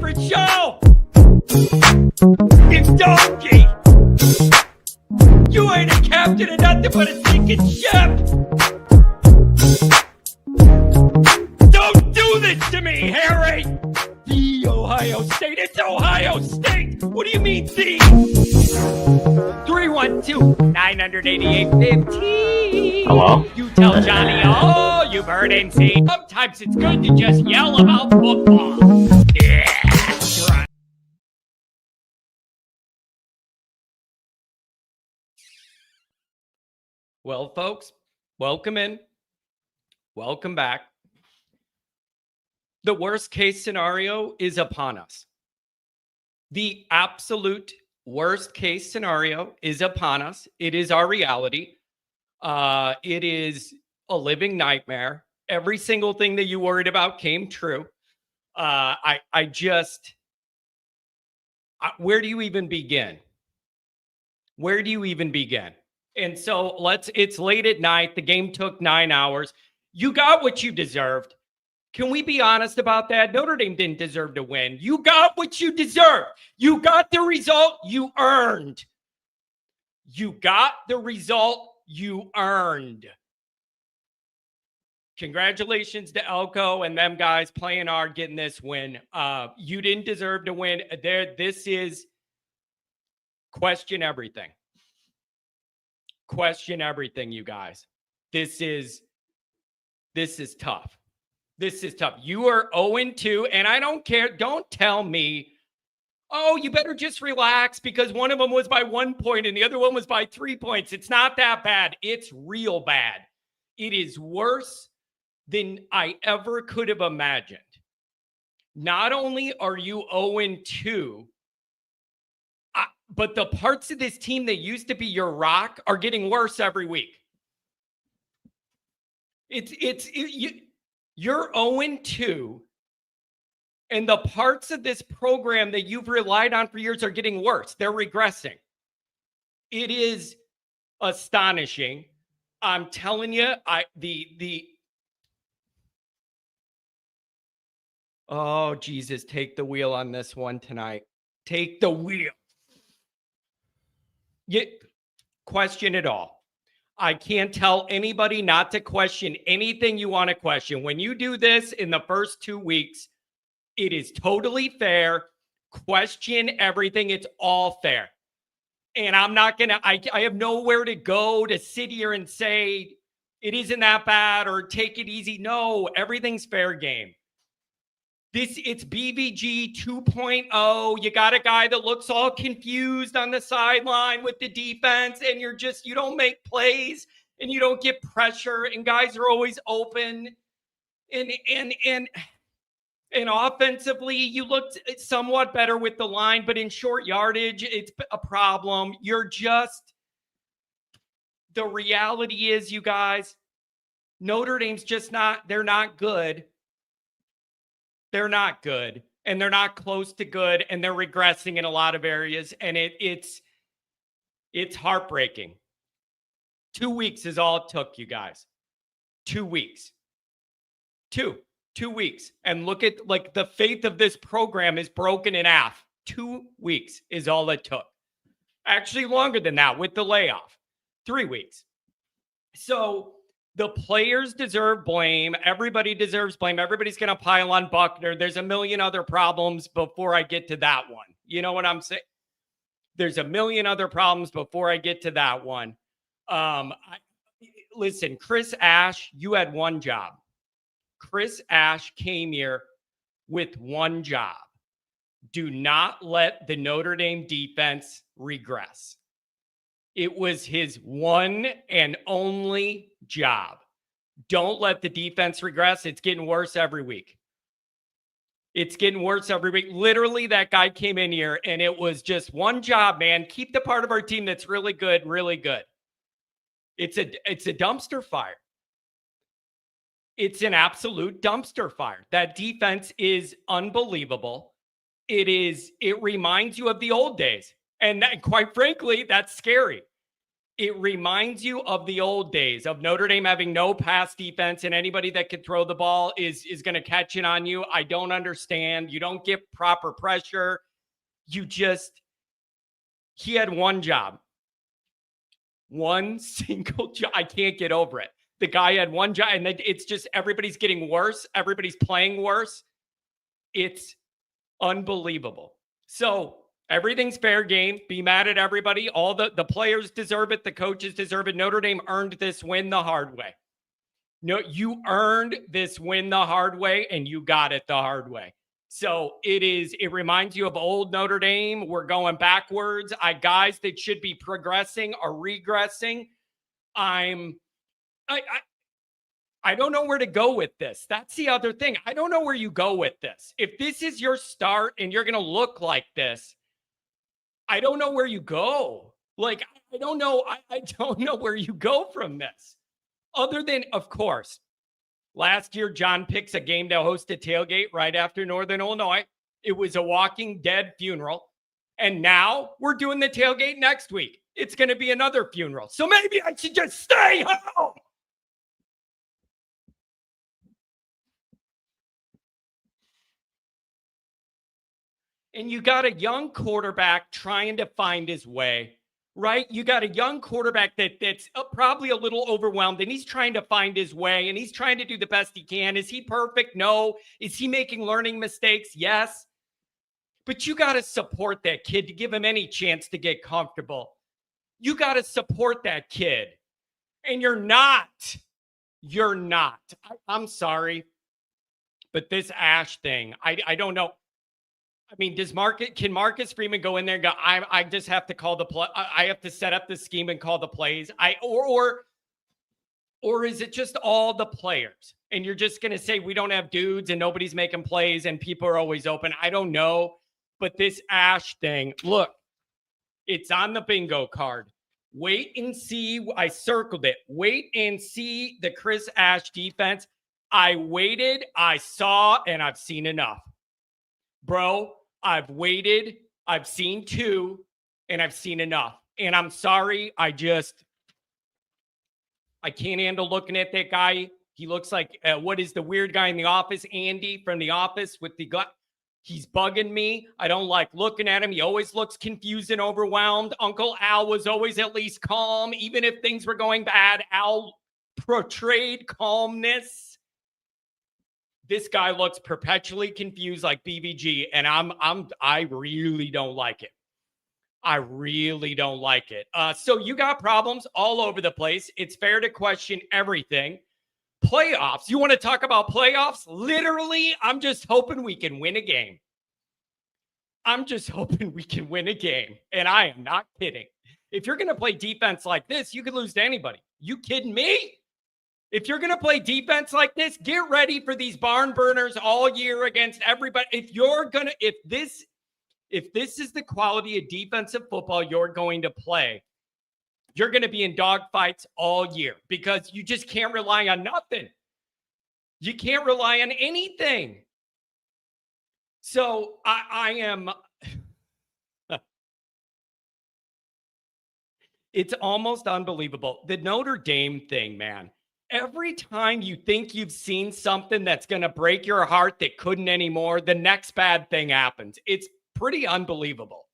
favorite show. It's Donkey. You ain't a captain of nothing but a sinking ship. Don't do this to me, Harry. The Ohio State. It's Ohio State. What do you mean, the? 312-988-15. Hello? You tell Johnny all you've heard and seen. Sometimes it's good to just yell about football. Yeah, that's right. Well, folks, welcome in. Welcome back. The worst case scenario is upon us. The absolute worst case scenario is upon us. It is our reality. It is a living nightmare. Every single thing that you worried about came true. Where do you even begin? Where do you even begin? And so it's late at night. The game took 9 hours. You got what you deserved. Can we be honest about that? Notre Dame didn't deserve to win. You got what you deserved. You got the result you earned. You got the result you earned. Congratulations to Elko and them guys playing hard, getting this win. You didn't deserve to win. This is question everything. Question everything, you guys. This is tough. This is tough. You are 0-2, and I don't care. Don't tell me, oh, you better just relax because one of them was by 1 point and the other one was by 3 points. It's not that bad. It's real bad. It is worse than I ever could have imagined. Not only are you 0-2, but the parts of this team that used to be your rock are getting worse every week. You're 0-2, and the parts of this program that you've relied on for years are getting worse. They're regressing. It is astonishing. I'm telling you, oh, Jesus, take the wheel on this one tonight. Take the wheel. You question it all. I can't tell anybody not to question anything you want to question. When you do this in the first 2 weeks, it is totally fair. Question everything. It's all fair. And I'm not going to, I have nowhere to go to sit here and say it isn't that bad or take it easy. No, everything's fair game. It's BVG 2.0. You got a guy that looks all confused on the sideline with the defense, and you don't make plays and you don't get pressure, and guys are always open. And offensively, you looked somewhat better with the line, but in short yardage, it's a problem. The reality is, you guys, Notre Dame's they're not good. They're not good, and they're not close to good, and they're regressing in a lot of areas, and it's heartbreaking. 2 weeks is all it took, you guys. 2 weeks. Two weeks. And look at, the faith of this program is broken in half. 2 weeks is all it took. Actually, longer than that with the layoff. 3 weeks. So the players deserve blame. Everybody deserves blame. Everybody's going to pile on Buckner. There's a million other problems before I get to that one. You know what I'm saying? There's a million other problems before I get to that one. Listen, Chris Ash, you had one job. Chris Ash came here with one job. Do not let the Notre Dame defense regress. It was his one and only job. Don't let the defense regress. It's getting worse every week. It's getting worse every week. Literally, that guy came in here and it was just one job, man. Keep the part of our team that's really good, really good. It's a dumpster fire. It's an absolute dumpster fire. That defense is unbelievable. It reminds you of the old days. And quite frankly, that's scary. It reminds you of the old days of Notre Dame having no pass defense, and anybody that can throw the ball is going to catch it on you. I don't understand. You don't get proper pressure. He had one job. One single job. I can't get over it. The guy had one job, and it's just everybody's getting worse. Everybody's playing worse. It's unbelievable. So everything's fair game. Be mad at everybody. All the players deserve it. The coaches deserve it. Notre Dame earned this win the hard way. No, you earned this win the hard way, and you got it the hard way. So it reminds you of old Notre Dame. We're going backwards. Guys that should be progressing are regressing. I don't know where to go with this. That's the other thing. I don't know where you go with this. If this is your start and you're going to look like this, I don't know where you go. Like, I don't know. I don't know where you go from this. Other than, of course, last year, John picks a game to host a tailgate right after Northern Illinois. It was a walking dead funeral. And now we're doing the tailgate next week. It's going to be another funeral. So maybe I should just stay home. And you got a young quarterback trying to find his way, right? You got a young quarterback that's probably a little overwhelmed, and he's trying to find his way, and he's trying to do the best he can. Is he perfect? No. Is he making learning mistakes? Yes. But you got to support that kid to give him any chance to get comfortable. You got to support that kid. And you're not. You're not. I'm sorry. But this Ash thing, I don't know. I mean, can Marcus Freeman go in there and go, I just have to call the play. I have to set up the scheme and call the plays. Or is it just all the players? And you're just going to say, we don't have dudes and nobody's making plays and people are always open. I don't know. But this Ash thing, look, it's on the bingo card. Wait and see. I circled it. Wait and see the Chris Ash defense. I waited, I saw, and I've seen enough. Bro, I've waited, I've seen two, and I've seen enough. And I'm sorry, I can't handle looking at that guy. He looks like, what is the weird guy in the office? Andy from The Office with the he's bugging me. I don't like looking at him. He always looks confused and overwhelmed. Uncle Al was always at least calm. Even if things were going bad, Al portrayed calmness. This guy looks perpetually confused like BVG, and I really don't like it. I really don't like it. So you got problems all over the place. It's fair to question everything. Playoffs. You want to talk about playoffs? Literally, I'm just hoping we can win a game. I'm just hoping we can win a game, and I am not kidding. If you're going to play defense like this, you could lose to anybody. You kidding me? If you're going to play defense like this, get ready for these barn burners all year against everybody. If this is the quality of defensive football you're going to play, you're going to be in dogfights all year because you just can't rely on nothing. You can't rely on anything. So I am. It's almost unbelievable. The Notre Dame thing, man. Every time you think you've seen something that's going to break your heart that couldn't anymore, the next bad thing happens. It's pretty unbelievable.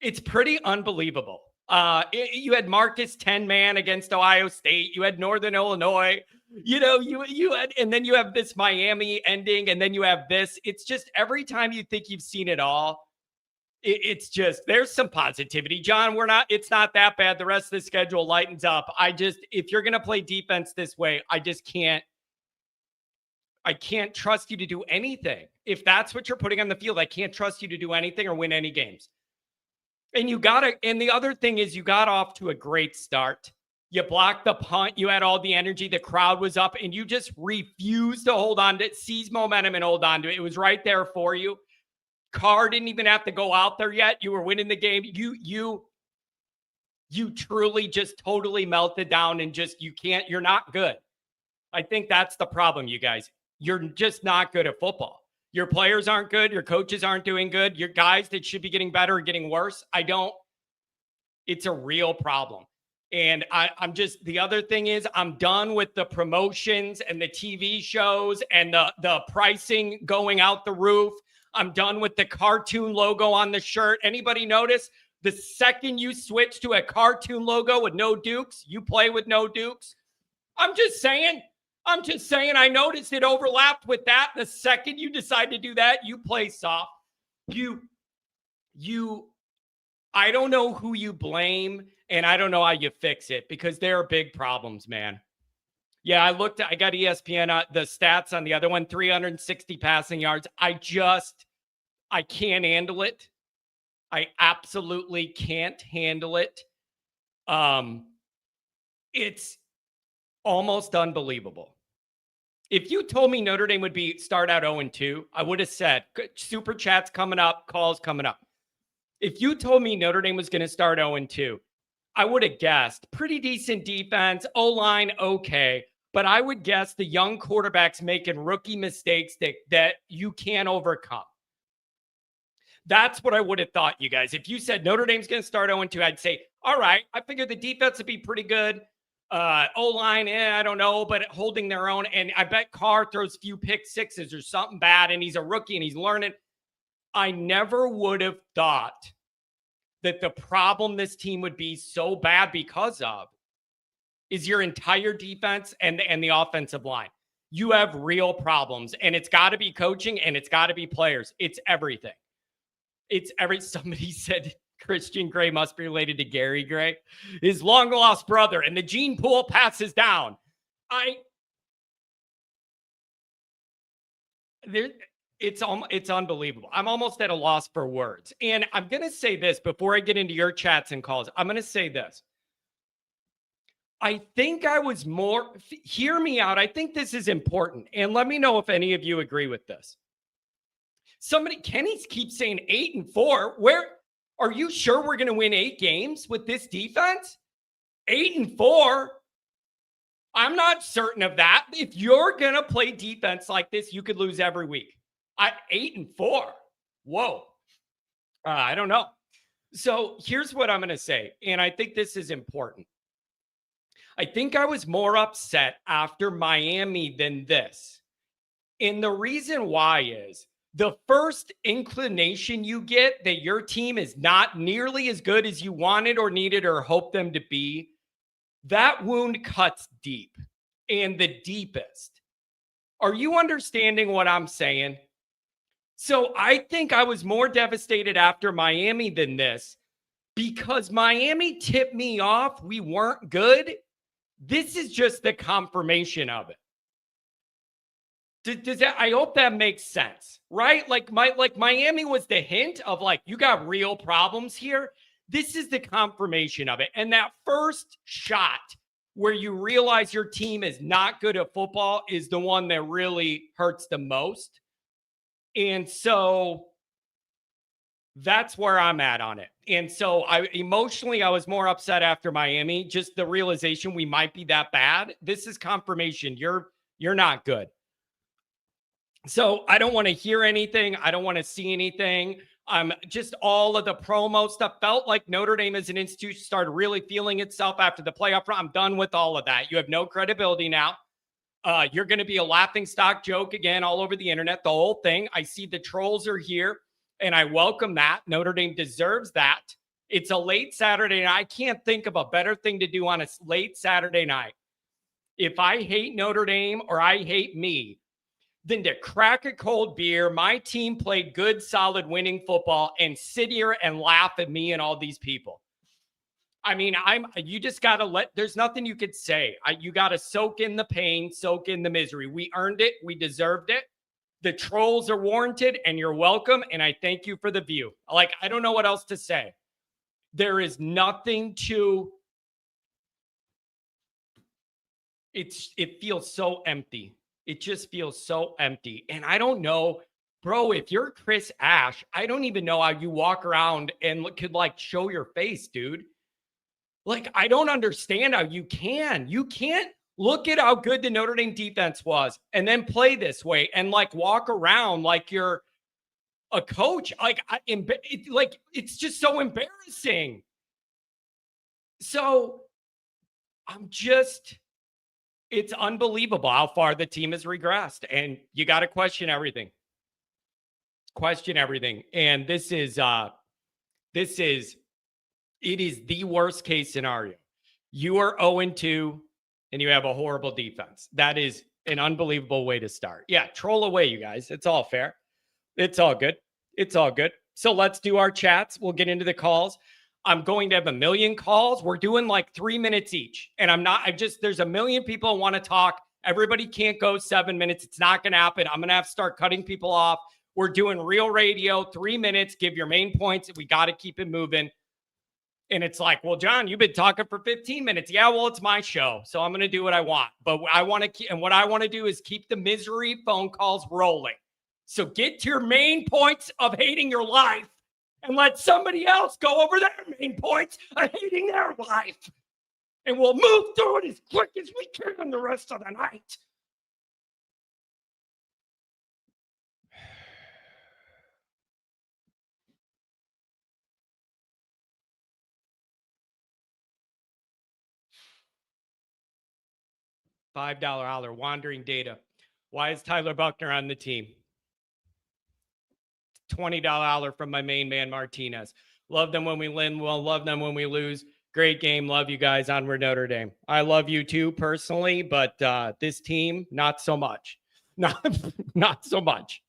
It's pretty unbelievable. You had Marcus 10-man against Ohio State. You had Northern Illinois. You had, and then you have this Miami ending, and then you have this. It's just every time you think you've seen it all, it's just, there's some positivity. John, it's not that bad. The rest of the schedule lightens up. If you're going to play defense this way, I can't trust you to do anything. If that's what you're putting on the field, I can't trust you to do anything or win any games. And the other thing is you got off to a great start. You blocked the punt. You had all the energy. The crowd was up and you just refused to hold on to it, seize momentum and hold on to it. It was right there for you. Carr didn't even have to go out there yet. You were winning the game. You truly just totally melted down and you're not good. I think that's the problem, you guys. You're just not good at football. Your players aren't good. Your coaches aren't doing good. Your guys that should be getting better are getting worse. It's a real problem. And I'm just, the other thing is I'm done with the promotions and the TV shows and the pricing going out the roof. I'm done with the cartoon logo on the shirt. Anybody notice the second you switch to a cartoon logo with no Dukes, you play with no Dukes? I'm just saying, I noticed it overlapped with that. The second you decide to do that, you play soft. I don't know who you blame, and I don't know how you fix it, because there are big problems, man. Yeah, I got ESPN, the stats on the other one, 360 passing yards. I can't handle it. I absolutely can't handle it. It's almost unbelievable. If you told me Notre Dame would start out 0-2, I would have said, super chats coming up, calls coming up. If you told me Notre Dame was going to start 0-2, I would have guessed pretty decent defense, O-line, okay. But I would guess the young quarterbacks making rookie mistakes that you can't overcome. That's what I would have thought, you guys. If you said Notre Dame's going to start 0-2, I'd say, all right, I figured the defense would be pretty good. O-line, I don't know, but holding their own. And I bet Carr throws a few pick sixes or something bad, and he's a rookie and he's learning. I never would have thought that the problem this team would be so bad because of is your entire defense and the offensive line. You have real problems, and it's got to be coaching and it's got to be players. It's everything. Somebody said Christian Gray must be related to Gary Gray, his long lost brother, and the gene pool passes down. It's unbelievable. I'm almost at a loss for words. And I'm going to say this before I get into your chats and calls. I'm going to say this. I think I was hear me out. I think this is important. And let me know if any of you agree with this. Kenny keeps saying 8-4. Where are you sure we're going to win 8 games with this defense? 8-4. I'm not certain of that. If you're going to play defense like this, you could lose every week. 8-4. Whoa. I don't know. So here's what I'm going to say. And I think this is important. I think I was more upset after Miami than this. And the reason why is the first inclination you get that your team is not nearly as good as you wanted or needed or hoped them to be, that wound cuts deep, and the deepest. Are you understanding what I'm saying? So I think I was more devastated after Miami than this, because Miami tipped me off. We weren't good. This is just the confirmation of it. Does that? I hope that makes sense, right? Like Miami was the hint of you got real problems here. This is the confirmation of it. And that first shot where you realize your team is not good at football is the one that really hurts the most. And so that's where I'm at on it. And so I was more upset after Miami, just the realization we might be that bad. This is confirmation. You're not good. So I don't want to hear anything. I don't want to see anything. Just all of the promo stuff felt like Notre Dame as an institution started really feeling itself after the playoff run. I'm done with all of that. You have no credibility now. You're going to be a laughingstock joke again all over the internet, the whole thing. I see the trolls are here, and I welcome that. Notre Dame deserves that. It's a late Saturday night. I can't think of a better thing to do on a late Saturday night. If I hate Notre Dame or I hate me, than to crack a cold beer, my team played good, solid, winning football, and sit here and laugh at me and all these people. I mean, you just got to there's nothing you could say. You got to soak in the pain, soak in the misery. We earned it. We deserved it. The trolls are warranted, and you're welcome. And I thank you for the view. I don't know what else to say. There is nothing it feels so empty. It just feels so empty. And I don't know, bro, if you're Chris Ash, I don't even know how you walk around and could show your face, dude. I don't understand how you can. You can't look at how good the Notre Dame defense was and then play this way and walk around like you're a coach. It's just so embarrassing. So It's unbelievable how far the team has regressed. And you got to question everything. Question everything. And it is the worst case scenario. You are 0-2 and you have a horrible defense. That is an unbelievable way to start. Yeah, troll away, you guys. It's all fair. It's all good. It's all good. So let's do our chats. We'll get into the calls. I'm going to have 1 million calls. We're doing like 3 minutes each. And there's 1 million people who want to talk. Everybody can't go 7 minutes. It's not going to happen. I'm going to have to start cutting people off. We're doing real radio, 3 minutes. Give your main points. We got to keep it moving. And it's like, well, John, you've been talking for 15 minutes. Yeah, well, it's my show. So I'm going to do what I want. But what I want to do is keep the misery phone calls rolling. So get to your main points of hating your life and let somebody else go over their main points of hating their life. And we'll move through it as quick as we can the rest of the night. $5 holler, wandering data. Why is Tyler Buckner on the team? $20 from my main man, Martinez. Love them when we win. We'll love them when we lose. Great game. Love you guys. Onward Notre Dame. I love you too personally, but this team, not so much. Not so much.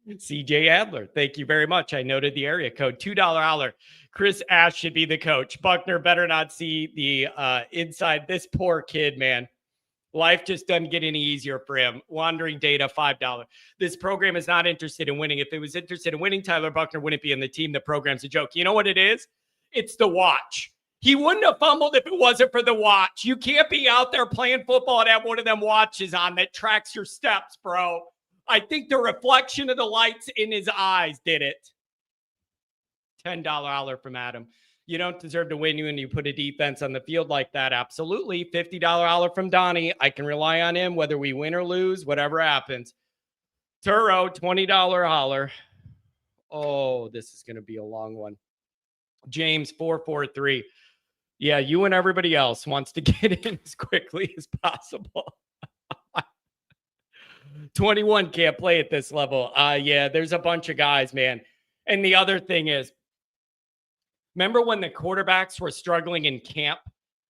CJ Adler, thank you very much. I noted the area code. $2 holler. Chris Ash should be the coach. Buckner better not see the inside. This poor kid, man. Life just doesn't get any easier for him. Wandering data, $5. This program is not interested in winning. If it was interested in winning, Tyler Buckner wouldn't be in the team. The program's a joke. You know what it is? It's the watch. He wouldn't have fumbled if it wasn't for the watch. You can't be out there playing football and have one of them watches on that tracks your steps, bro. I think the reflection of the lights in his eyes did it. $10 holler from Adam. You don't deserve to win when you put a defense on the field like that. Absolutely. $50 holler from Donnie. I can rely on him whether we win or lose, whatever happens. Turo, $20 holler. Oh, this is going to be a long one. James, 443. Yeah, you and everybody else wants to get in as quickly as possible. 21 can't play at this level. Yeah, there's a bunch of guys, man. And the other thing is, remember when the quarterbacks were struggling in camp?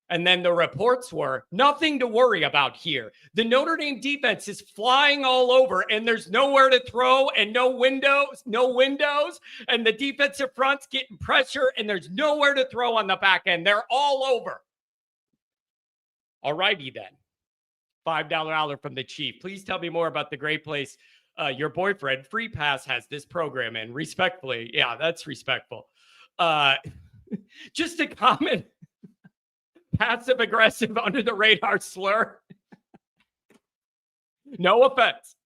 And then the reports were nothing to worry about here. The Notre Dame defense is flying all over and there's nowhere to throw and no windows. And the defensive front's getting pressure and there's nowhere to throw on the back end. They're all over. All righty then. $5 holler from the Chief. Please tell me more about the great place your boyfriend, Free Pass, has this program in. Respectfully. Yeah, that's respectful. Just a comment. Passive aggressive under the radar slur. No offense.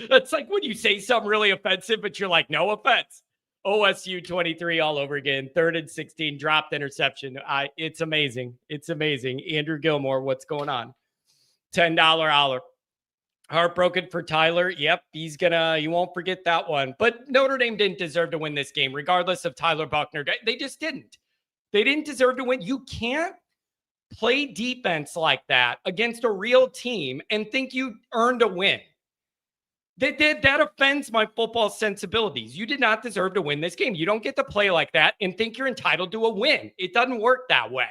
That's like when you say something really offensive, but you're like, no offense. OSU 23 all over again. 3rd and 16, dropped interception. It's amazing. It's amazing. Andrew Gilmore, what's going on? $10 holler. Heartbroken for Tyler. Yep, you won't forget that one. But Notre Dame didn't deserve to win this game, regardless of Tyler Buckner. They just didn't. They didn't deserve to win. You can't play defense like that against a real team and think you earned a win. That offends my football sensibilities. You did not deserve to win this game. You don't get to play like that and think you're entitled to a win. It doesn't work that way.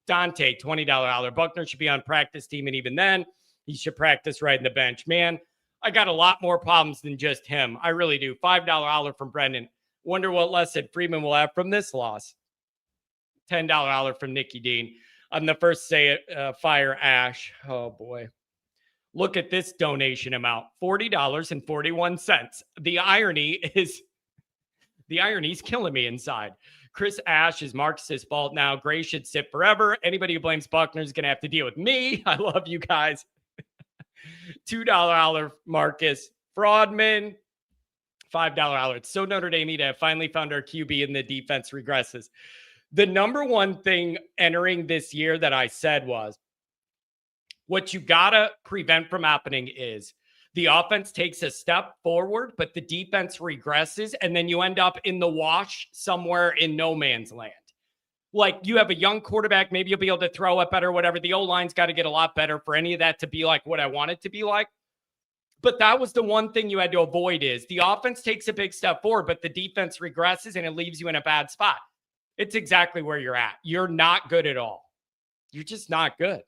Dante, $20 holler. Buckner should be on practice team, and even then, he should practice riding the bench. Man, I got a lot more problems than just him. I really do. $5 holler from Brendan. Wonder what lesson Freeman will have from this loss. $10 holler from Nikki Dean. I'm the first to say it, fire Ash. Oh, boy. Look at this donation amount, $40.41. The irony's killing me inside. Chris Ash is Marx's fault now. Gray should sit forever. Anybody who blames Buckner is going to have to deal with me. I love you guys. $2 holler, Marcus. Fraudman. $5 holler. It's so Notre Dame to have finally found our QB and the defense regresses. The number one thing entering this year that I said was, what you got to prevent from happening is the offense takes a step forward, but the defense regresses, and then you end up in the wash somewhere in no man's land. like you have a young quarterback, maybe you'll be able to throw it better, whatever. The O-line's got to get a lot better for any of that to be like what I want it to be like. But that was the one thing you had to avoid is the offense takes a big step forward, but the defense regresses and it leaves you in a bad spot. It's exactly where you're at. You're not good at all. You're just not good.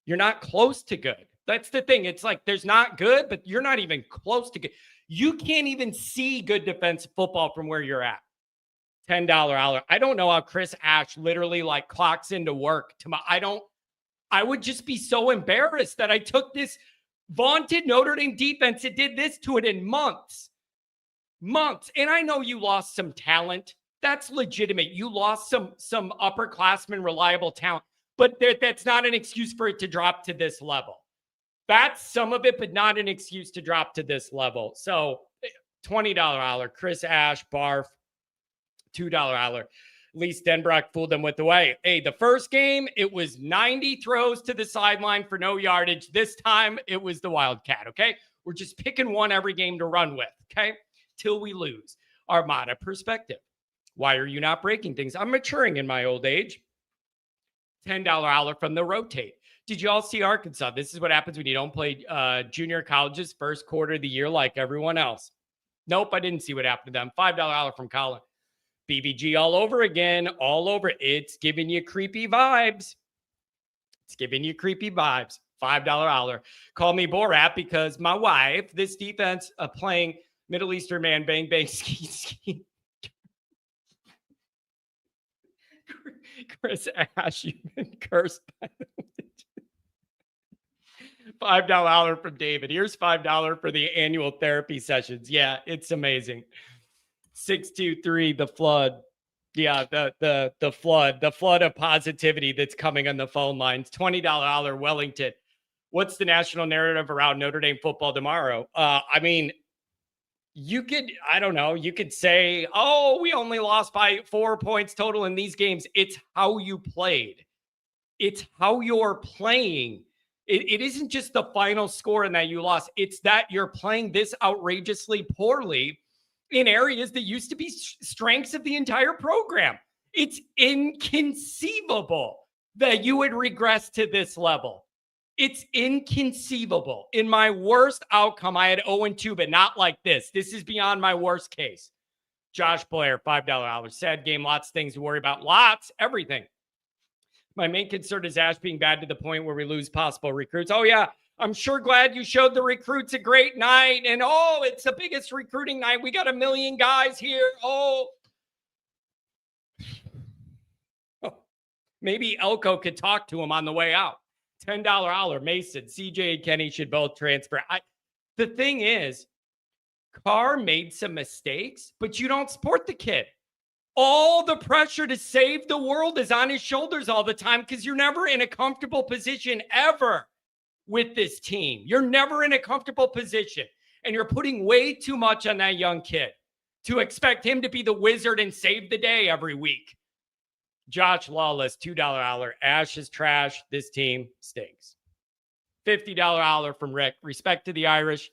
You're not close to good. That's the thing. It's like there's not good, but you're not even close to good. You can't even see good defensive football from where you're at. $10 hour. I don't know how Chris Ash literally like clocks into work. I would just be so embarrassed that I took this vaunted Notre Dame defense. It did this to it in months. And I know you lost some talent. That's legitimate. You lost some upperclassmen, reliable talent, but that's not an excuse for it to drop to this level. That's some of it, but not an excuse to drop to this level. So $20 hour, Chris Ash, barf, $2 hour. At least Denbrock fooled them with the way. Hey, the first game, it was 90 throws to the sideline for no yardage. This time, it was the Wildcat, okay? We're just picking one every game to run with, okay? Till we lose. Armada perspective. Why are you not breaking things? I'm maturing in my old age. $10 hour from the rotate. Did you all see Arkansas? This is what happens when you don't play junior colleges first quarter of the year like everyone else. Nope, I didn't see what happened to them. $5 hour from Colin. BBG all over again, all over. It's giving you creepy vibes. $5 hour. Call me Borat because my wife, this defense playing Middle Eastern man, bang, bang, ski, ski. Chris Ash, you've been cursed by the witch. $5 hour from David. Here's $5 for the annual therapy sessions. Yeah, it's amazing. 623, the flood. Yeah, the flood of positivity that's coming on the phone lines. $20 hour Wellington. What's the national narrative around Notre Dame football tomorrow? I mean, you could say, oh, we only lost by 4 points total in these games. It's how you played. It's how you're playing. It isn't just the final score and that you lost. It's that you're playing this outrageously poorly in areas that used to be strengths of the entire program. It's inconceivable that you would regress to this level. It's inconceivable. In my worst outcome, I had 0-2, but not like this. This is beyond my worst case. Josh Blair, $5 hour. Sad game. Lots of things to worry about. Lots. Everything. My main concern is Ash being bad to the point where we lose possible recruits. Oh, yeah. I'm sure glad you showed the recruits a great night. And, oh, it's the biggest recruiting night. We got 1 million guys here. Oh. Maybe Elko could talk to him on the way out. $10 hour. Mason, CJ, and Kenny should both transfer. The thing is, Carr made some mistakes, but you don't support the kid. All the pressure to save the world is on his shoulders all the time because you're never in a comfortable position ever with this team. You're never in a comfortable position, and you're putting way too much on that young kid to expect him to be the wizard and save the day every week. Josh Lawless, $2 hour. Ash is trash. This team stinks. $50 hour from Rick. Respect to the Irish.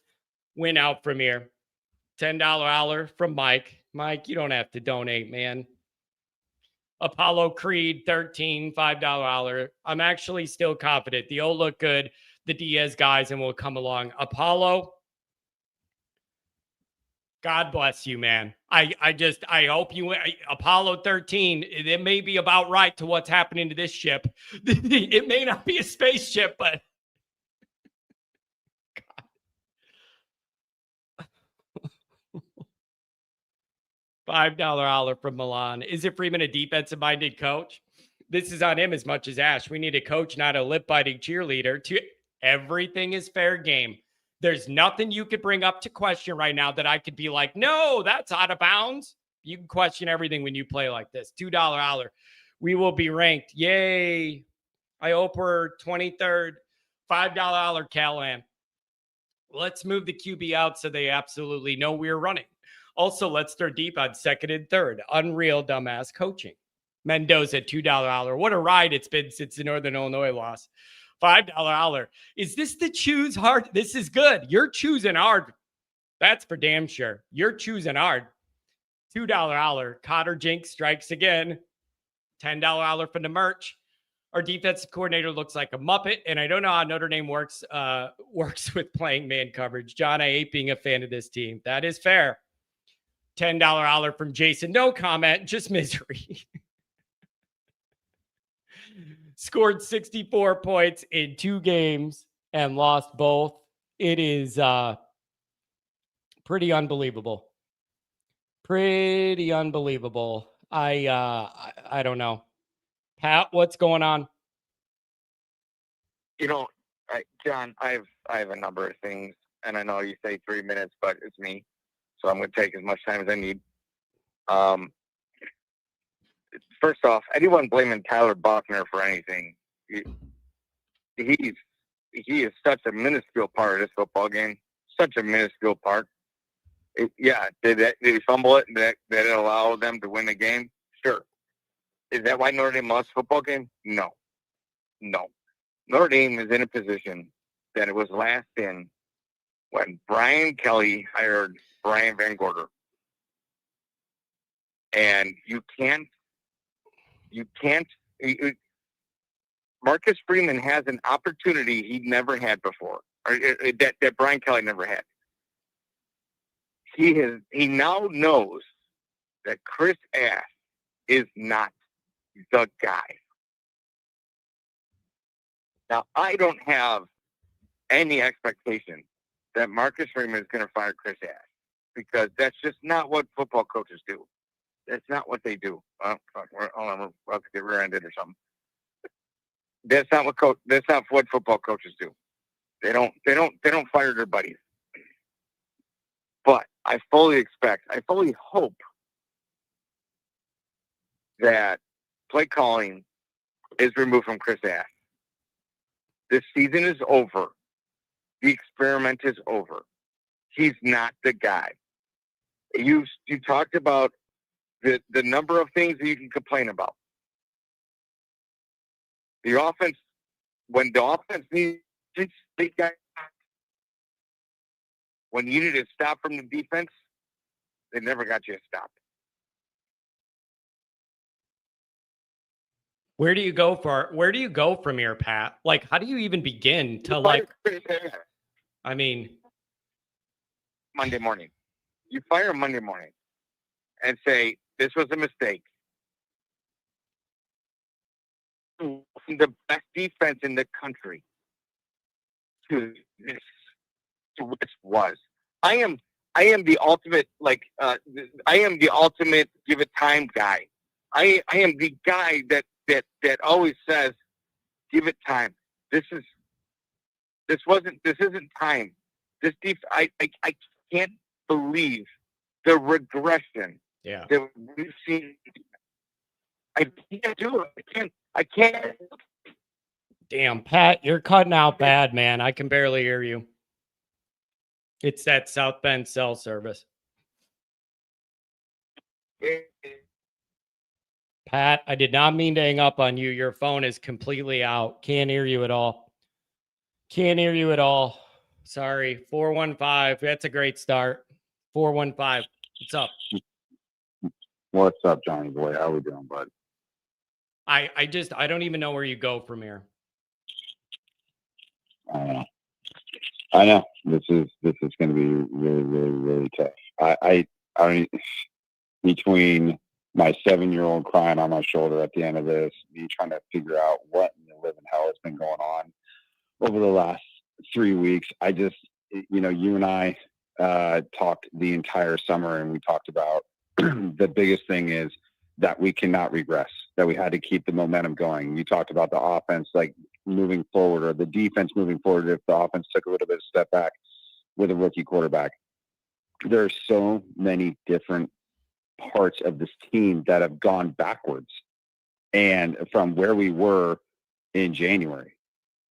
Win out from here. $10 hour from Mike. Mike, you don't have to donate, man. Apollo Creed, 13, $5 hour. I'm actually still confident. The O look good. The Diaz guys and will come along. Apollo, God bless you, man. I hope you win. Apollo 13, it may be about right to what's happening to this ship. It may not be a spaceship, but $5 hour from Milan. Is it Freeman a defensive-minded coach? This is on him as much as Ash. We need a coach, not a lip-biting cheerleader. Everything is fair game. There's nothing you could bring up to question right now that I could be like, no, that's out of bounds. You can question everything when you play like this. $2 hour. We will be ranked. Yay. I hope we're 23rd. $5 hour Callahan. Let's move the QB out so they absolutely know we're running. Also, let's throw deep on second and third. Unreal dumbass coaching. Mendoza, $2 hour. What a ride it's been since the Northern Illinois loss. $5 hour. Is this the choose hard? This is good. You're choosing hard. That's for damn sure. You're choosing hard. $2 hour. Cotter Jinx strikes again. $10 holler from the merch. Our defensive coordinator looks like a Muppet, and I don't know how Notre Dame works with playing man coverage. John, I hate being a fan of this team. That is fair. $10 holler from Jason. No comment, just misery. Scored 64 points in 2 games and lost both. It is pretty unbelievable. Pretty unbelievable. I don't know. Pat, what's going on? John, I have a number of things, and I know you say 3 minutes, but it's me, so I'm going to take as much time as I need. First off, anyone blaming Tyler Buckner for anything, he is such a minuscule part of this football game. Such a minuscule part. Did he fumble it? Did it allow them to win the game? Sure. Is that why Notre Dame lost the football game? No. Notre Dame is in a position that it was last in when Brian Kelly hired Brian Van Gorder. And Marcus Freeman has an opportunity he never had before, or that Brian Kelly never had. He now knows that Chris Ash is not the guy. Now, I don't have any expectation that Marcus Freeman is going to fire Chris Ash, because that's just not what football coaches do. That's not what they do. We're about to get rear-ended or something. That's not what football coaches do. They don't fire their buddies. But I fully hope that play calling is removed from Chris Ash. This season is over. The experiment is over. He's not the guy. You talked about the number of things that you can complain about. The offense, when the offense needs big guys, when you needed a stop from the defense, they never got you a stop. Where do you go from here, Pat? Like, how do you even begin to Monday morning. You fire Monday morning and say, this was a mistake. The best defense in the country to which was. I am the ultimate, I am the ultimate give it time guy. I am the guy that always says, give it time. This isn't time. I can't believe the regression that we've seen. I can't do it. I can't. Damn, Pat, you're cutting out bad, man. I can barely hear you. It's that South Bend cell service. Pat, I did not mean to hang up on you. Your phone is completely out. Can't hear you at all. Sorry. 415. That's a great start. 415. What's up? What's up, Johnny boy? How we doing, bud? I don't even know where you go from here. I know. This is going to be really, really, really tough. I between my 7-year-old crying on my shoulder at the end of this, me trying to figure out what in the living hell has been going on over the last 3 weeks. I just, you and I talked the entire summer, and we talked about the biggest thing is that we cannot regress, that we had to keep the momentum going. You talked about the offense, like moving forward, or the defense moving forward if the offense took a little bit of step back with a rookie quarterback. There are so many different parts of this team that have gone backwards and from where we were in January.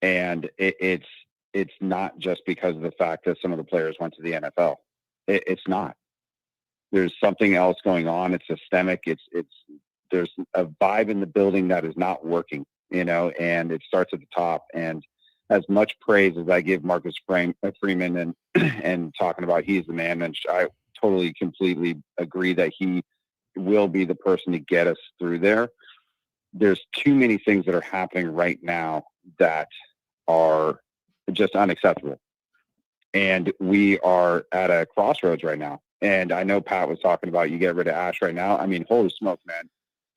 And it's not just because of the fact that some of the players went to the NFL. It's not. There's something else going on. It's systemic. There's a vibe in the building that is not working, and it starts at the top. And as much praise as I give Marcus Freeman and talking about he's the man, and I totally, completely agree that he will be the person to get us through there. there's too many things that are happening right now that are just unacceptable. And we are at a crossroads right now. And I know Pat was talking about you get rid of Ash right now. I mean, holy smokes, man.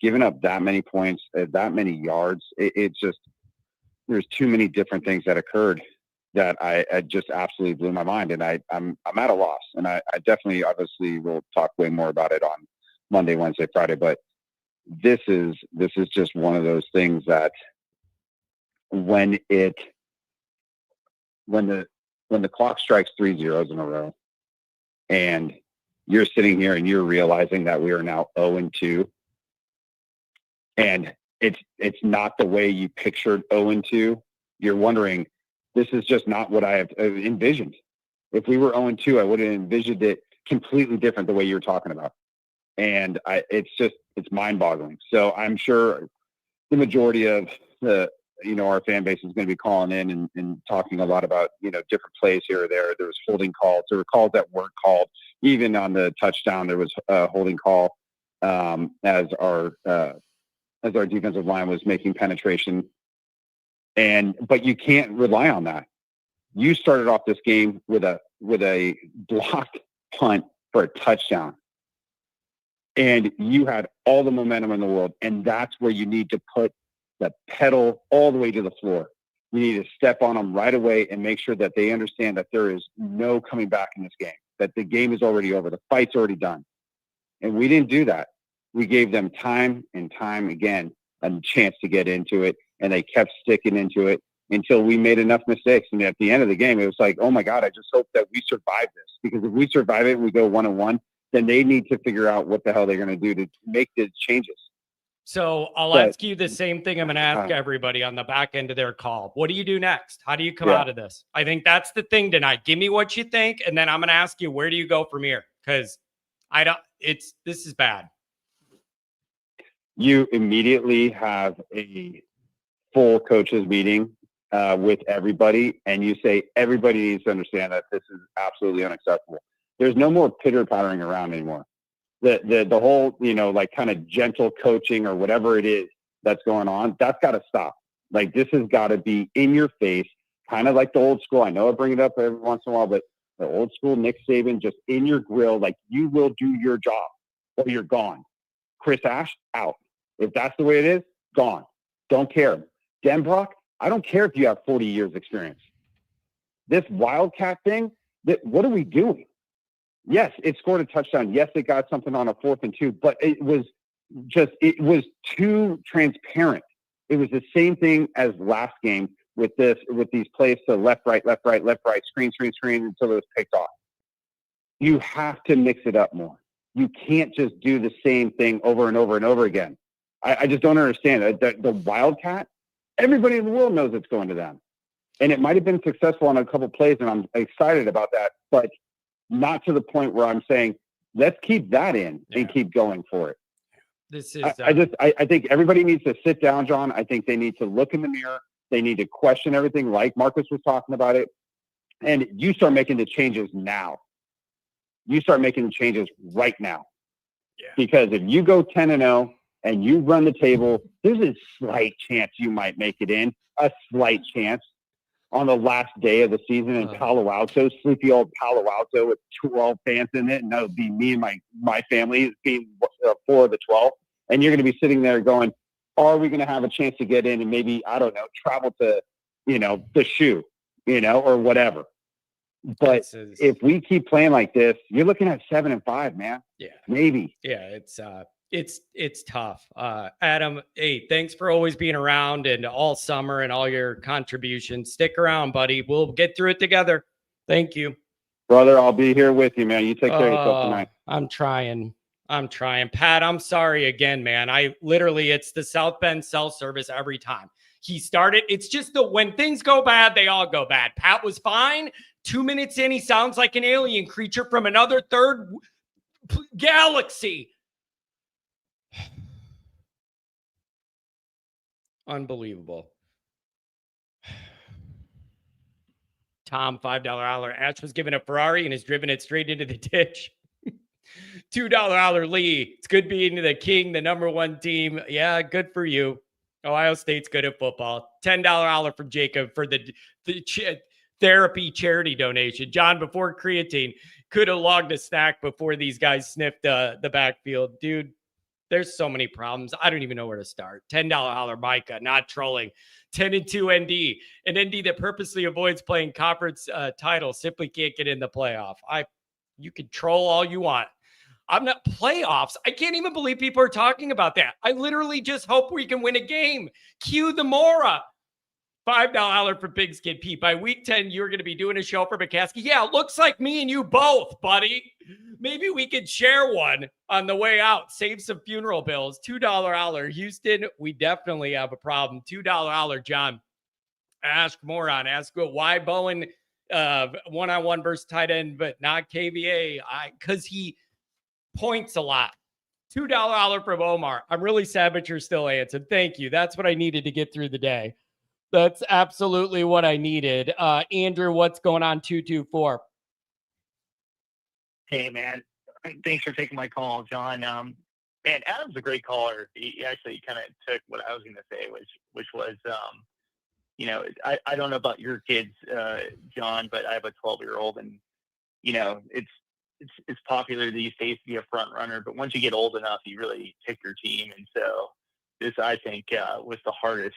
Giving up that many points, that many yards, it's just, there's too many different things that occurred that I just absolutely blew my mind. And I'm at a loss. And I definitely, obviously, will talk way more about it on Monday, Wednesday, Friday. But this is just one of those things that when the clock strikes 3 zeros in a row and you're sitting here and you're realizing that we are now 0-2 and it's not the way you pictured 0-2, you're wondering, this is just not what I have envisioned. If we were 0-2, I would have envisioned it completely different the way you're talking about. And it's mind-boggling. So I'm sure the majority of our fan base is going to be calling in and talking a lot about, different plays here or there. There was holding calls. There were calls that weren't called. Even on the touchdown, there was a holding call as our defensive line was making penetration. But you can't rely on that. You started off this game with a blocked punt for a touchdown. And you had all the momentum in the world. And that's where you need to put the pedal all the way to the floor. You need to step on them right away and make sure that they understand that there is no coming back in this game, that the game is already over. The fight's already done. And we didn't do that. We gave them time and time again a chance to get into it. And they kept sticking into it until we made enough mistakes. And at the end of the game, it was like, oh my God, I just hope that we survive this. Because if we survive it and we go 1-1, then they need to figure out what the hell they're going to do to make the changes. So I'll ask you the same thing I'm going to ask everybody on the back end of their call. What do you do next? How do you come out of this? I think that's the thing tonight. Give me what you think, and then I'm going to ask you, where do you go from here? Because this is bad. You immediately have a full coaches meeting with everybody, and you say everybody needs to understand that this is absolutely unacceptable. There's no more pitter-pattering around anymore. The whole, kind of gentle coaching or whatever it is that's going on, that's got to stop. Like, this has got to be in your face, kind of like the old school. I know I bring it up every once in a while, but the old school Nick Saban, just in your grill, like, you will do your job or you're gone. Chris Ash, out. If that's the way it is, gone. Don't care. Denbrock, I don't care if you have 40 years experience. This Wildcat thing, what are we doing? Yes, it scored a touchdown. Yes, it got something on a 4th and 2, but it was too transparent. It was the same thing as last game with these plays to left, right, screen until it was picked off. You have to mix it up more. You can't just do the same thing over and over and over again. I just don't understand. The Wildcat, everybody in the world knows it's going to them. And it might have been successful on a couple of plays, and I'm excited about that, but not to the point where I'm saying, let's keep that in and keep going for it. This is. I think everybody needs to sit down, John. I think they need to look in the mirror. They need to question everything, like Marcus was talking about it. And you start making the changes now. You start making the changes right now. Yeah. Because if you go 10-0 and you run the table, there's a slight chance you might make it in. A slight chance. On the last day of the season in Palo Alto, sleepy old Palo Alto with 12 fans in it, and that would be me and my family being 4 of the 12. And you're going to be sitting there going, are we going to have a chance to get in and maybe, I don't know, travel to, the shoe, or whatever. But if we keep playing like this, you're looking at 7-5, man. Yeah. Maybe. Yeah, it's tough. Adam, hey, thanks for always being around and all summer and all your contributions. Stick around, buddy. We'll get through it together. Thank you. Brother, I'll be here with you, man. You take care of yourself tonight. I'm trying. Pat, I'm sorry again, man. It's the South Bend cell service every time. He started. It's just when things go bad, they all go bad. Pat was fine. 2 minutes in, he sounds like an alien creature from another third galaxy. Unbelievable. Tom, $5 holler. Ash was given a Ferrari and has driven it straight into the ditch. $2 holler Lee. It's good being the king, the number one team. Yeah, good for you. Ohio State's good at football. $10 holler from Jacob for the therapy charity donation. John, before creatine, could have logged a snack before these guys sniffed the backfield. Dude, there's so many problems. I don't even know where to start. $10 holler Micah, not trolling. 10-2 ND. An ND that purposely avoids playing conference title simply can't get in the playoff. You can troll all you want. I'm not playoffs. I can't even believe people are talking about that. I literally just hope we can win a game. Cue the Mora. $5 for Pigskin Pete. By week 10, you're going to be doing a show for McCaskey. Yeah, it looks like me and you both, buddy. Maybe we could share one on the way out. Save some funeral bills. $2 holler. Houston, we definitely have a problem. $2 holler, John. Ask Moron. Ask why Bowen one-on-one versus tight end, but not KVA. Because he points a lot. $2 holler from Omar. I'm really sad, but you're still answered. Thank you. That's what I needed to get through the day. That's absolutely what I needed. Andrew, what's going on? 224. Hey, man. Thanks for taking my call, John. Man, Adam's a great caller. He actually kind of took what I was going to say, which was, I don't know about your kids, John, but I have a 12-year-old, and it's popular these days to be a front runner. But once you get old enough, you really pick your team, and so. This, I think, was the hardest.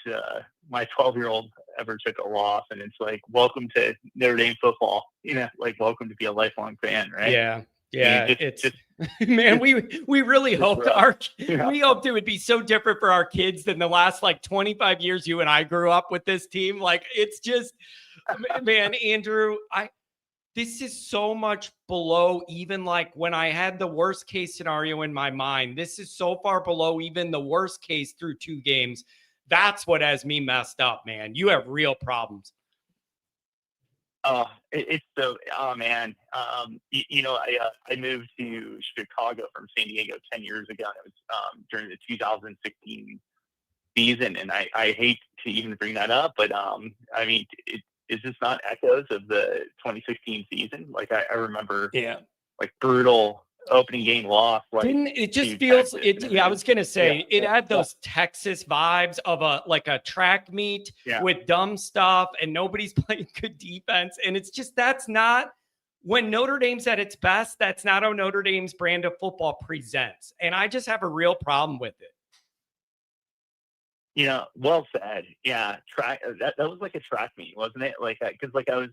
My 12-year-old ever took a loss, and it's like, welcome to Notre Dame football. Welcome to be a lifelong fan, right? Yeah. Just, man, we really hoped we hoped it would be so different for our kids than the last 25 years you and I grew up with this team. It's just, man, Andrew, this is so much below even when I had the worst case scenario in my mind. This is so far below even the worst case through 2 games. That's what has me messed up, man. You have real problems. It's so, man. I moved to Chicago from San Diego 10 years ago. And it was during the 2016 season. And I hate to even bring that up, but is this not echoes of the 2016 season? I remember, brutal opening game loss. Didn't it just feels it? Yeah, I was gonna say it had those Texas vibes of a track meet with dumb stuff and nobody's playing good defense, and it's just that's not when Notre Dame's at its best. That's not how Notre Dame's brand of football presents, and I just have a real problem with it. Well said. Yeah, track that was like a track meet, wasn't it? Because I was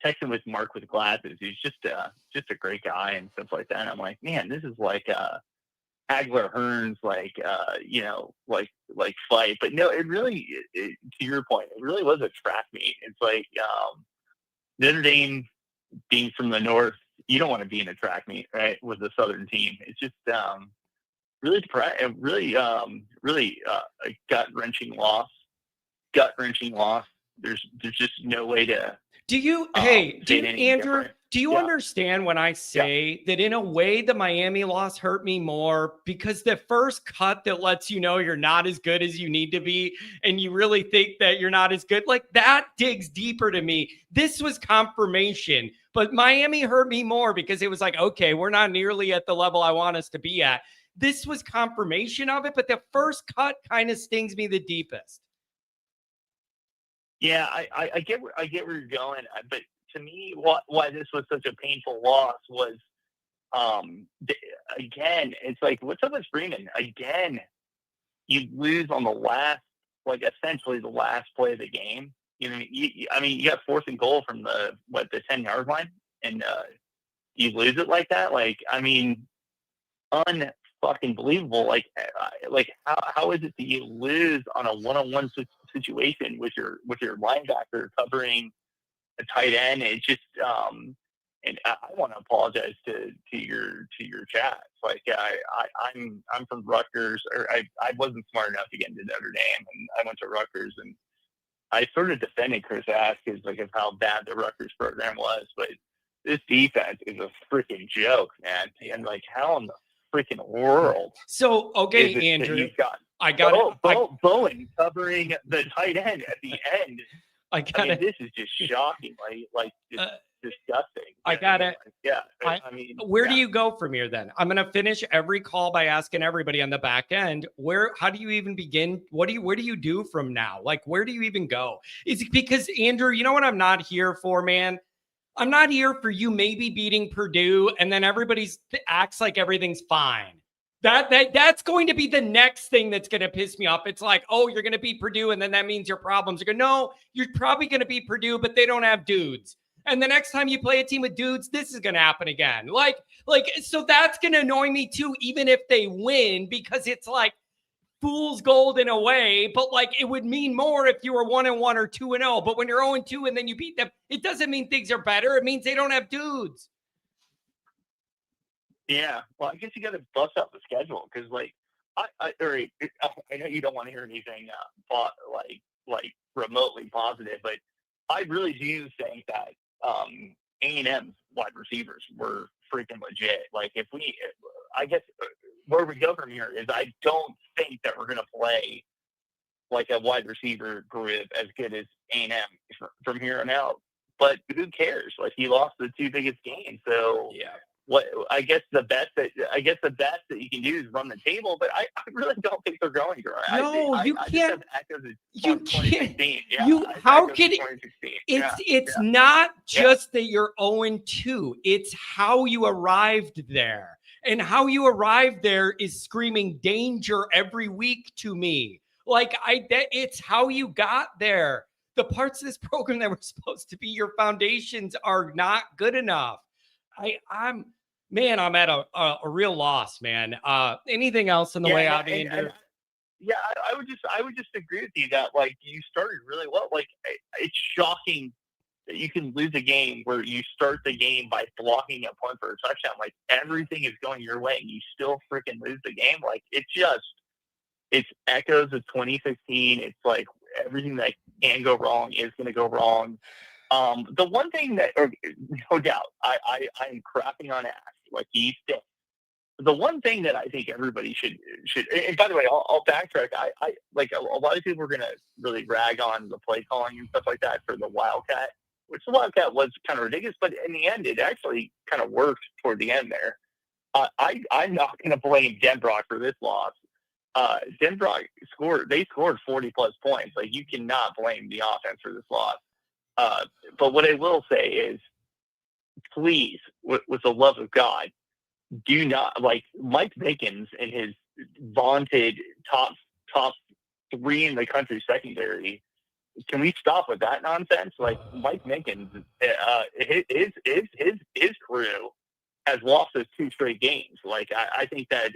texting with Mark with glasses. He's just a great guy and stuff like that. And I'm like, man, this is like Hagler Hearns, fight. But no, it really, to your point, it really was a track meet. It's like Notre Dame being from the north, you don't want to be in a track meet, right, with the Southern team. It's just really a gut-wrenching loss. There's just no way to. Andrew, do you understand when I say that in a way the Miami loss hurt me more because the first cut that lets you know you're not as good as you need to be and you really think that you're not as good, that digs deeper to me. This was confirmation, but Miami hurt me more because it was okay, we're not nearly at the level I want us to be at. This was confirmation of it, but the first cut kind of stings me the deepest. Yeah, I get where you're going, but to me, why this was such a painful loss was, again, it's like, what's up with Freeman? Again, you lose on the last, essentially the last play of the game. You got 4th and goal from the 10-yard line, and you lose it like that. Unfucking believable. How is it that you lose on a one-on-one situation with your linebacker covering a tight end? It's just and I want to apologize to your chat. I'm from Rutgers, or I wasn't smart enough to get into Notre Dame, and I went to Rutgers, and I sort of defended Chris Askins of how bad the Rutgers program was, but this defense is a freaking joke, man. And how in the freaking world? So okay, Andrew, I got it. Bowen covering the tight end at the end. This is just shocking. disgusting. I got it. Yeah. I mean, where yeah. do you go from here then? I'm going to finish every call by asking everybody on the back end, how do you even begin? Where do you do from now? Like, where do you even go? Is it because, Andrew, you know what I'm not here for, man? I'm not here for you maybe beating Purdue and then everybody's acts like everything's fine. That's going to be the next thing that's going to piss me off. It's like, oh, you're going to beat Purdue and then that means your problems are going to, no, you're probably going to beat Purdue, but they don't have dudes. And the next time you play a team with dudes, this is going to happen again. So that's going to annoy me too, even if they win, because it's like fool's gold in a way, but like it would mean more if you were 1-1 or 2-0. But when you're 0-2 and then you beat them, it doesn't mean things are better. It means they don't have dudes. Yeah, well, I guess you got to bust out the schedule because, like, I know you don't want to hear anything, like remotely positive, but I really do think that A&M's wide receivers were freaking legit. Like, I guess where we go from here is I don't think that we're going to play like a wide receiver group as good as A&M from here on out. But who cares? Like, he lost the two biggest games, so yeah. I guess the best that you can do is run the table, but I really don't think they're going to. No, you can't. You can't. Yeah, how can it's not just that you're 0-2. It's how you arrived there. And how you arrived there is screaming danger every week to me. Like it's how you got there. The parts of this program that were supposed to be your foundations are not good enough. I'm at a real loss, man. Anything else on the way out, Andrew? I would just agree with you that, like, you started really well. Like, it's shocking that you can lose a game where you start the game by blocking a punt for a touchdown. Like, everything is going your way and you still freaking lose the game. Like, it's echoes of 2016. It's like everything that can go wrong is going to go wrong. The one thing that, no doubt, I'm crapping on Ash like he stinks. The one thing that I think everybody should, and by the way, I'll backtrack. I like a lot of people are going to really rag on the play calling and stuff like that for the Wildcat, which the Wildcat was kind of ridiculous, but in the end, it actually kind of worked toward the end there. I'm not going to blame Denbrock for this loss. Denbrock scored 40 plus points. Like, you cannot blame the offense for this loss. But what I will say is, please, with the love of God, do not, like, Mike Mickens and his vaunted top 3 in the country secondary. Can we stop with that nonsense? Like, Mike Mickens, his crew has lost those 2 straight games. Like, I think that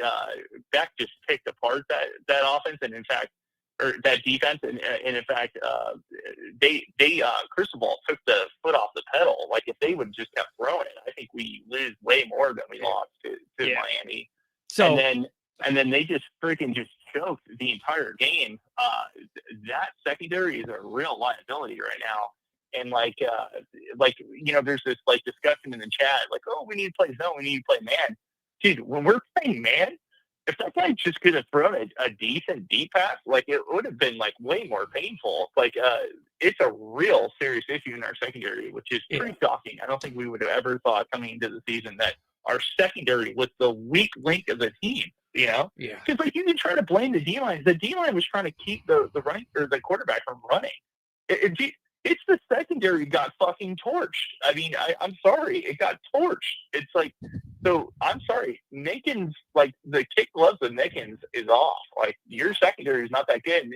Beck just picked apart that offense, and in fact, or that defense, and in fact, Cristobal took the foot off the pedal. Like, if they would just have thrown it, I think we lose way more than we lost to Miami. So, and then they just freaking just choked the entire game. That secondary is a real liability right now. And like there's this like discussion in the chat, like, oh, we need to play zone, we need to play man. Dude, when we're playing man, if that guy just could have thrown a decent deep pass, like, it would have been like way more painful. Like, it's a real serious issue in our secondary, which is pretty shocking. I don't think we would have ever thought coming into the season that our secondary was the weak link of the team. You know, because like, you can try to blame the D line. The D line was trying to keep the running or the quarterback from running. It's the secondary got fucking torched. I mean, I'm sorry, it got torched. It's like, so I'm sorry, Mickens, like, the kick gloves of Mickens is off. Like, your secondary is not that good, and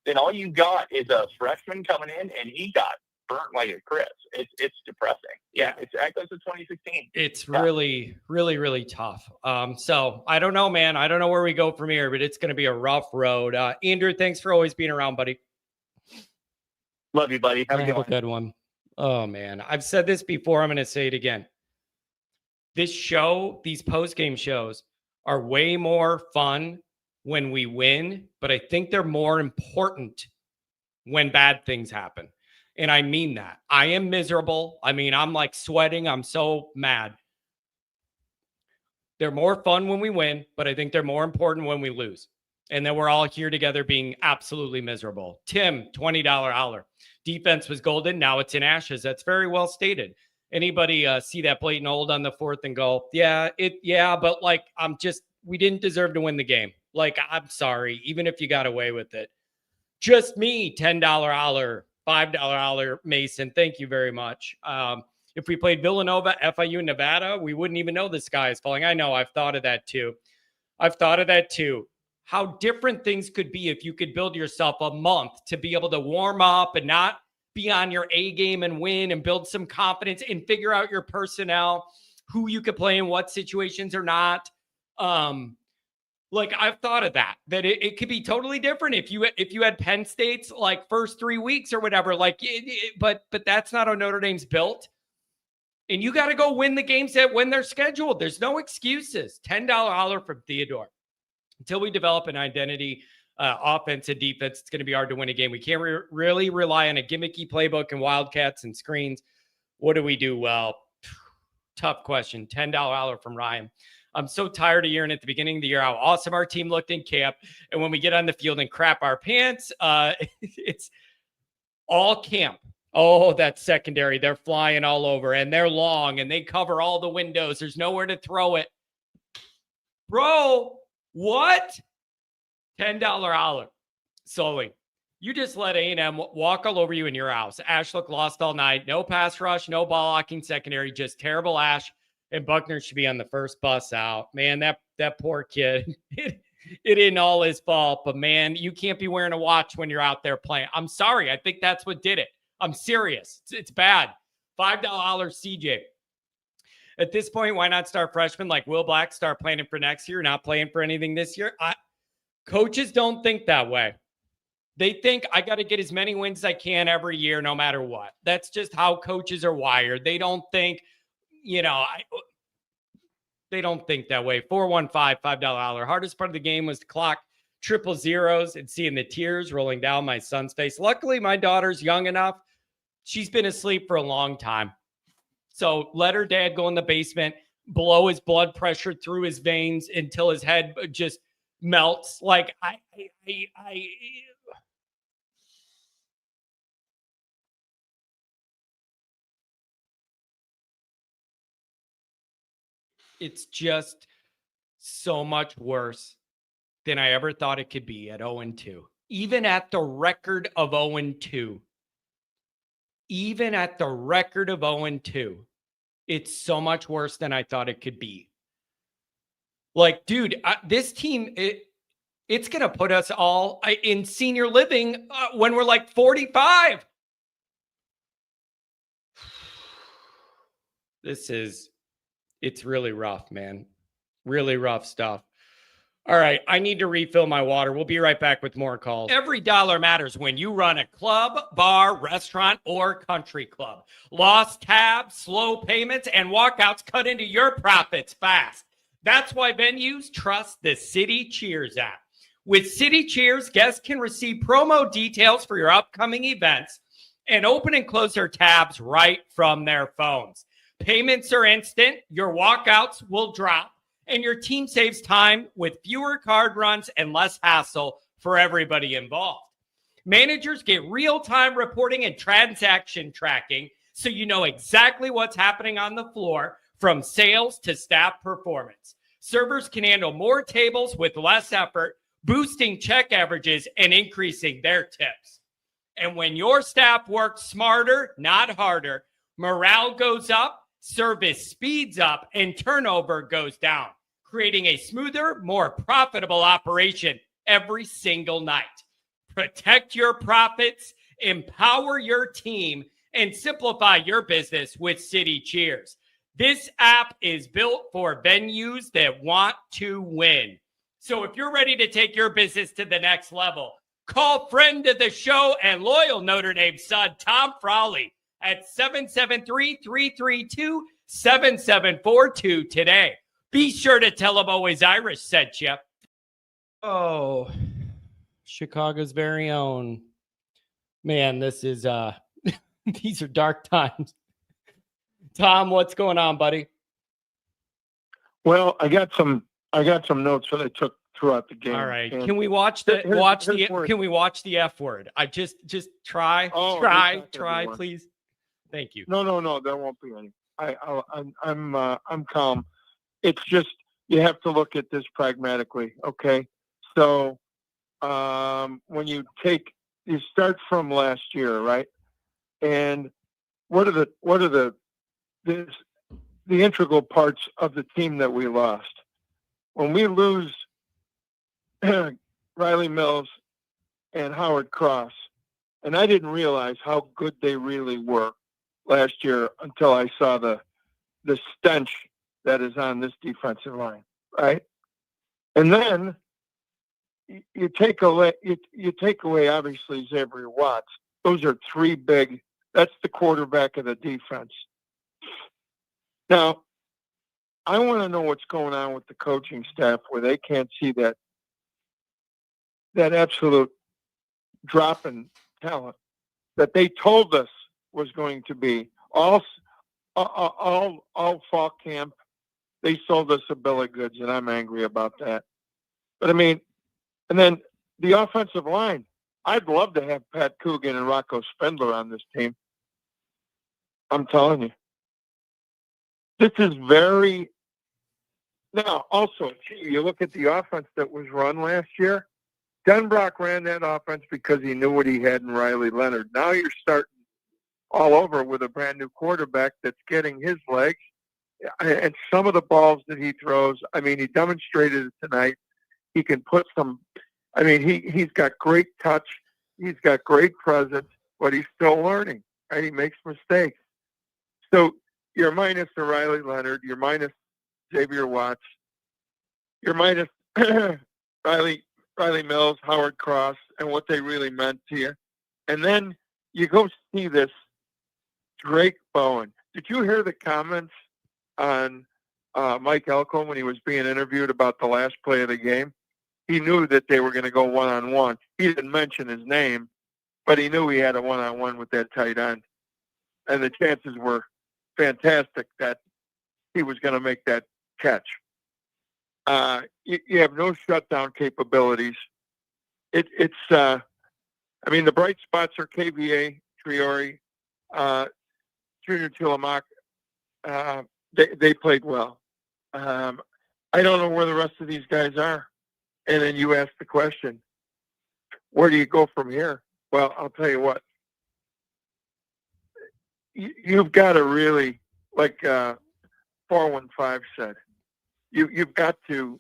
then all you got is a freshman coming in, and he got burnt like a crisp. It's depressing. Yeah, it's echoes of 2016. It's really, really, really tough. So I don't know, man. I don't know where we go from here, but it's going to be a rough road. Andrew, thanks for always being around, buddy. Love you, buddy. Have a good one. Oh, man. I've said this before. I'm going to say it again. This show, these post-game shows, are way more fun when we win, but I think they're more important when bad things happen. And I mean that. I am miserable. I mean, I'm like sweating. I'm so mad. They're more fun when we win, but I think they're more important when we lose. And then we're all here together being absolutely miserable. Tim, $20 holler. Defense was golden. Now it's in ashes. That's very well stated. Anybody see that blatant hold on the fourth and go, yeah, but like, we didn't deserve to win the game. Like, I'm sorry, even if you got away with it. Just me, $10 holler, $5 holler, Mason. Thank you very much. If we played Villanova, FIU, Nevada, we wouldn't even know the sky is falling. I know. I've thought of that too. How different things could be if you could build yourself a month to be able to warm up and not be on your A game and win and build some confidence and figure out your personnel, who you could play in what situations or not. Like, I've thought of that it could be totally different if you had Penn State's like first 3 weeks or whatever, like, but that's not how Notre Dame's built. And you got to go win the games when they're scheduled. There's no excuses. $10 holler from Theodore. Until we develop an identity, offense and defense, it's going to be hard to win a game. We can't really rely on a gimmicky playbook and wildcats and screens. What do we do? Well, tough question. $10 holler from Ryan. I'm so tired of hearing at the beginning of the year how awesome our team looked in camp. And when we get on the field and crap our pants, it's all camp. Oh, that's secondary. They're flying all over and they're long and they cover all the windows. There's nowhere to throw it. Bro, what? $10 holler. Sully, you just let A&M walk all over you in your house. Ash looked lost all night. No pass rush, no ball blocking secondary, just terrible Ash. And Buckner should be on the first bus out. Man, that poor kid. It isn't all his fault, but man, you can't be wearing a watch when you're out there playing. I'm sorry. I think that's what did it. I'm serious. It's bad. $5 CJ. At this point, why not start freshmen like Will Black, start planning for next year, not playing for anything this year? Coaches don't think that way. They think I got to get as many wins as I can every year, no matter what. That's just how coaches are wired. They don't think, they don't think that way. 415, $5 holler. Hardest part of the game was to clock triple zeros and seeing the tears rolling down my son's face. Luckily, my daughter's young enough. She's been asleep for a long time. So let her dad go in the basement, blow his blood pressure through his veins until his head just melts. Like, it's just so much worse than I ever thought it could be at 0-2. Even at the record of 0-2. Even at the record of 0-2. It's so much worse than I thought it could be. Like, dude, this team, it's going to put us all in senior living when we're like 45. It's really rough, man. Really rough stuff. All right, I need to refill my water. We'll be right back with more calls. Every dollar matters when you run a club, bar, restaurant, or country club. Lost tabs, slow payments, and walkouts cut into your profits fast. That's why venues trust the City Cheers app. With City Cheers, guests can receive promo details for your upcoming events and open and close their tabs right from their phones. Payments are instant, your walkouts will drop, and your team saves time with fewer card runs and less hassle for everybody involved. Managers get real-time reporting and transaction tracking so you know exactly what's happening on the floor from sales to staff performance. Servers can handle more tables with less effort, boosting check averages and increasing their tips. And when your staff works smarter, not harder, morale goes up, service speeds up, and turnover goes down, creating a smoother, more profitable operation every single night. Protect your profits, empower your team, and simplify your business with City Cheers. This app is built for venues that want to win. So if you're ready to take your business to the next level, call friend of the show and loyal Notre Dame son, Tom Frawley, at 773-332-7742 today. Be sure to tell him Always Irish sent you. Oh, Chicago's very own. Man, this is these are dark times. Tom, what's going on, buddy? Well, I got some notes that I took throughout the game. All right. And Can we watch the F word? I just try, please. Thank you. No, there won't be any. I'm calm. It's just you have to look at this pragmatically. Okay, so when you start from last year, right? And what are the integral parts of the team that we lost? When we lose Riley Mills and Howard Cross, and I didn't realize how good they really were last year until I saw the stench that is on this defensive line, right? And then you take away obviously Xavier Watts. Those are three big. That's the quarterback of the defense. Now, I want to know what's going on with the coaching staff where they can't see that absolute drop in talent that they told us was going to be all fall camp. They sold us a bill of goods, and I'm angry about that. But I mean, and then the offensive line. I'd love to have Pat Coogan and Rocco Spindler on this team. I'm telling you. This is very... Now, also, you look at the offense that was run last year. Denbrock ran that offense because he knew what he had in Riley Leonard. Now you're starting all over with a brand-new quarterback that's getting his legs. And some of the balls that he throws, I mean, he demonstrated it tonight. He can put some... I mean, he's got great touch. He's got great presence, but he's still learning, right? He makes mistakes. So you're minus the Riley Leonard. You're minus Xavier Watts. You're minus Riley Mills, Howard Cross, and what they really meant to you. And then you go see this Drake Bowen. Did you hear the comments on Mike Elko when he was being interviewed about the last play of the game? He knew that they were going to go one-on-one. He didn't mention his name, but he knew he had a one-on-one with that tight end. And the chances were fantastic that he was going to make that catch. You have no shutdown capabilities. It's I mean, the bright spots are KVA, Triori, Junior Tillamook. They played well. I don't know where the rest of these guys are. And then you ask the question, where do you go from here? Well, I'll tell you what. You've got to really, like 415 said, you've got to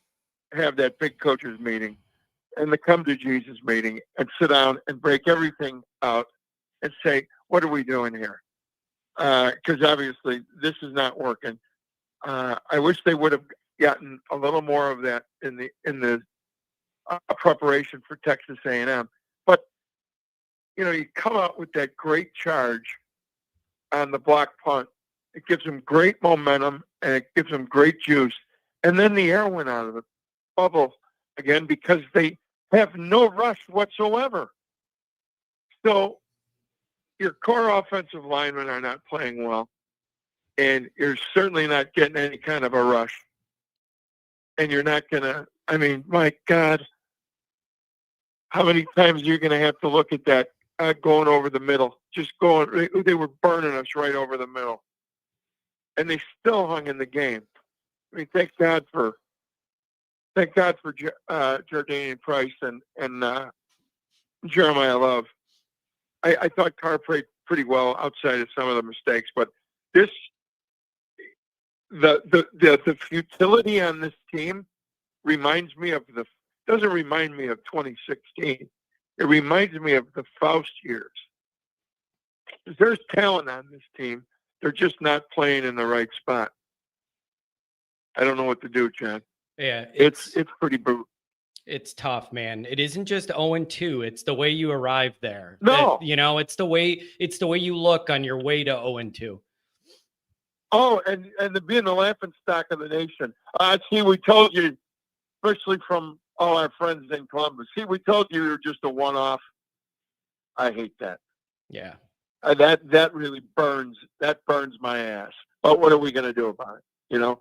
have that big coaches meeting and the come to Jesus meeting and sit down and break everything out and say, what are we doing here? Because obviously this is not working. I wish they would have gotten a little more of that in the preparation for Texas A&M. But, you know, you come out with that great charge on the block punt. It gives them great momentum, and it gives them great juice. And then the air went out of the bubble again because they have no rush whatsoever. So your core offensive linemen are not playing well, and you're certainly not getting any kind of a rush. And you're not going to, I mean, my God, how many times are you going to have to look at that going over the middle? Just going, they were burning us right over the middle. And they still hung in the game. I mean, thank God for Jardanian Price and Jeremiah Love. I thought Carr played pretty well outside of some of the mistakes, but the futility on this team reminds me of doesn't remind me of 2016. It reminds me of the Faust years. There's talent on this team. They're just not playing in the right spot. I don't know what to do, John. Yeah, it's pretty brutal. It's tough, man. It isn't just 0-2. It's the way you arrive there. No, it's the way you look on your way to 0-2. Oh, and to being the laughing stock of the nation. See, we told you, especially from all our friends in Columbus. See, we told you were just a one-off. I hate that. Yeah. That really burns. That burns my ass. But what are we going to do about it?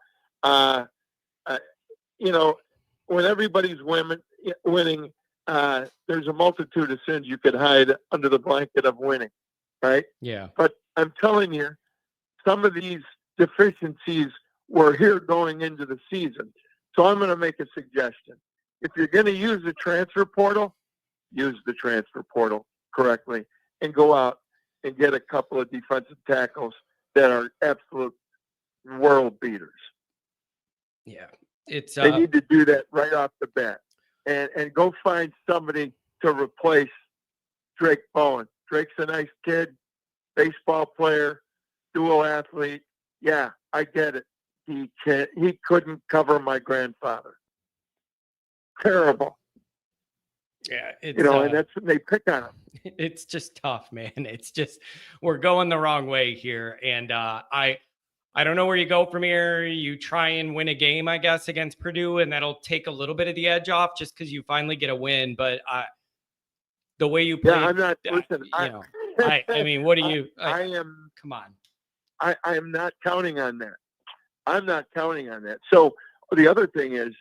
When everybody's winning, there's a multitude of sins you could hide under the blanket of winning, right? Yeah. But I'm telling you, some of these deficiencies were here going into the season. So I'm going to make a suggestion. If you're going to use the transfer portal, use the transfer portal correctly and go out and get a couple of defensive tackles that are absolute world beaters. Yeah. It's They need to do that right off the bat and go find somebody to replace Drake Bowen. Drake's a nice kid, baseball player, dual athlete. Yeah, I get it. He couldn't cover my grandfather. Terrible. yeah, it's And that's when they pick on him. it's just tough, man. It's just we're going the wrong way here. And I don't know where you go from here. You try and win a game, I guess, against Purdue, and that'll take a little bit of the edge off just because you finally get a win. But the way you play, Yeah, I'm not. Listen, I mean, what do you? I am. Come on. I am not counting on that. I'm not counting on that. So the other thing is,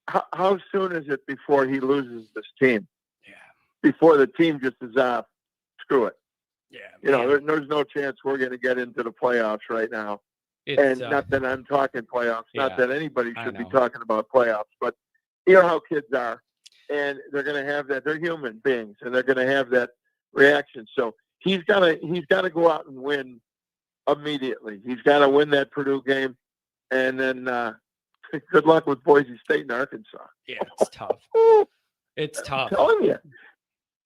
how soon is it before he loses this team? Yeah. Before the team just is off. Screw it. Yeah. There's no chance we're going to get into the playoffs right now. It's, and not that I'm talking playoffs, not yeah, that anybody I should be know. talking about playoffs, but you know how kids are, and they're going to have that. They're human beings, and they're going to have that reaction. So he's got to go out and win immediately. He's got to win that Purdue game, and then good luck with Boise State and Arkansas. Yeah, it's tough. It's tough. I'm telling you.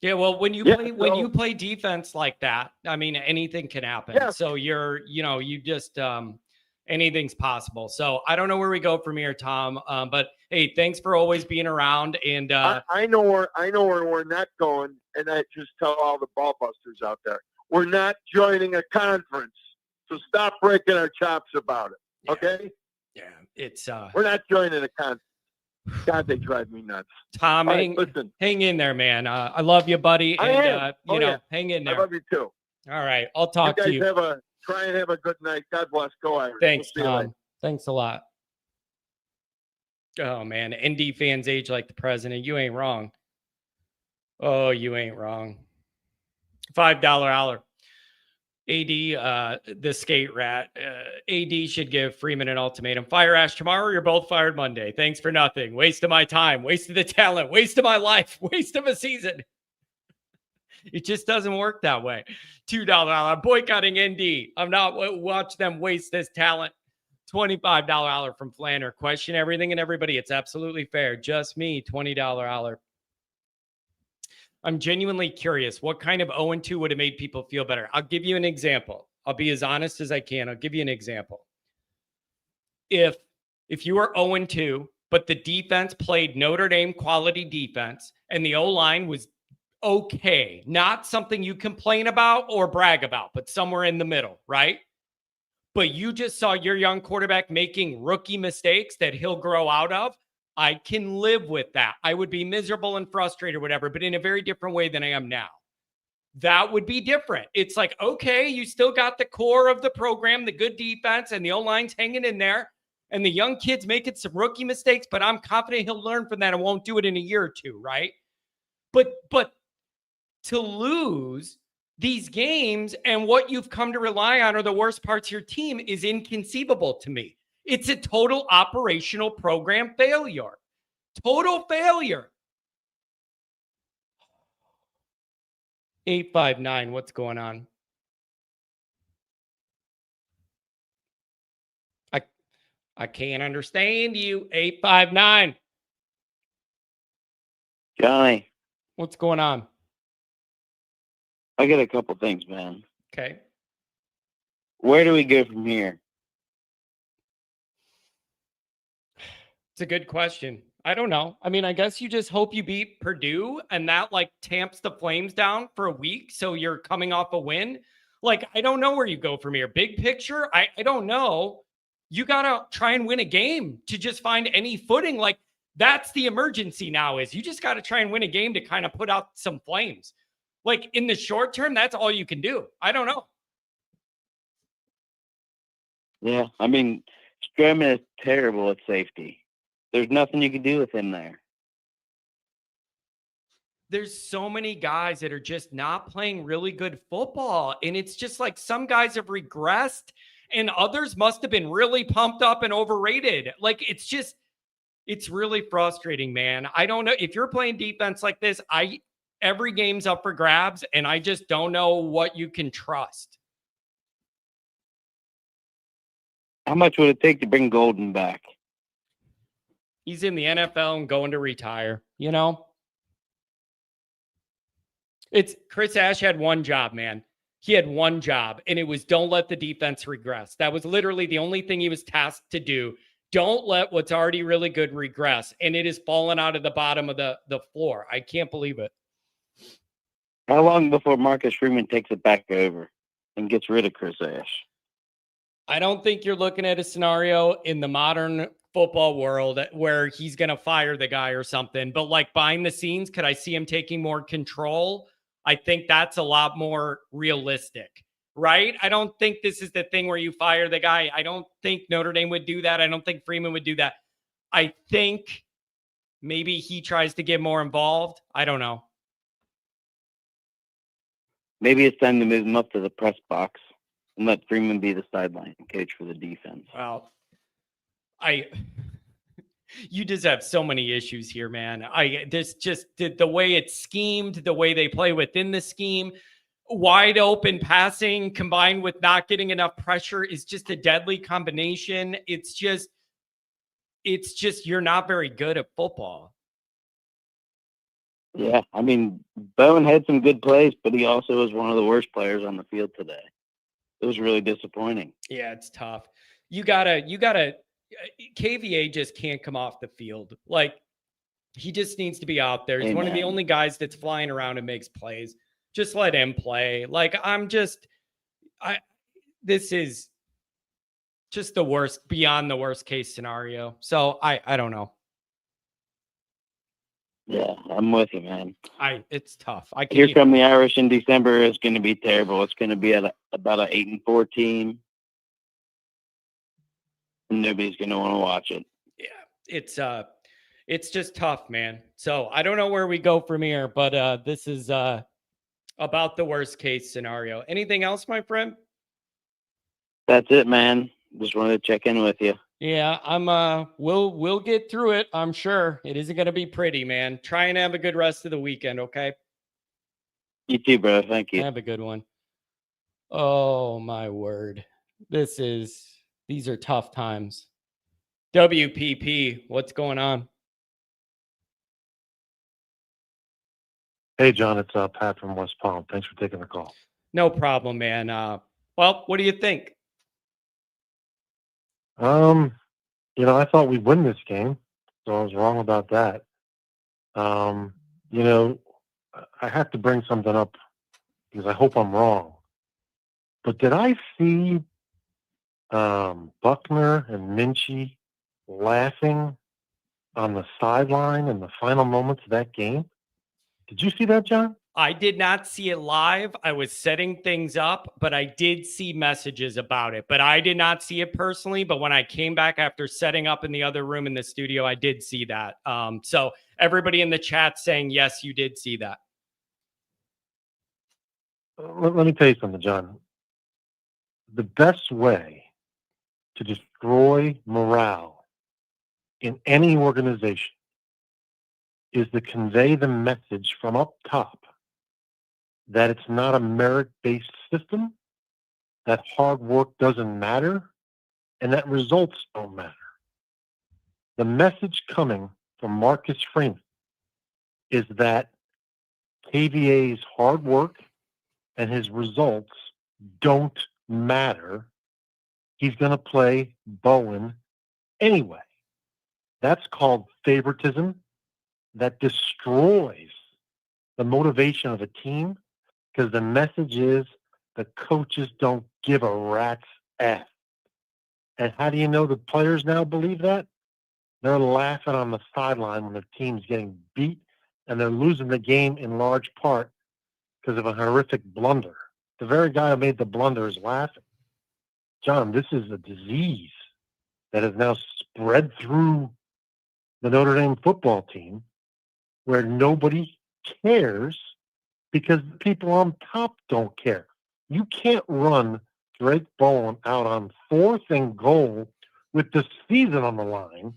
Yeah, well, when you play defense like that, I mean, anything can happen. Yeah. So you just anything's possible. So I don't know where we go from here, Tom. But hey, thanks for always being around. And I know where we're not going, and I just tell all the ball busters out there, we're not joining a conference. So stop breaking our chops about it. Yeah. Okay? yeah, it's We're not joining a conference. God, they drive me nuts. Tom, All right, listen. hang in there, man. I love you, buddy. I And am. hang in I there. love you too. All right. I'll talk to you. Try and have a good night. God bless. Go Irish. Thanks, We'll see you later. Tom. Thanks a lot. Oh man, ND fans age like the president. You ain't wrong. Oh, you ain't wrong. $5 hour. AD, the skate rat. AD should give Freeman an ultimatum. Fire Ash tomorrow, or you're both fired Monday. Thanks for nothing. Waste of my time. Waste of the talent. Waste of my life. Waste of a season. It just doesn't work that way. $2 hour. Boycotting ND. I'm not watch them waste this talent. $25 hour from Flanner. Question everything and everybody. It's absolutely fair. Just me. $20 hour. I'm genuinely curious. What kind of 0-2 would have made people feel better? I'll give you an example. I'll be as honest as I can. I'll give you an example. If you were 0-2, but the defense played Notre Dame quality defense and the O-line was okay, not something you complain about or brag about, but somewhere in the middle, right? But you just saw your young quarterback making rookie mistakes that he'll grow out of. I can live with that. I would be miserable and frustrated or whatever, but in a very different way than I am now. That would be different. It's like, okay, you still got the core of the program, the good defense, and the O-line's hanging in there, and the young kid's making some rookie mistakes, but I'm confident he'll learn from that and won't do it in a year or two, right? But to lose these games and what you've come to rely on are the worst parts of your team is inconceivable to me. It's a total operational program failure. Total failure. 859, what's going on? I can't understand you. 859. Johnny, What's going on? I got a couple things, man. Okay. Where do we go from here? It's a good question. I don't know. I mean, I guess you just hope you beat Purdue and that like tamps the Flames down for a week. So you're coming off a win. Like, I don't know where you go from here. Big picture, I don't know. You got to try and win a game to just find any footing. Like, that's the emergency now is you just got to try and win a game to kind of put out some flames. Like, in the short term, that's all you can do. I don't know. Yeah, I mean, Stroman is terrible at safety. There's nothing you can do with him there. There's so many guys that are just not playing really good football. And it's just like some guys have regressed and others must have been really pumped up and overrated. Like, it's really frustrating, man. I don't know if you're playing defense like this. Every game's up for grabs, and I just don't know what you can trust. How much would it take to bring Golden back? He's in the NFL and going to retire, you know? It's Chris Ash had one job, man. He had one job, and it was don't let the defense regress. That was literally the only thing he was tasked to do. Don't let what's already really good regress. And it has fallen out of the bottom of the floor. I can't believe it. How long before Marcus Freeman takes it back over and gets rid of Chris Ash? I don't think you're looking at a scenario in the modern football world where he's going to fire the guy or something. But like behind the scenes, could I see him taking more control? I think that's a lot more realistic, right? I don't think this is the thing where you fire the guy. I don't think Notre Dame would do that. I don't think Freeman would do that. I think maybe he tries to get more involved. I don't know. Maybe it's time to move him up to the press box and let Freeman be the sideline coach for the defense. Well, you just have so many issues here, man. This just the way it's schemed, the way they play within the scheme, wide open passing combined with not getting enough pressure is just a deadly combination. It's just you're not very good at football. Yeah, I mean, Bowen had some good plays, but he also was one of the worst players on the field today. It was really disappointing. Yeah, it's tough. You gotta KVA just can't come off the field. Like, he just needs to be out there. He's one of the only guys that's flying around and makes plays. Just let him play. Like, this is just the worst, beyond the worst case scenario. So I don't know. Yeah, I'm with you, man. It's tough. Here come the Irish in December is going to be terrible. It's going to be about an 8-4 team. Nobody's going to want to watch it. Yeah, it's just tough, man. So I don't know where we go from here, but this is about the worst case scenario. Anything else, my friend? That's it, man. Just wanted to check in with you. Yeah, we'll get through it. I'm sure it isn't going to be pretty, man. Try and have a good rest of the weekend, okay? You too, bro. Thank you. Have a good one. Oh my word. These are tough times. WPP, what's going on? Hey, John, it's Pat from West Palm. Thanks for taking the call. No problem, man. Well, what do you think? I thought we'd win this game, so I was wrong about that. I have to bring something up because I hope I'm wrong. But did I see Buckner and Minchie laughing on the sideline in the final moments of that game? Did you see that, John? I did not see it live. I was setting things up, but I did see messages about it. But I did not see it personally. But when I came back after setting up in the other room in the studio, I did see that. So everybody in the chat saying, yes, you did see that. Let me tell you something, John. The best way to destroy morale in any organization is to convey the message from up top that it's not a merit-based system, that hard work doesn't matter, and that results don't matter. The message coming from Marcus Freeman is that KVA's hard work and his results don't matter. He's going to play Bowen anyway. That's called favoritism. That destroys the motivation of a team because the message is the coaches don't give a rat's ass. And how do you know the players now believe that? They're laughing on the sideline when their team's getting beat and they're losing the game in large part because of a horrific blunder. The very guy who made the blunder is laughing. John, this is a disease that has now spread through the Notre Dame football team where nobody cares because the people on top don't care. You can't run Drake Bowen out on 4th and goal with the season on the line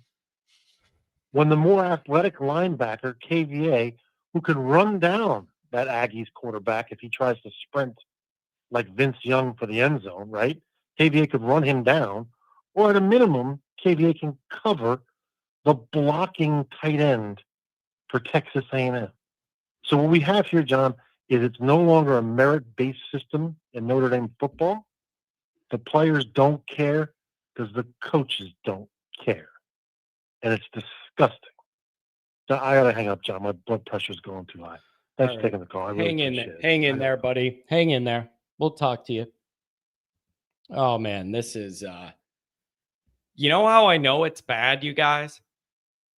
when the more athletic linebacker, KVA, who could run down that Aggies quarterback if he tries to sprint like Vince Young for the end zone, right? KVA could run him down, or at a minimum, KVA can cover the blocking tight end for Texas A&M. So what we have here, John, is it's no longer a merit-based system in Notre Dame football. The players don't care because the coaches don't care. And it's disgusting. So I got to hang up, John. My blood pressure's going too high. Thanks for taking the call. I really appreciate it. Hang in there, buddy. Hang in there. We'll talk to you. Oh, man, this is... You know how I know it's bad, you guys?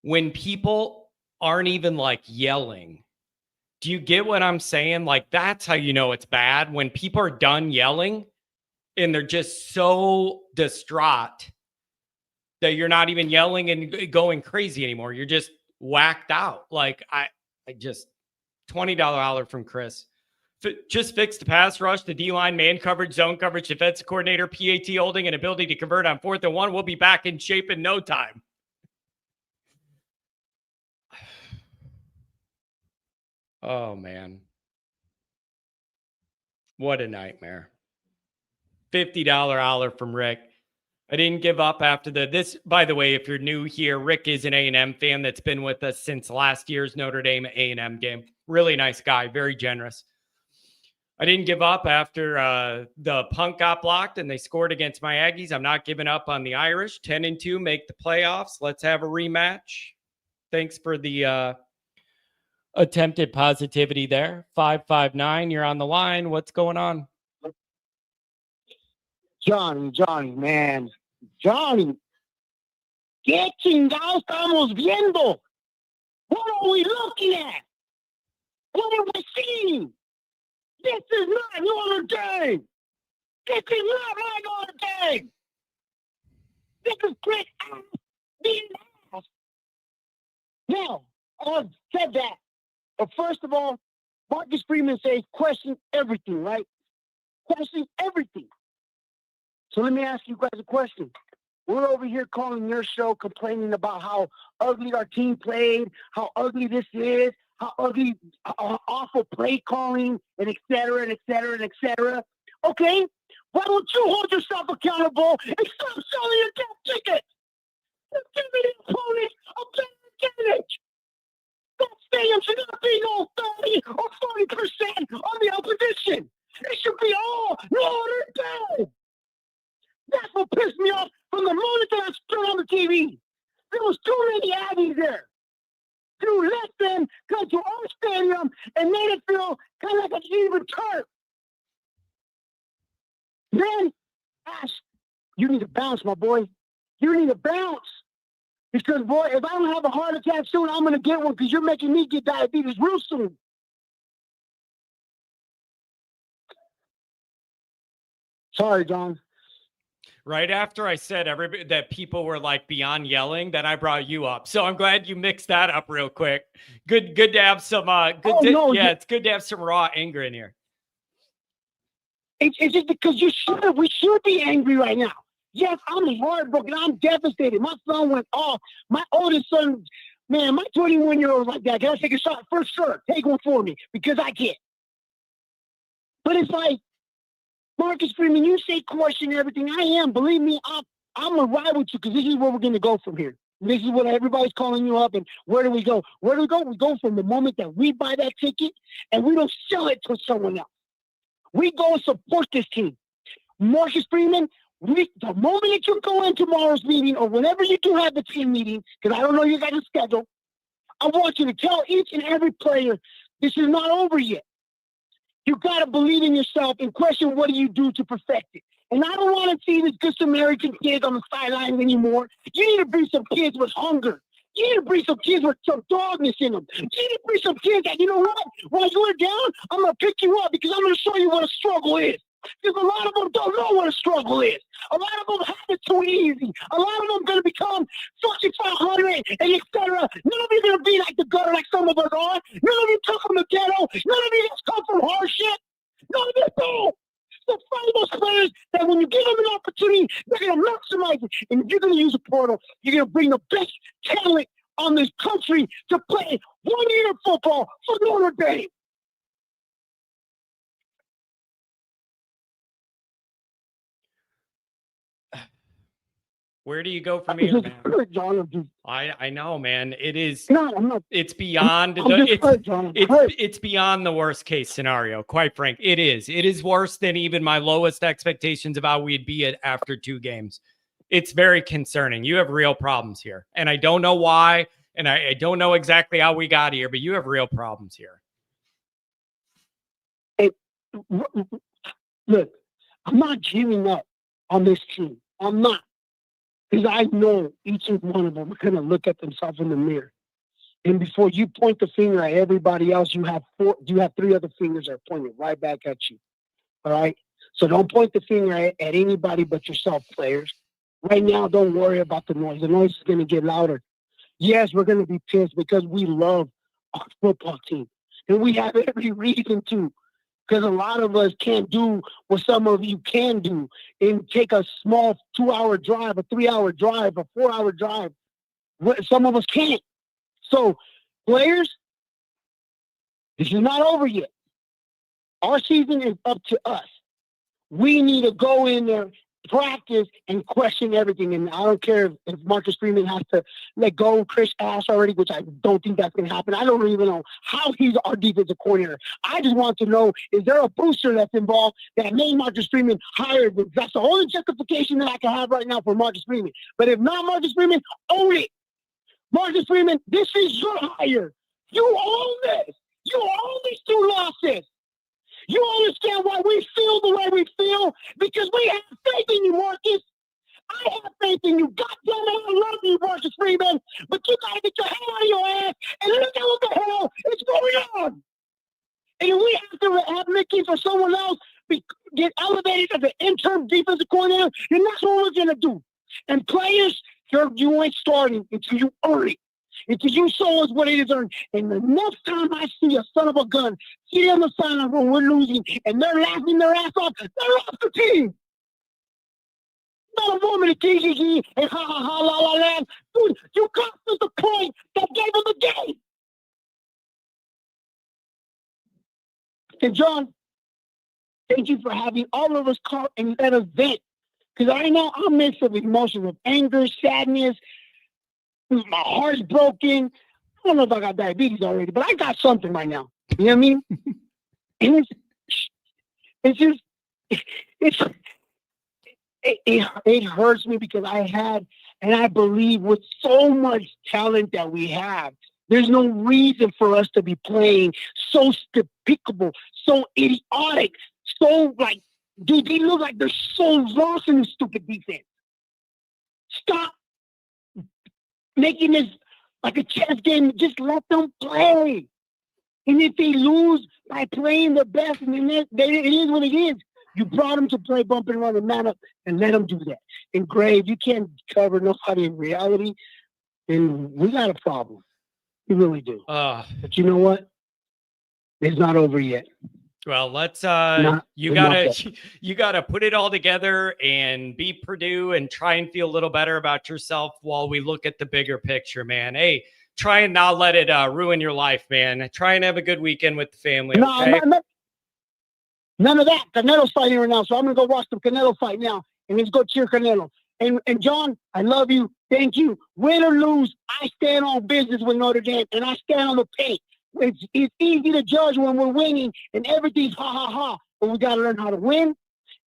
When people aren't even like yelling. Do you get what I'm saying? Like, that's how you know it's bad. When people are done yelling and they're just so distraught that you're not even yelling and going crazy anymore. You're just whacked out. Like, I just $20 holler from Chris. Just fix the pass rush, the D-line, man coverage, zone coverage, defensive coordinator, PAT holding, and ability to convert on 4th and 1. We'll be back in shape in no time. Oh, man. What a nightmare. $50 holler from Rick. I didn't give up after this. By the way, if you're new here, Rick is an A&M fan that's been with us since last year's Notre Dame A&M game. Really nice guy, very generous. I didn't give up after the punt got blocked and they scored against my Aggies. I'm not giving up on the Irish. 10-2, make the playoffs. Let's have a rematch. Thanks for the attempted positivity there. 559, you're on the line. What's going on? Johnny, man. Johnny. ¿Qué chingados estamos viendo? What are we looking at? What are we seeing? This is not Notre Dame. This is not my Notre Dame. This is great ass being ass. Now, I've said that. But first of all, Marcus Freeman says question everything, right? Question everything. So let me ask you guys a question. We're over here calling your show, complaining about how ugly our team played, how ugly this is, how ugly, awful play calling, and et cetera, and et cetera, and et cetera. Okay, why don't you hold yourself accountable and stop selling your damn tickets? You're giving the opponents a better advantage. That stadium should not be no 30 or 40% on the opposition. It should be all Notre Dame. That's what pissed me off from the moment that I stood on the TV. There was too many Aggies there. You let them come to our stadium and made it feel kind of like an even turf. Then, Ash, you need to bounce, my boy. You need to bounce. Because, boy, if I don't have a heart attack soon, I'm going to get one because you're making me get diabetes real soon. Sorry, John. Right after I said everybody that people were like beyond yelling, then I brought you up. So I'm glad you mixed that up real quick. Good to have some it's good to have some raw anger in here. It's just because we should be angry right now. Yes, I'm heartbroken. I'm devastated. My son went off. My oldest son, man, my 21-year-old like that. Can I take a shot? For sure. Take one for me because I can. But it's like, Marcus Freeman, you say question everything. I am. Believe me, I'm going to ride with you because this is where we're going to go from here. This is what everybody's calling you up. And where do we go? Where do we go? We go from the moment that we buy that ticket and we don't sell it to someone else. We go and support this team. Marcus Freeman, the moment that you go in tomorrow's meeting or whenever you do have the team meeting, because I don't know you guys' schedule, I want you to tell each and every player this is not over yet. You got to believe in yourself and question what do you do to perfect it. And I don't want to see these good Samaritan kids on the sidelines anymore. You need to bring some kids with hunger. You need to bring some kids with some dogness in them. You need to bring some kids that, you know what? While you're down, I'm going to pick you up because I'm going to show you what a struggle is. Because a lot of them don't know what a struggle is. A lot of them have it too easy. A lot of them going to become 4,500 and et cetera. None of you going to be like the gutter like some of us are. None of you come from the ghetto. None of you just come from hardship. None of you do. So find those players that when you give them an opportunity, they're going to maximize it. And if you're going to use a portal, you're going to bring the best talent on this country to play 1 year of football for Notre Dame. Where do you go from here, man? John, I know, man. It is. no, I'm not. It's beyond I'm just hurt, John. I'm hurt. it's beyond the worst case scenario. Quite frank, it is. It is worse than even my lowest expectations of how we'd be at after 2 games. It's very concerning. You have real problems here, and I don't know why, and I don't know exactly how we got here, but you have real problems here. Look, I'm not giving up on this team. I'm not. Because I know each and one of them are going to look at themselves in the mirror. And before you point the finger at everybody else, you have 3 other fingers that are pointing right back at you. All right? So don't point the finger at anybody but yourself, players. Right now, don't worry about the noise. The noise is going to get louder. Yes, we're going to be pissed because we love our football team. And we have every reason to. Because a lot of us can't do what some of you can do and take a small 2-hour drive, a 3-hour drive, a 4-hour drive. Some of us can't. So, players, this is not over yet. Our season is up to us. We need to go in there, practice, and question everything. And I don't care if Marcus Freeman has to let go of Chris Ash already, which I don't think that's going to happen. I don't even know how he's our defensive coordinator. I just want to know, is there a booster that's involved that made Marcus Freeman hired? That's the only justification that I can have right now for Marcus Freeman. But if not Marcus Freeman, own it. Marcus Freeman, this is your hire. You own this. You own these 2 losses. You understand why we feel the way we feel? Because we have faith in you, Marcus. I have faith in you. God damn it, I love you, Marcus Freeman. But you got to get your head out of your ass and look at what the hell is going on. And if we have to have Mickey or someone else get elevated as an interim defensive coordinator, then that's what we're going to do. And players, you ain't starting until you earn it. Until you show us what it is earned. And the next time I see a son of a gun sit on the sideline when we're losing and they're laughing their ass off, they're off the team. Not a moment of GGG and ha ha ha la la la. Dude, you cost us the point that gave them the game. And John, thank you for having all of us caught and let us vent. Because I know I'm a mix of emotions of anger, sadness. My heart's broken. I don't know if I got diabetes already, but I got something right now. You know what I mean? And it hurts me because I had, and I believe with so much talent that we have, there's no reason for us to be playing so despicable, so idiotic, so like, dude, they look like they're so lost in this stupid defense. Stop making this like a chess game. Just let them play. And if they lose by playing the best, then it is what it is. You brought them to play bump and run and man up and let them do that. And Grave, you can't cover nobody in reality. And we got a problem. We really do. But you know what? It's not over yet. Well, let's you gotta put it all together and beat Purdue and try and feel a little better about yourself while we look at the bigger picture, man. Hey, try and not let it ruin your life, man. Try and have a good weekend with the family. Okay? None of that. Canelo's fighting right now, so I'm gonna go watch the Canelo fight now and let's go cheer Canelo. And John, I love you. Thank you. Win or lose, I stand on business with Notre Dame and I stand on the paint. It's easy to judge when we're winning and everything's ha ha ha. But we got to learn how to win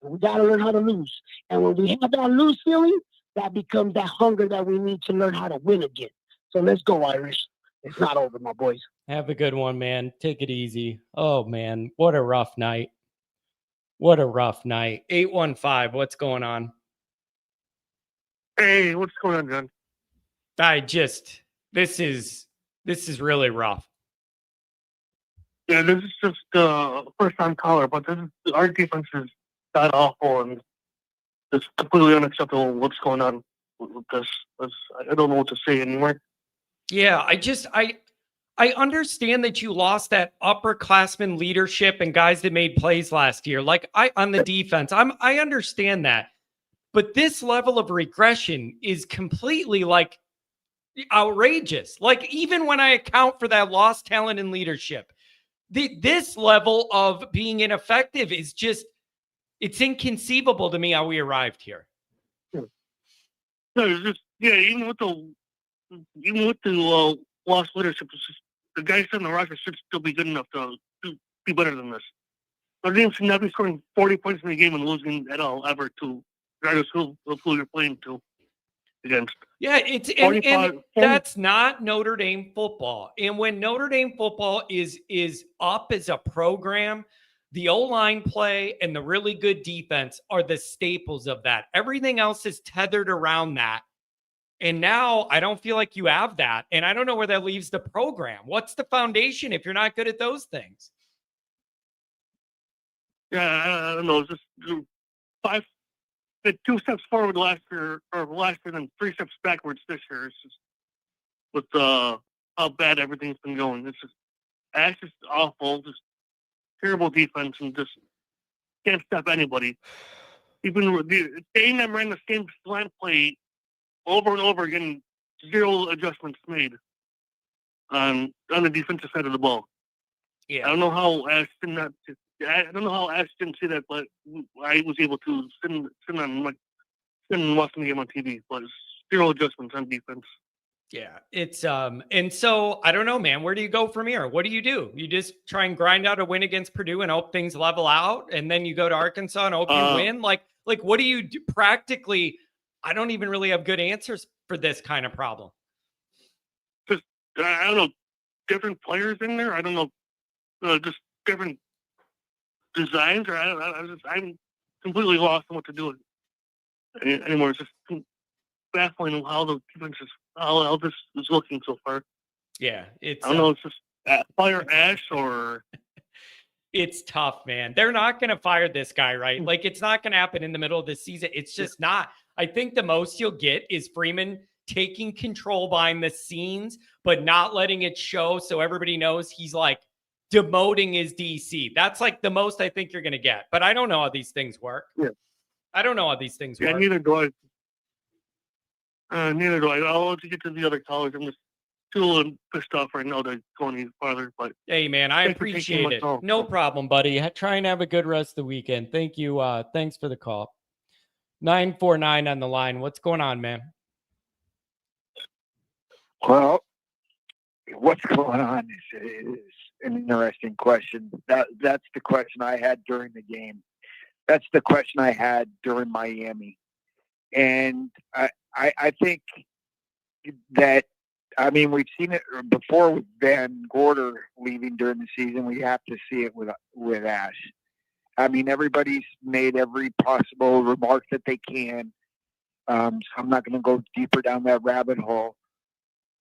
and we got to learn how to lose. And when we have that lose feeling, that becomes that hunger that we need to learn how to win again. So let's go, Irish. It's not over, my boys. Have a good one, man. Take it easy. Oh, man. What a rough night. What a rough night. 815, what's going on? Hey, what's going on, John? This is really rough. Yeah, this is just first-time caller, but our defense is that awful, and it's completely unacceptable what's going on with this. I don't know what to say anymore. Yeah, I understand that you lost that upperclassman leadership and guys that made plays last year. Like on the defense, I understand that. But this level of regression is completely like outrageous. Like even when I account for that lost talent and leadership, this level of being ineffective is just, it's inconceivable to me how we arrived here. No, it's just even with the lost leadership, it's just, the guys on the roster should still be good enough to be better than this. Our team should not be scoring 40 points in the game and losing at all ever to regardless who you're playing to against. Yeah, it's and that's not Notre Dame football. And when Notre Dame football is up as a program, the O-line play and the really good defense are the staples of that. Everything else is tethered around that. And now I don't feel like you have that. And I don't know where that leaves the program. What's the foundation if you're not good at those things? Yeah, I don't know. It's just 2 steps forward last year, and 3 steps backwards this year. It's just with how bad everything's been going. It's just awful. Just terrible defense and just can't stop anybody. Even staying them ran the same slant play over and over again, 0 adjustments made on the defensive side of the ball. Yeah, I don't know how Ash didn't see that, but I was able to sit and watch the game on TV. But 0 adjustments on defense. Yeah, it's and so I don't know, man. Where do you go from here? What do? You just try and grind out a win against Purdue and hope things level out, and then you go to Arkansas and hope you win. Like what do you do practically? I don't even really have good answers for this kind of problem. Just I don't know, different players in there. I don't know, just different designs, or I'm completely lost on what to do anymore. It's just baffling how the defense is, how this is looking so far. Yeah, I don't know. It's just fire Ash or. It's tough, man. They're not going to fire this guy, right? Like it's not going to happen in the middle of the season. It's just not. I think the most you'll get is Freeman taking control behind the scenes, but not letting it show so everybody knows he's like demoting his DC. That's like the most I think you're going to get. But I don't know how these things work. Yeah. I don't know how these things work. Neither do I. Neither do I. I'll let you get to the other college. I'm just too pissed off right now to go any farther. But hey, man, I appreciate it. No problem, buddy. Try and have a good rest of the weekend. Thank you. Thanks for the call. 949 on the line. What's going on, man? Well, what's going on is an interesting question. That's the question I had during the game. That's the question I had during Miami. And I think that, I mean, we've seen it before with Van Gorder leaving during the season. We have to see it with Ash. I mean, everybody's made every possible remark that they can. So I'm not going to go deeper down that rabbit hole.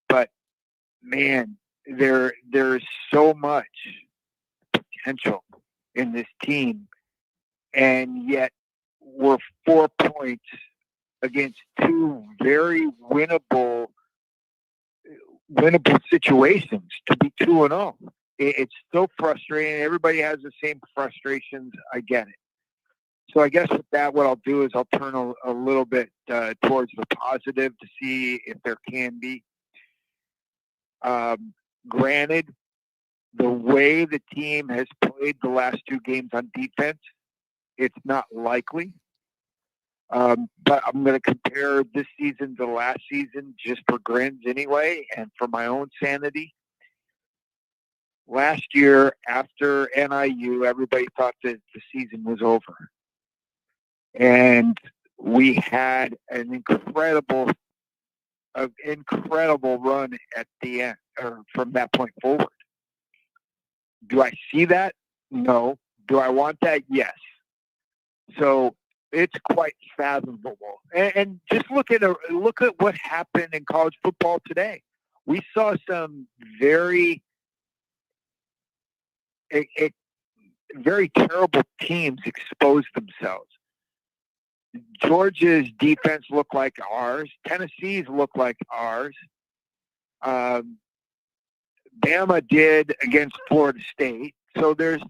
But, man, there's so much potential in this team. And yet we're 4 points against 2 very winnable situations to be 2-0. It's so frustrating. Everybody has the same frustrations. I get it. So I guess with that, what I'll do is I'll turn a little bit towards the positive to see if there can be. Granted, the way the team has played the last 2 games on defense, it's not likely. But I'm going to compare this season to last season just for grins anyway and for my own sanity. Last year, after NIU, everybody thought that the season was over. And we had an incredible run at the end, or from that point forward. Do I see that? No. Do I want that? Yes. So it's quite fathomable. And just look at what happened in college football today. We saw some very terrible teams expose themselves. Georgia's defense looked like ours. Tennessee's looked like ours. Bama did against Florida State. So there's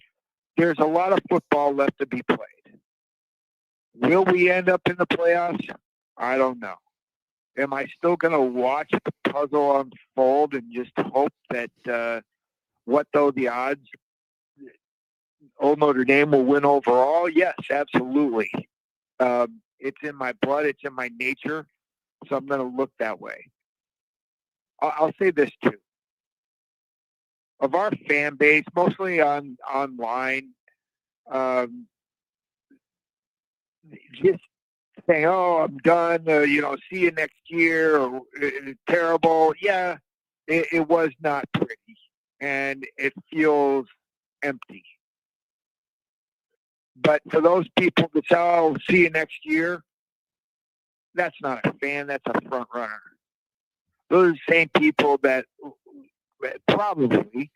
a lot of football left to be played. Will we end up in the playoffs? I don't know. Am I still going to watch the puzzle unfold and just hope that what though the odds, Old Notre Dame will win overall? Yes, absolutely. It's in my blood. It's in my nature. So I'm going to look that way. I'll say this too. Of our fan base, mostly online, just saying, "Oh, I'm done. See you next year." Or, terrible. Yeah, it was not pretty, and it feels empty. But for those people that say, "Oh, see you next year," that's not a fan. That's a front runner. Those are the same people that probably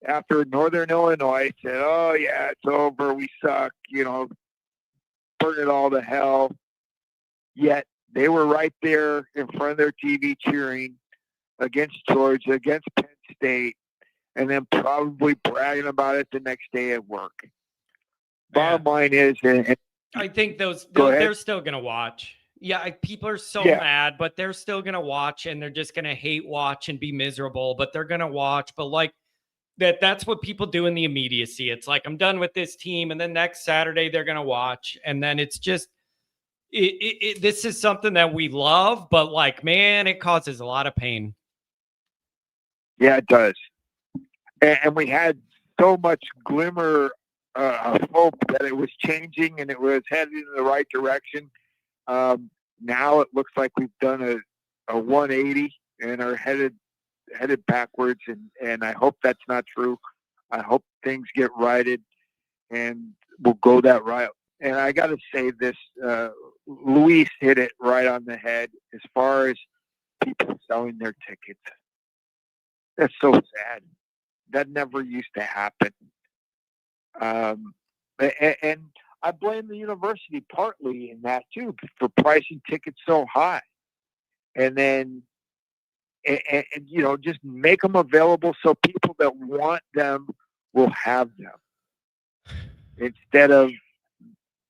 after Northern Illinois said, "Oh yeah, it's over. We suck. Burn it all to hell." Yet they were right there in front of their TV cheering against Georgia, against Penn State, and then probably bragging about it the next day at work. Bottom line is, I think they're still going to watch. Yeah, people are so mad, but they're still going to watch, and they're just going to hate watch and be miserable, but they're going to watch. But like that's what people do in the immediacy. It's like, I'm done with this team, and then next Saturday they're going to watch. And then it's just, this is something that we love, but like, man, it causes a lot of pain. Yeah, it does. And we had so much glimmer of hope that it was changing and it was heading in the right direction. Now it looks like we've done a 180 and are headed backwards. And I hope that's not true. I hope things get righted and we'll go that route. And I got to say this, Luis hit it right on the head as far as people selling their tickets. That's so sad. That never used to happen. And I blame the university partly in that too, for pricing tickets so high. And then, and just make them available so people that want them will have them. Instead of,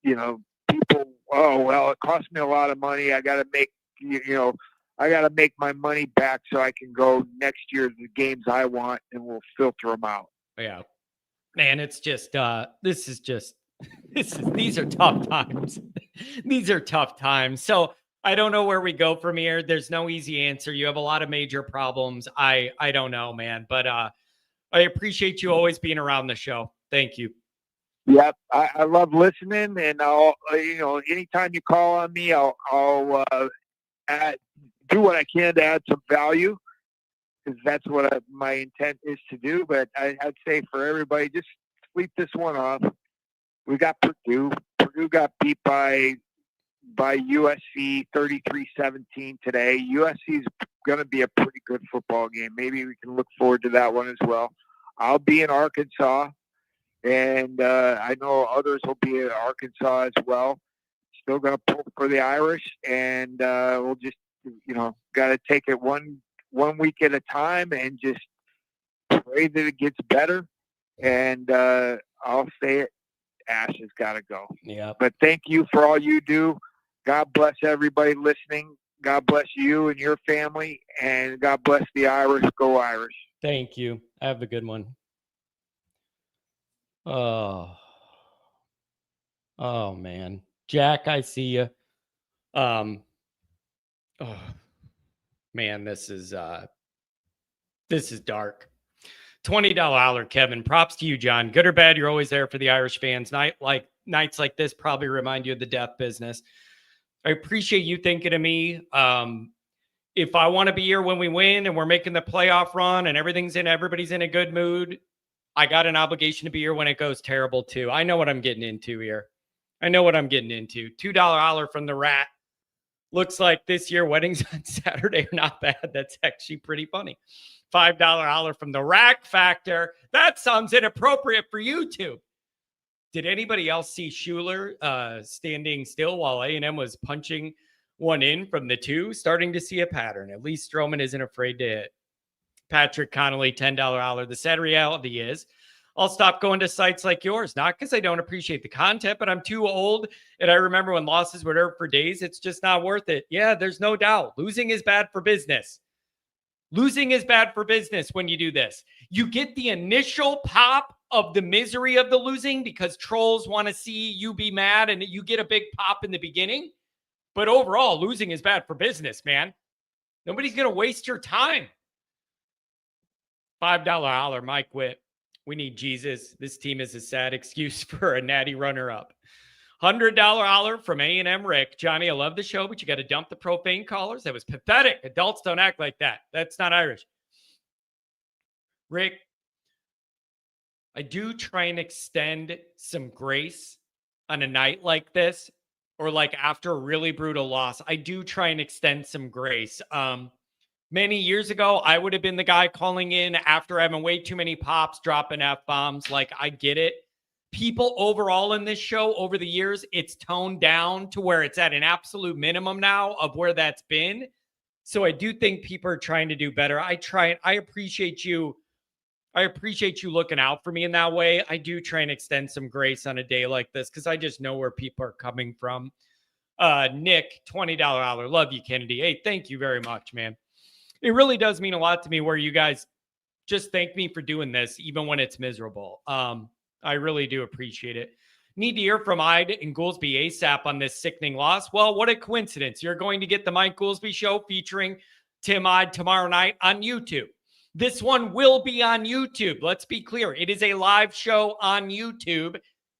people, "Oh, well, it cost me a lot of money. I got to make, I got to make my money back so I can go next year to the games I want, and we'll filter them out." Yeah, man, it's just, these are tough times. These are tough times. So I don't know where we go from here. There's no easy answer. You have a lot of major problems. I don't know, man, but I appreciate you always being around the show. Thank you. Yep, I love listening, and I'll, anytime you call on me, I'll do what I can to add some value, because that's what my intent is to do. But I'd say for everybody, just sleep this one off. We got Purdue. Purdue got beat by USC 33-17 today. USC is going to be a pretty good football game. Maybe we can look forward to that one as well. I'll be in Arkansas. And I know others will be in Arkansas as well. Still going to pull for the Irish, and we'll just, got to take it one week at a time and just pray that it gets better. And I'll say it, Ash has got to go. Yeah. But thank you for all you do. God bless everybody listening. God bless you and your family, and God bless the Irish. Go Irish. Thank you. Have a good one. Oh man, Jack, I see you. Oh man, this is dark. $20 Kevin. Props to you, John. Good or bad, you're always there for the Irish fans. Nights like this probably remind you of the death business. I appreciate you thinking of me. If I want to be here when we win and we're making the playoff run and everybody's in a good mood, I got an obligation to be here when it goes terrible too. I know what I'm getting into here. $2 from the Rat. Looks like this year weddings on Saturday are not bad. That's actually pretty funny. $5 from the Rack Factor. That sounds inappropriate for YouTube. Did anybody else see Schuler standing still while A&M was punching one in from the 2? Starting to see a pattern. At least Stroman isn't afraid to hit. Patrick Connolly, $10 holler. The sad reality is I'll stop going to sites like yours, not because I don't appreciate the content, but I'm too old. And I remember when losses were there for days, it's just not worth it. Yeah, there's no doubt. Losing is bad for business. Losing is bad for business when you do this. You get the initial pop of the misery of the losing because trolls want to see you be mad and you get a big pop in the beginning. But overall, losing is bad for business, man. Nobody's going to waste your time. $5 holler, Mike Witt. We need Jesus. This team is a sad excuse for a natty runner-up. $100 holler from A&M Rick. Johnny, I love the show, but you got to dump the profane callers. That was pathetic. Adults don't act like that. That's not Irish. Rick, I do try and extend some grace on a night like this, or like after a really brutal loss. I do try and extend some grace. Many years ago, I would have been the guy calling in after having way too many pops, dropping F-bombs. Like, I get it. People overall in this show over the years, it's toned down to where it's at an absolute minimum now of where that's been. So I do think people are trying to do better. I appreciate you. I appreciate you looking out for me in that way. I do try and extend some grace on a day like this because I just know where people are coming from. Nick, $20 holler. Love you, Kennedy. Hey, thank you very much, man. It really does mean a lot to me where you guys just thank me for doing this, even when it's miserable. I really do appreciate it. Need to hear from Ide and Goolsby ASAP on this sickening loss. Well, what a coincidence. You're going to get the Mike Goolsby show featuring Tim Ide tomorrow night on YouTube. This one will be on YouTube. Let's be clear. It is a live show on YouTube.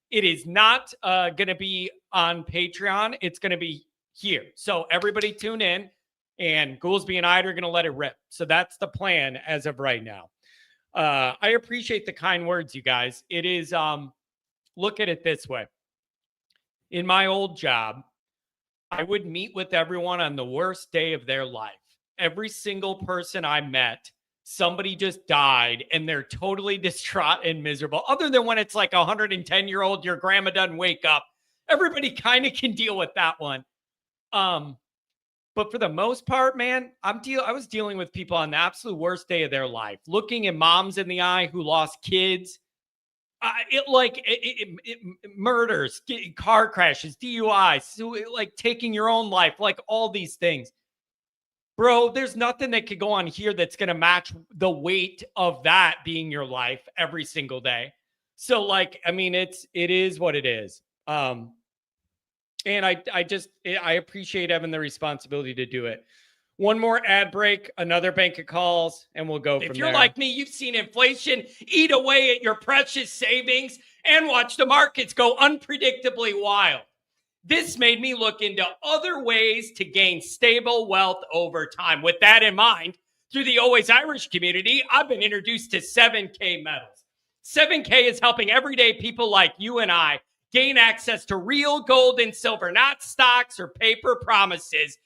It is not going to be on Patreon. It's going to be here. So everybody tune in. And Goolsby and Ide are going to let it rip. So that's the plan as of right now. I appreciate the kind words, you guys. It is, look at it this way. In my old job, I would meet with everyone on the worst day of their life. Every single person I met, somebody just died and they're totally distraught and miserable. Other than when it's like a 110-year-old, your grandma doesn't wake up. Everybody kind of can deal with that one. But for the most part, man, I was dealing with people on the absolute worst day of their life, looking at moms in the eye who lost kids. Murders, car crashes, DUIs, like taking your own life, like all these things. Bro, there's nothing that could go on here that's going to match the weight of that being your life every single day. So, like, I mean, it is what it is. And I appreciate having the responsibility to do it. One more ad break, another bank of calls, and we'll go from there. If you're like me, you've seen inflation eat away at your precious savings and watch the markets go unpredictably wild. This made me look into other ways to gain stable wealth over time. With that in mind, through the Always Irish community, I've been introduced to 7K Metals. 7K is helping everyday people like you and I gain access to real gold and silver, not stocks or paper promises,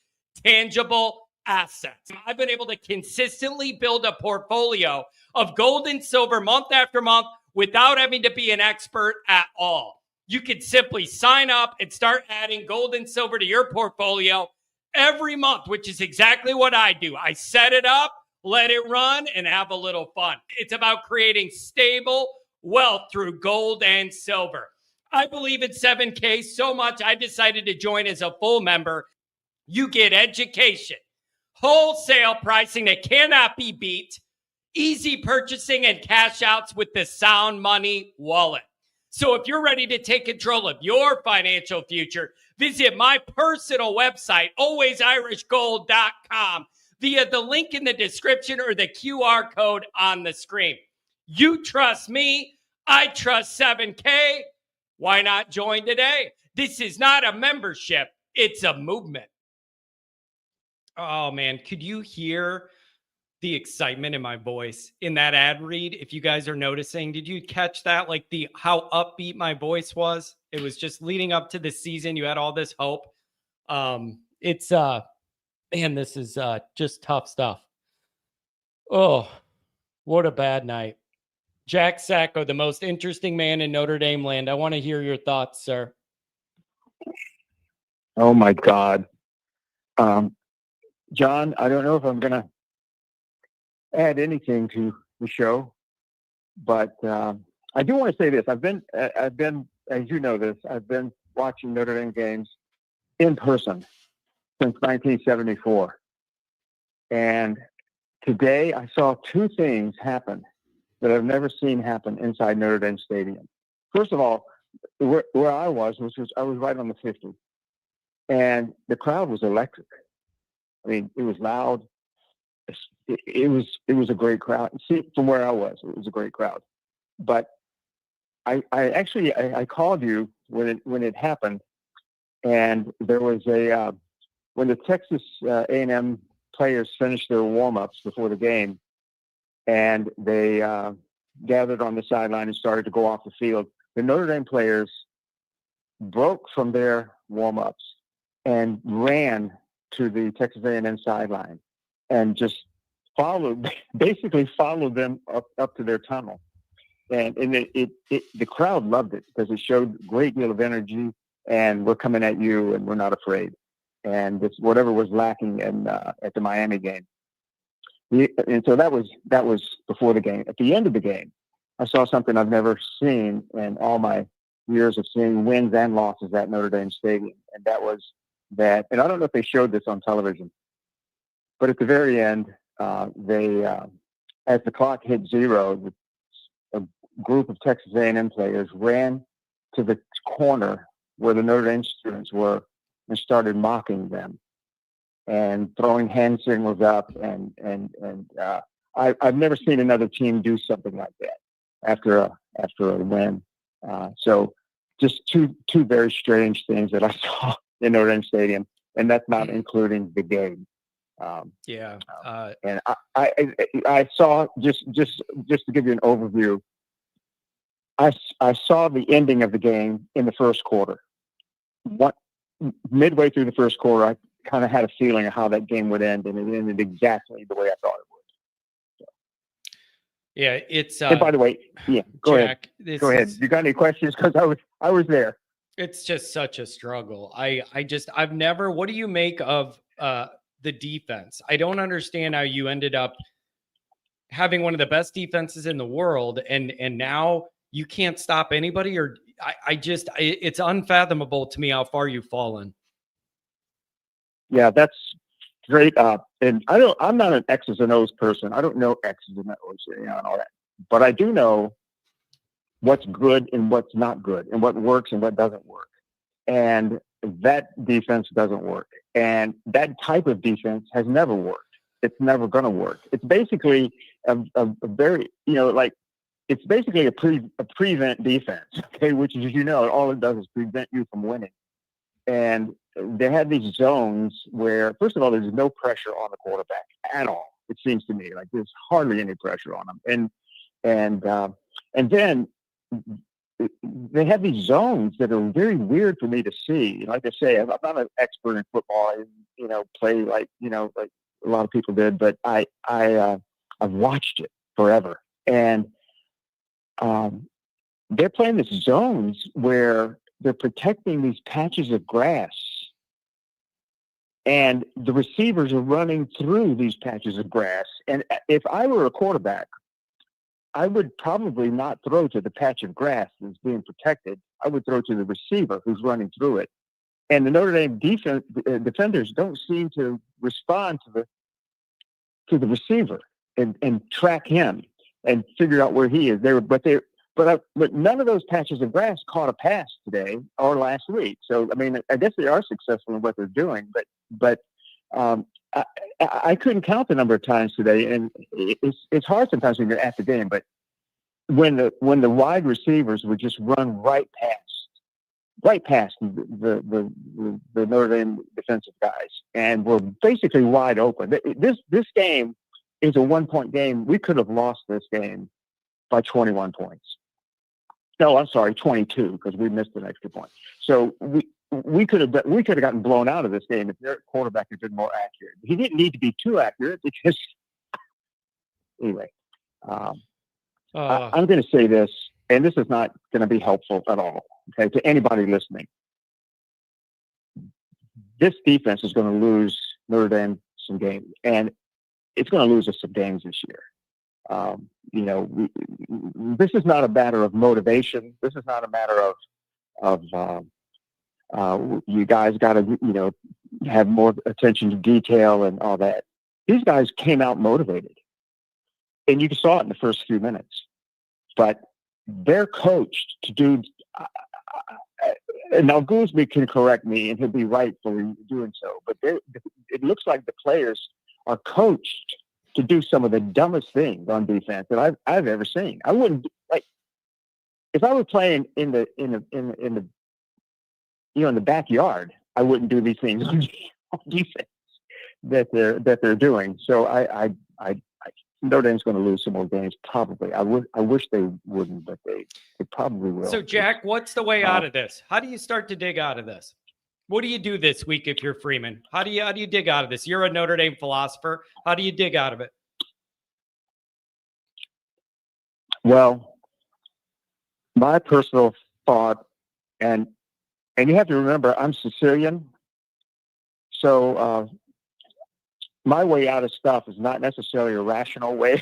tangible assets. I've been able to consistently build a portfolio of gold and silver month after month without having to be an expert at all. You can simply sign up and start adding gold and silver to your portfolio every month, which is exactly what I do. I set it up, let it run, and have a little fun. It's about creating stable wealth through gold and silver. I believe in 7K so much, I decided to join as a full member. You get education, wholesale pricing that cannot be beat, easy purchasing and cash outs with the Sound Money wallet. So if you're ready to take control of your financial future, visit my personal website, alwaysirishgold.com, via the link in the description or the QR code on the screen. You trust me, I trust 7K. Why not join today? This is not a membership, it's a movement. Oh man, could you hear the excitement in my voice in that ad read? If you guys are noticing, did you catch that? Like how upbeat my voice was? It was just leading up to the season. You had all this hope. Man, this is just tough stuff. Oh, what a bad night. Jack Sacco, the most interesting man in Notre Dame land. I want to hear your thoughts, sir. Oh my God. John, I don't know if I'm going to add anything to the show, but I do want to say this. I've been, as you know this, I've been watching Notre Dame games in person since 1974. And today I saw two things happen that I've never seen happen inside Notre Dame Stadium. First of all, where I was I was right on the 50. And the crowd was electric. I mean, it was loud. It was a great crowd. See, from where I was, it was a great crowd. But I actually called you when it happened, and there was when the Texas A&M players finished their warm-ups before the game, and they gathered on the sideline and started to go off the field. The Notre Dame players broke from their warm-ups and ran to the Texas A&M sideline and just basically followed them up to their tunnel. And the crowd loved it because it showed a great deal of energy, and we're coming at you and we're not afraid. And it's whatever was lacking at the Miami game. And so that was before the game. At the end of the game, I saw something I've never seen in all my years of seeing wins and losses at Notre Dame Stadium. And that was that, and I don't know if they showed this on television, but at the very end, as the clock hit 0, a group of Texas A&M players ran to the corner where the Notre Dame students were and started mocking them and throwing hand signals up. I've never seen another team do something like that after a win. So just two very strange things that I saw in Notre Dame Stadium, and that's not including the game. And I saw just to give you an overview. I saw the ending of the game in the first quarter. Midway through the first quarter, I kind of had a feeling of how that game would end, and it ended exactly the way I thought it would. So. Yeah, it's. And by the way, yeah, go Jack, ahead. Go ahead. You got any questions? Because I was there. It's just such a struggle. I've never. What do you make of the defense? I don't understand how you ended up having one of the best defenses in the world, and now you can't stop anybody. Or it's unfathomable to me how far you've fallen. Yeah, that's great. And I'm not an X's and O's person. I don't know X's and O's, and all that. But I do know what's good and what's not good, and what works and what doesn't work. And that defense doesn't work. And that type of defense has never worked. It's never going to work. It's basically a very, it's basically a prevent defense, okay, which is, all it does is prevent you from winning. And they had these zones where, first of all, there's no pressure on the quarterback at all. It seems to me like there's hardly any pressure on them. And then they have these zones that are very weird for me to see. Like I say, I'm not an expert in football. Play like a lot of people did, but I've watched it forever. And they're playing these zones where they're protecting these patches of grass, and the receivers are running through these patches of grass. And if I were a quarterback, I would probably not throw to the patch of grass that's being protected. I would throw to the receiver who's running through it. And the Notre Dame defenders don't seem to respond to the receiver and track him and figure out where he is. But none of those patches of grass caught a pass today or last week. So I mean, I guess they are successful in what they're doing. But I couldn't count the number of times today, and it's hard sometimes when you're at the game. But when the wide receivers would just run right past the Notre Dame defensive guys, and were basically wide open. This game is a 1-point game. We could have lost this game by 21 points. No, I'm sorry, 22, because we missed an extra point. So we could have gotten blown out of this game if their quarterback had been more accurate. He didn't need to be too accurate because anyway. I'm going to say this, and this is not going to be helpful at all, okay, to anybody listening. This defense is going to lose Notre Dame some games, and it's going to lose us some games this year. This is not a matter of motivation. This is not a matter of you guys got to, have more attention to detail and all that. These guys came out motivated, and you saw it in the first few minutes. But they're coached to do. And now Goolsby can correct me, and he'll be right for doing so. But it looks like the players are coached to do some of the dumbest things on defense that I've ever seen. I wouldn't if I were playing in the backyard. I wouldn't do these things on defense that they're doing. So I Notre Dame's going to lose some more games probably. I wish they wouldn't, but they probably will. So Jack, what's the way out of this? How do you start to dig out of this? What do you do this week if you're Freeman? How do you dig out of this? You're a Notre Dame philosopher. How do you dig out of it? Well, my personal thought, and you have to remember, I'm Sicilian, so my way out of stuff is not necessarily a rational way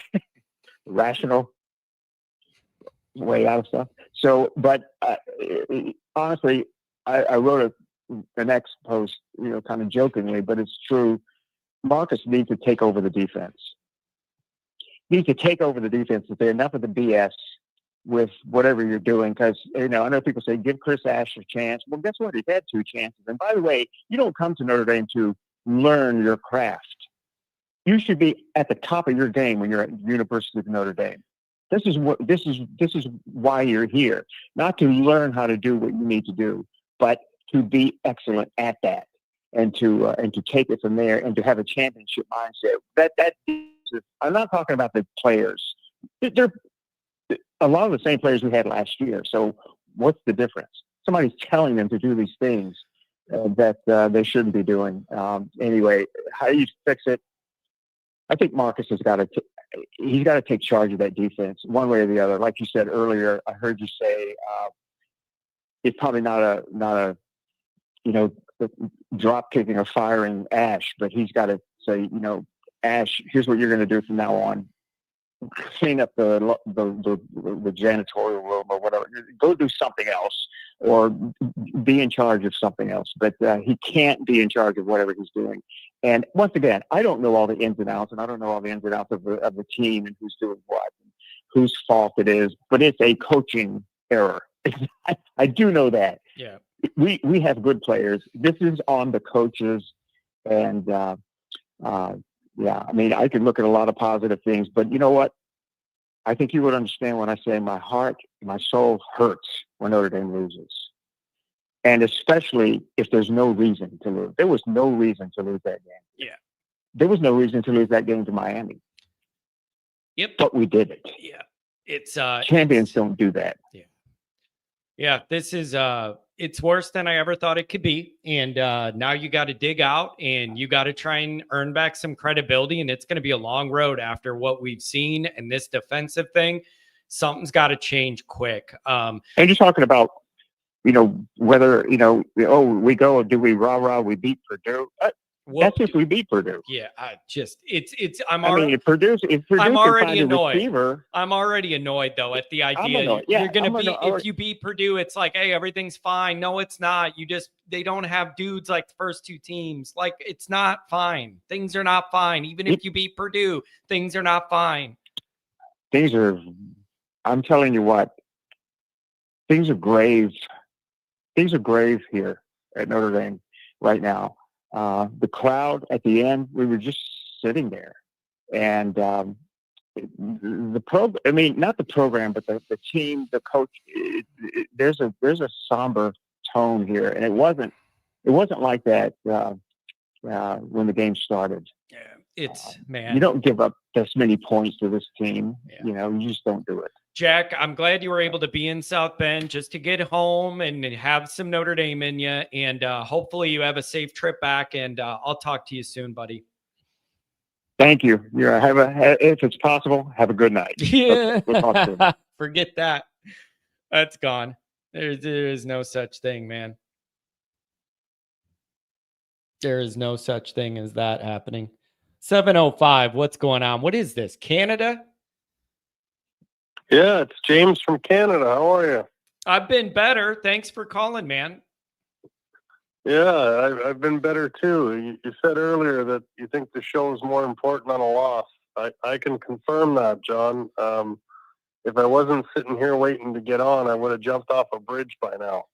out of stuff. So, but honestly, I wrote an X post, kind of jokingly, but it's true. Marcus needs to take over the defense. Needs to take over the defense to say enough of the BS with whatever you're doing. Because, I know people say, give Chris Ash a chance. Well, guess what? He's had 2 chances. And by the way, you don't come to Notre Dame to learn your craft. You should be at the top of your game when you're at University of Notre Dame. This is why you're here, not to learn how to do what you need to do, but to be excellent at that, and to take it from there, and to have a championship mindset. I'm not talking about the players. They're a lot of the same players we had last year. So what's the difference? Somebody's telling them to do these things that they shouldn't be doing. Anyway, how do you fix it? I think Marcus has got to take charge of that defense one way or the other. Like you said earlier, I heard you say it's probably not a drop kicking or firing Ash, but he's got to say, Ash, here's what you're going to do from now on. Clean up the janitorial room or whatever. Go do something else, or be in charge of something else. But he can't be in charge of whatever he's doing. And once again, I don't know all the ins and outs, and I don't know all the ins and outs of the team and who's doing what, and whose fault it is. But it's a coaching error. I do know that. Yeah, we have good players. This is on the coaches, and yeah, I mean, I could look at a lot of positive things, but you know what? I think you would understand when I say my heart, my soul hurts when Notre Dame loses. And especially if there's no reason to lose. There was no reason to lose that game. Yeah. There was no reason to lose that game to Miami. Yep. But we did it. Yeah. It's champions don't do that. Yeah. Yeah. This is it's worse than I ever thought it could be. And now you got to dig out, and you got to try and earn back some credibility. And it's going to be a long road after what we've seen and this defensive thing. Something's got to change quick. And you're talking about, whether, we go, do we rah-rah, we beat Purdue. That's if we beat Purdue. Yeah, I'm already annoyed. Receiver, I'm already annoyed though at the idea you're going to beat. If you beat Purdue, it's like, hey, everything's fine. No, it's not. They don't have dudes like the first 2 teams. Like, it's not fine. Things are not fine. Even if you beat Purdue, things are not fine. I'm telling you what, things are grave. Things are grave here at Notre Dame right now. The crowd at the end, we were just sitting there, and the program. I mean, not the program, but the team, the coach. There's a somber tone here, and it wasn't like that when the game started. Yeah, it's man. You don't give up this many points to this team. Yeah. You just don't do it. Jack, I'm glad you were able to be in South Bend just to get home and have some Notre Dame in you. And hopefully you have a safe trip back, and I'll talk to you soon, buddy. Thank you. If it's possible, have a good night. Yeah. We'll talk soon. Forget that. That's gone. There is no such thing, man. There is no such thing as that happening. 705. What's going on? What is this? Canada? Yeah, it's James from Canada. How are you? I've been better. Thanks for calling, man. Yeah, I've been better too. You said earlier that you think the show is more important than a loss. I can confirm that, John. If I wasn't sitting here waiting to get on, I would have jumped off a bridge by now.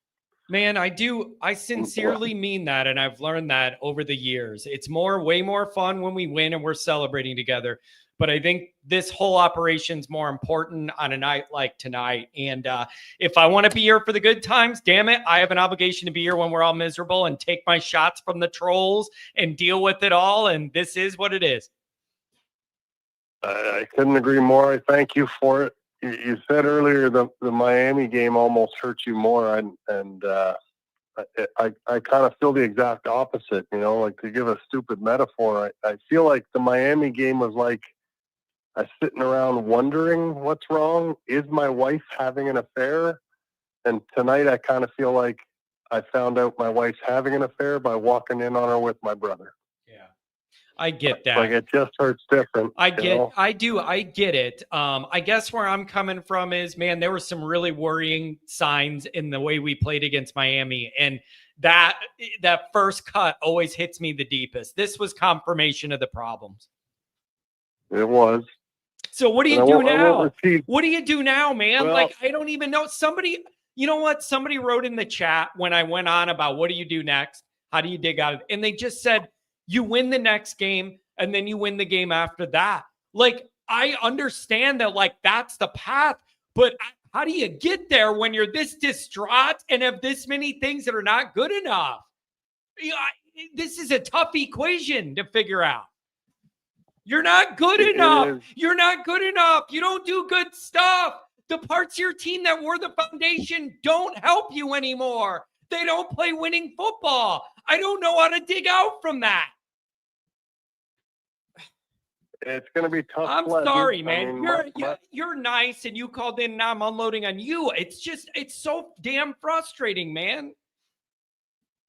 Man, I sincerely mean that, and I've learned that over the years. It's way more fun when we win and we're celebrating together. But I think this whole operation's more important on a night like tonight. And if I want to be here for the good times, damn it, I have an obligation to be here when we're all miserable and take my shots from the trolls and deal with it all. And this is what it is. I couldn't agree more. I thank you for it. You said earlier the Miami game almost hurt you more, and I kind of feel the exact opposite. You know, like, to give a stupid metaphor, I feel like the Miami game was like I sitting around wondering what's wrong. Is my wife having an affair? And tonight I kind of feel like I found out my wife's having an affair by walking in on her with my brother. Yeah, I get that. Like, it just hurts different. I get it. I guess where I'm coming from is, man, there were some really worrying signs in the way we played against Miami. And that first cut always hits me the deepest. This was confirmation of the problems. It was. So what do you do now? What do you do now, man? Well, like, I don't even know. Somebody, you know what? Somebody wrote in the chat when I went on about what do you do next? How do you dig out of it? And they just said, you win the next game and then you win the game after that. Like, I understand that, like, that's the path, but how do you get there when you're this distraught and have this many things that are not good enough? This is a tough equation to figure out. You're not good enough. You're not good enough. You don't do good stuff. The parts of your team that were the foundation don't help you anymore. They don't play winning football. I don't know how to dig out from that. It's going to be tough. I'm sorry, man. You're nice and you called in and now I'm unloading on you. It's so damn frustrating, man.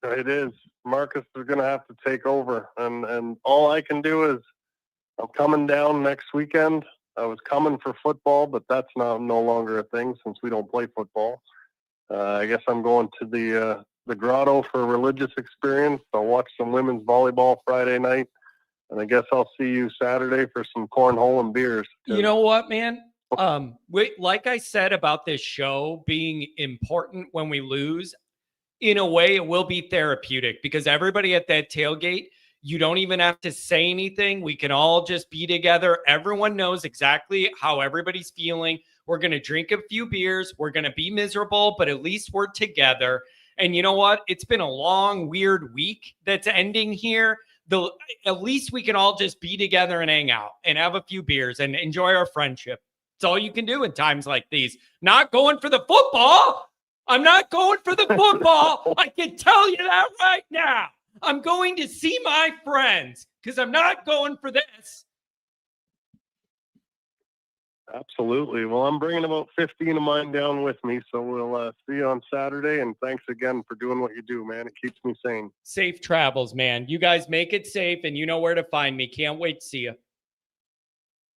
It is. Marcus is going to have to take over. And all I can do is, I'm coming down next weekend. I was coming for football, but that's no longer a thing since we don't play football. I guess I'm going to the grotto for a religious experience. I'll watch some women's volleyball Friday night, and I guess I'll see you Saturday for some cornhole and beers. You know what, man? Like I said about this show being important when we lose, in a way it will be therapeutic because everybody at that tailgate, you don't even have to say anything. We can all just be together. Everyone knows exactly how everybody's feeling. We're going to drink a few beers. We're going to be miserable, but at least we're together. And you know what? It's been a long, weird week that's ending here. At least we can all just be together and hang out and have a few beers and enjoy our friendship. It's all you can do in times like these. Not going for the football. I'm not going for the football. I can tell you that right now. I'm going to see my friends because I'm not going for this. Absolutely. Well, I'm bringing about 15 of mine down with me, so we'll see you on Saturday, and thanks again for doing what you do, man. It keeps me sane. Safe travels, man. You guys make it safe, and you know where to find me. Can't wait to see you.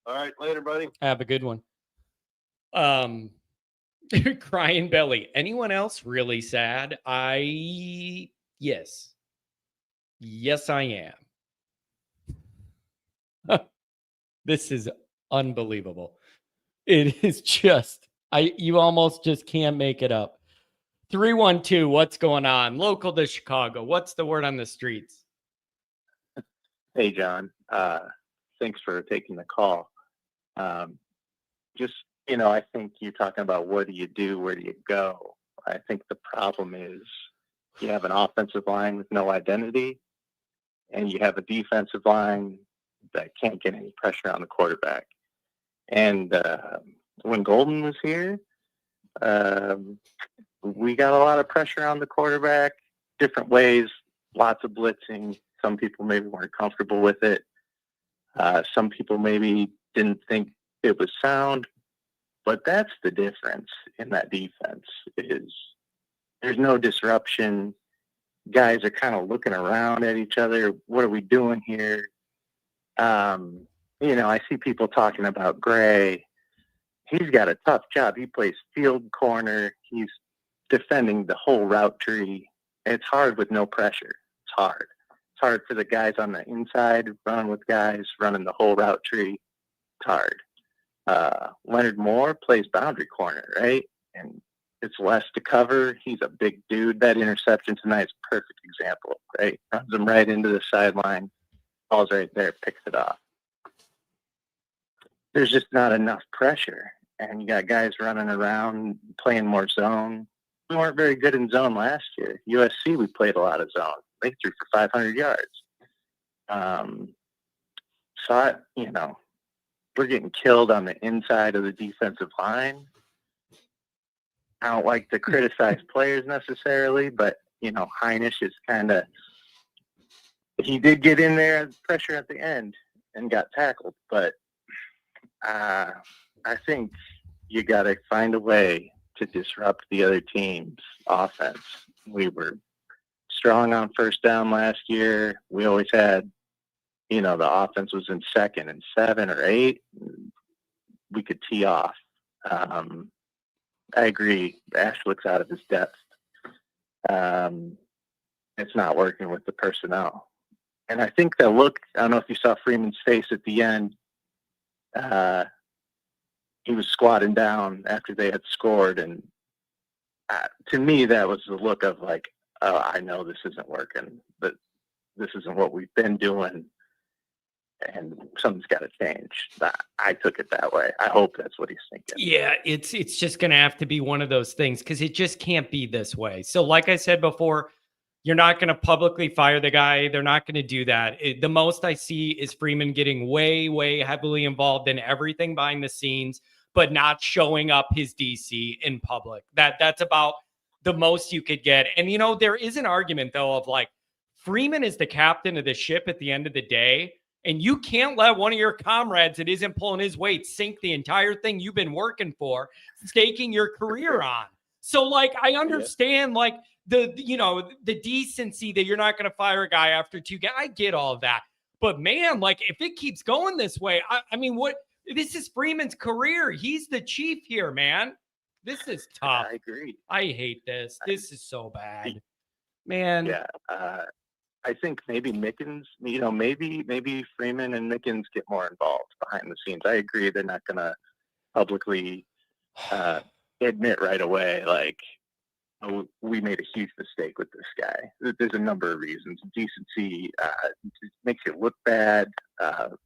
All right. Later, buddy. Have a good one. Crying belly. Anyone else really sad? Yes. Yes, I am. This is unbelievable. It is just, you almost just can't make it up. 312, what's going on? Local to Chicago. What's the word on the streets? Hey, John. Thanks for taking the call. Just, I think you're talking about what do you do, where do you go? I think the problem is you have an offensive line with no identity, and you have a defensive line that can't get any pressure on the quarterback. And when Golden was here, we got a lot of pressure on the quarterback, different ways, lots of blitzing. Some people maybe weren't comfortable with it. Some people maybe didn't think it was sound. But that's the difference in that defense is there's no disruption. Guys are kind of looking around at each other. What are we doing here? I see people talking about Gray. He's got a tough job. He plays field corner. He's defending the whole route tree. It's hard with no pressure. It's hard. It's hard for the guys on the inside running with guys running the whole route tree. It's hard. Leonard Moore plays boundary corner, right? And it's less to cover. He's a big dude. That interception tonight is a perfect example, right? Runs him right into the sideline. Ball's right there, picks it off. There's just not enough pressure. And you got guys running around, playing more zone. We weren't very good in zone last year. USC, we played a lot of zone. They threw for 500 yards. We're getting killed on the inside of the defensive line. I don't like to criticize players necessarily, but, Heinisch is he did get in there pressure at the end and got tackled, but I think you got to find a way to disrupt the other team's offense. We were strong on first down last year. We always had, the offense was in 2nd and 7 or 8. We could tee off. I agree. Ash looks out of his depth. It's not working with the personnel. And I think I don't know if you saw Freeman's face at the end. He was squatting down after they had scored. And to me, that was the look of like, oh, I know this isn't working, but this isn't what we've been doing. And something's got to change. I took it that way. I hope that's what he's thinking. Yeah, it's just going to have to be one of those things because it just can't be this way. So like I said before, you're not going to publicly fire the guy. They're not going to do that. The most I see is Freeman getting way, way heavily involved in everything behind the scenes, but not showing up his DC in public. That's about the most you could get. And, there is an argument, though, of like Freeman is the captain of the ship at the end of the day. And you can't let one of your comrades that isn't pulling his weight sink the entire thing you've been working for, staking your career on. So, like, I understand, like, the decency that you're not going to fire a guy after 2 games. I get all of that. But, man, like, if it keeps going this way, I mean, this is Freeman's career. He's the chief here, man. This is tough. I agree. I hate this. This is so bad. Man. Yeah. I think maybe Mickens, maybe Freeman and Mickens get more involved behind the scenes. I agree they're not going to publicly admit right away, like, oh, we made a huge mistake with this guy. There's a number of reasons. Decency makes you look bad,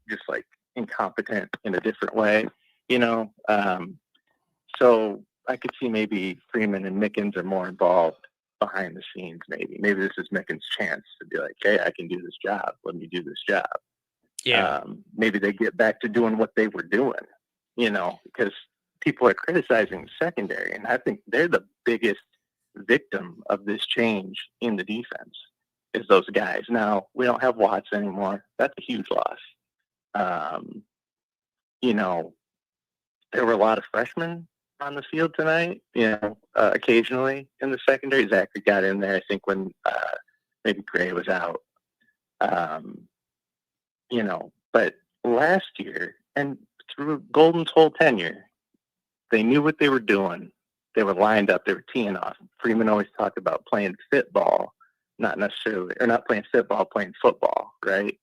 just like incompetent in a different way, So I could see maybe Freeman and Mickens are more involved behind the scenes. Maybe this is Mickens' chance to be like, hey, I can do this job. Let me do this job. Yeah. Maybe they get back to doing what they were doing, because people are criticizing the secondary, and I think they're the biggest victim of this change in the defense is those guys. Now, we don't have Watts anymore. That's a huge loss. There were a lot of freshmen on the field tonight, occasionally in the secondary. Zachary got in there, I think, when maybe Gray was out. But last year and through Golden's whole tenure, they knew what they were doing. They were lined up. They were teeing off. Freeman always talked about playing fit ball, not playing fit ball, playing football, right?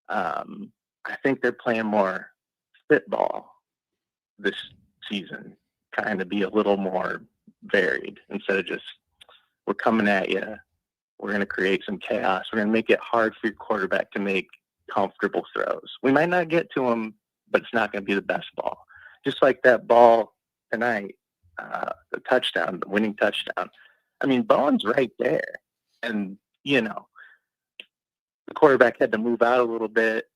I think they're playing more fit ball this season, trying to be a little more varied instead of just, we're coming at you. We're going to create some chaos. We're going to make it hard for your quarterback to make comfortable throws. We might not get to them, but it's not going to be the best ball. Just like that ball tonight, the touchdown, the winning touchdown. I mean, Bowen's right there. And, the quarterback had to move out a little bit.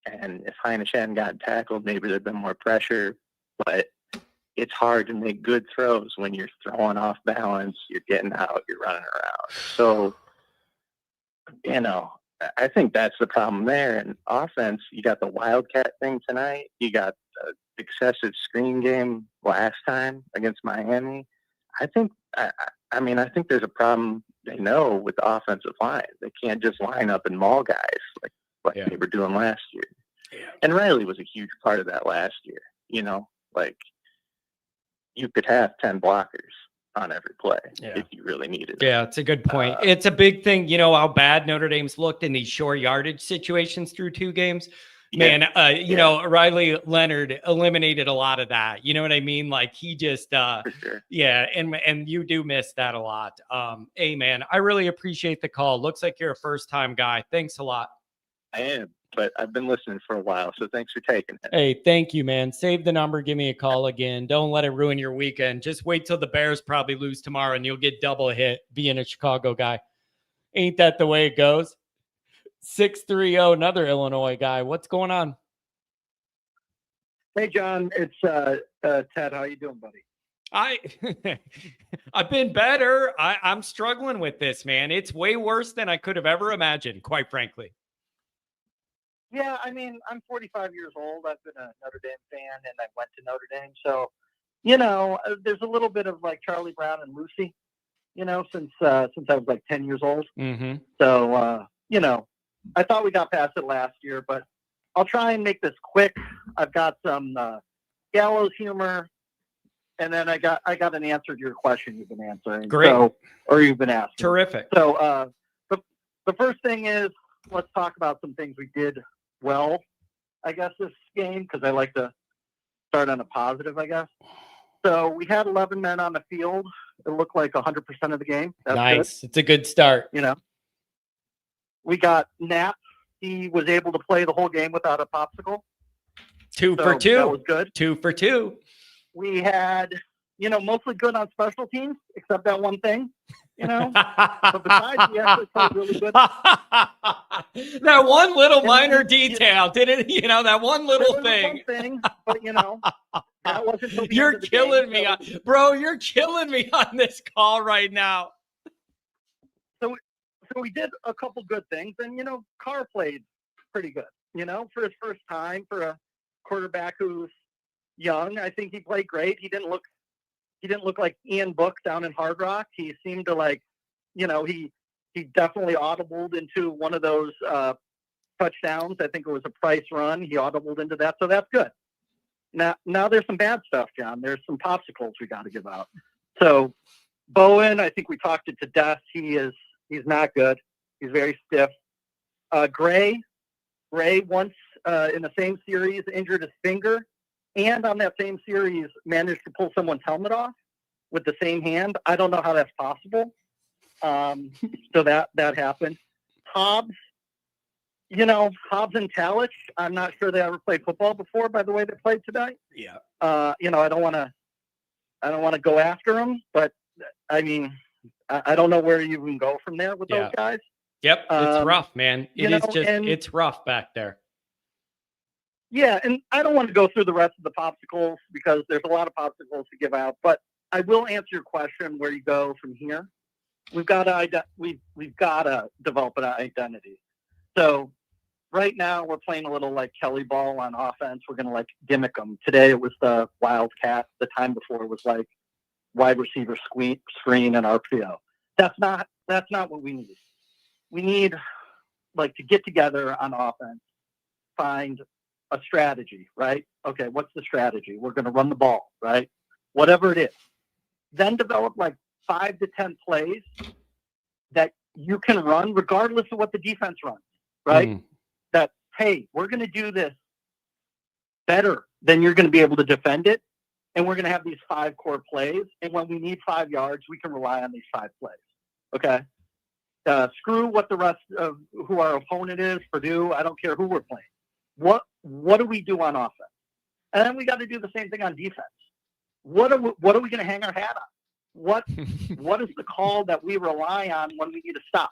And if Heinisch hadn't gotten tackled, maybe there'd been more pressure. But it's hard to make good throws when you're throwing off balance, you're getting out, you're running around. So, I think that's the problem there. And offense, you got the Wildcat thing tonight. You got the excessive screen game last time against Miami. I think there's a problem they know with the offensive line. They can't just line up and maul guys like they were doing last year. And Riley was a huge part of that last year. You know, like you could have 10 blockers on every play if you really needed it. Yeah, it's a good point. It's a big thing. You know how bad Notre Dame's looked in these short yardage situations through 2 games. Man, you know, Riley Leonard eliminated a lot of that. You know what I mean? Like he just, For sure. yeah, and you do miss that a lot. Hey, man, I really appreciate the call. Looks like you're a first-time guy. Thanks a lot. I am, but I've been listening for a while, so thanks for taking it. Hey, thank you, man. Save the number. Give me a call again. Don't let it ruin your weekend. Just wait till the Bears probably lose tomorrow, and you'll get double hit being a Chicago guy. Ain't that the way it goes? 630, another Illinois guy. What's going on? Hey, John, it's Ted. How you doing, buddy? I've been better. I'm struggling with this, man. It's way worse than I could have ever imagined, quite frankly. Yeah, I mean, I'm 45 years old. I've been a Notre Dame fan, and I went to Notre Dame. So, you know, there's a little bit of like Charlie Brown and Lucy, you know, since I was like 10 years old. Mm-hmm. So, you know, I thought we got past it last year, but I'll try and make this quick. I've got some gallows humor, and then I got an answer to your question you've been answering. Great. Or you've been asking. Terrific. So the first thing is, let's talk about some things we did well, I guess, this game, because I like to start on a positive, I guess. So we had 11 men on the field. It looked like 100% of the game. That's nice. good. It's a good start. You know, we got Nap. He was able to play the whole game without a popsicle. 2 for 2. That was good. 2 for 2. We had, you know, mostly good on special teams, except that one thing, you know. But besides, we actually played really good. That one little minor detail, didn't you know, that one little thing. One thing, but, you know, that wasn't until the You're end of the killing game, me, bro. You're killing me on this call right now. So we did a couple good things, and, you know, Carr played pretty good, you know, for his first time, for a quarterback who's young. I think he played great. He didn't look like Ian Book down in Hard Rock. He seemed to, like, you know, he definitely audibled into one of those touchdowns. I think it was a Price run. He audibled into that, so that's good. Now there's some bad stuff, John. There's some popsicles we got to give out. So Bowen, I think we talked it to death. He's not good. He's very stiff. Gray once in the same series injured his finger, and on that same series managed to pull someone's helmet off with the same hand. I don't know how that's possible. So that happened. Hobbs, you know, Hobbs and Talich, I'm not sure they ever played football before by the way they played tonight. Yeah. You know, I don't want to go after them, but I mean, I don't know where you can go from there with those guys. Yep. It's rough, man. It's rough back there. Yeah. And I don't want to go through the rest of the popsicles because there's a lot of popsicles to give out, but I will answer your question where you go from here. We've got to develop an identity. So right now we're playing a little like Kelly ball on offense. We're going to like gimmick them. Today it was the Wildcat. The time before it was like wide receiver screen and RPO. That's not what we need. We need like to get together on offense, find a strategy, right? Okay, what's the strategy? We're going to run the ball, right? Whatever it is. Then develop like 5 to 10 plays that you can run regardless of what the defense runs, right? That, hey, we're going to do this better than you're going to be able to defend it. And we're going to have these 5 core plays. And when we need 5 yards, we can rely on these 5 plays. Okay? Screw what the rest of who our opponent is, Purdue. I don't care who we're playing. What do we do on offense? And then we got to do the same thing on defense. What are we going to hang our hat on? What is the call that we rely on when we need to stop?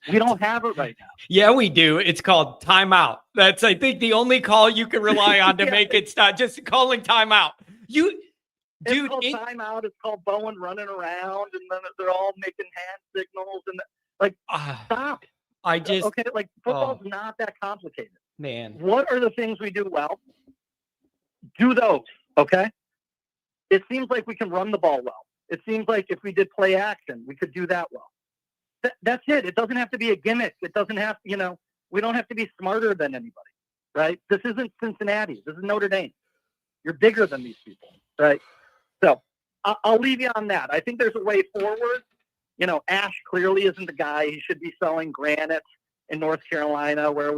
We don't have it right now. Yeah, we do. It's called timeout. That's, I think, the only call you can rely on to make it stop. Just calling timeout. It's called timeout. It's called Bowen running around, and then they're all making hand signals and like stop. Okay, like football's not that complicated. Man, what are the things we do well? Do those. Okay. It seems like we can run the ball well. It seems like if we did play action, we could do that well. That's it. It doesn't have to be a gimmick. It doesn't have, you know, we don't have to be smarter than anybody, right? This isn't Cincinnati. This is Notre Dame. You're bigger than these people, right? So I'll leave you on that. I think there's a way forward. You know, Ash clearly isn't the guy. He should be selling granite in North Carolina, wherever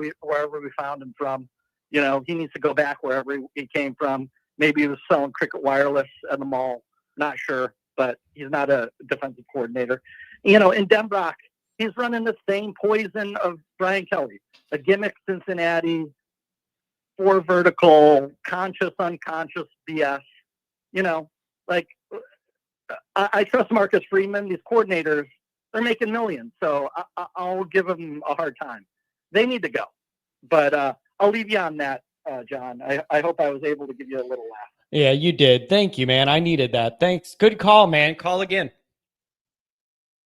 we found him from. You know, he needs to go back wherever he came from. Maybe he was selling Cricket Wireless at the mall. Not sure, but he's not a defensive coordinator. You know, in Denbrock, he's running the same poison of Brian Kelly, a gimmick Cincinnati, 4 vertical, conscious, unconscious BS. You know, like I trust Marcus Freeman. These coordinators, they're making millions, so I'll give them a hard time. They need to go. But I'll leave you on that, John. I hope I was able to give you a little laugh. Yeah, you did. Thank you, man. I needed that. Thanks. Good call, man. Call again.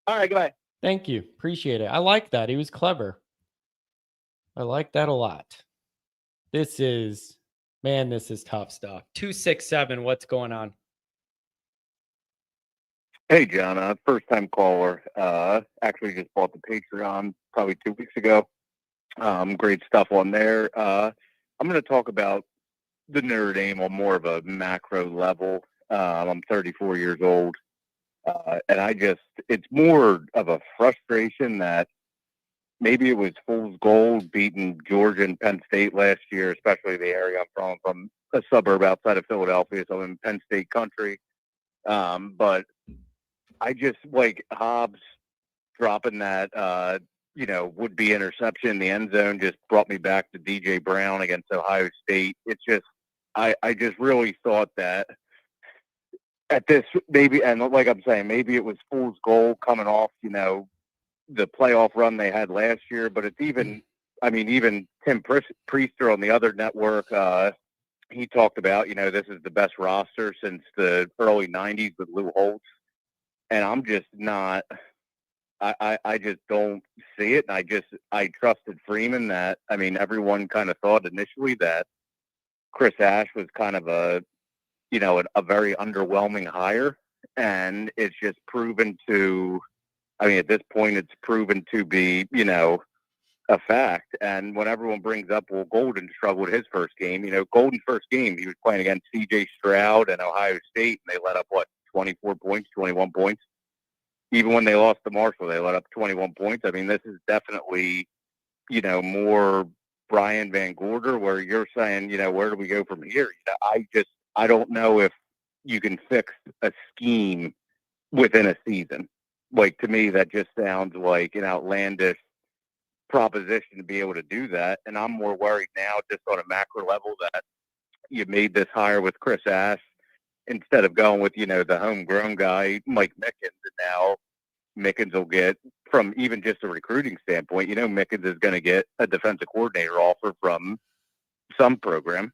All right, goodbye. Thank you. Appreciate it. I like that. He was clever. I like that a lot. This is tough stuff. 267, what's going on? Hey, John, first time caller. Actually just bought the Patreon probably 2 weeks ago. Great stuff on there. I'm going to talk about the Notre Dame on more of a macro level. I'm 34 years old. And it's more of a frustration that maybe it was fool's gold beating Georgia and Penn State last year, especially the area I'm from a suburb outside of Philadelphia, so I'm in Penn State country. But I just like Hobbs dropping that, would-be interception in the end zone just brought me back to DJ Brown against Ohio State. It's just, I just really thought that at this, maybe, and like I'm saying, maybe it was fool's gold coming off, the playoff run they had last year, but it's even Tim Priester on the other network, he talked about, this is the best roster since the early 90s with Lou Holtz. And I'm just not, I just don't see it. And I trusted Freeman that, everyone kind of thought initially that Chris Ash was kind of a very underwhelming hire. And it's just proven to, at this point, it's proven to be, a fact. And when everyone brings up, well, Golden struggled his first game, Golden first game, he was playing against C.J. Stroud and Ohio State, and they let up, 24 points, 21 points. Even when they lost to Marshall, they let up 21 points. This is definitely, more Brian Van Gorder, where you're saying, where do we go from here? I don't know if you can fix a scheme within a season. Like, to me, that just sounds like an outlandish proposition to be able to do that. And I'm more worried now, just on a macro level, that you made this hire with Chris Ash instead of going with, the homegrown guy, Mike Mickens. And now Mickens will get, from even just a recruiting standpoint, Mickens is going to get a defensive coordinator offer from some program.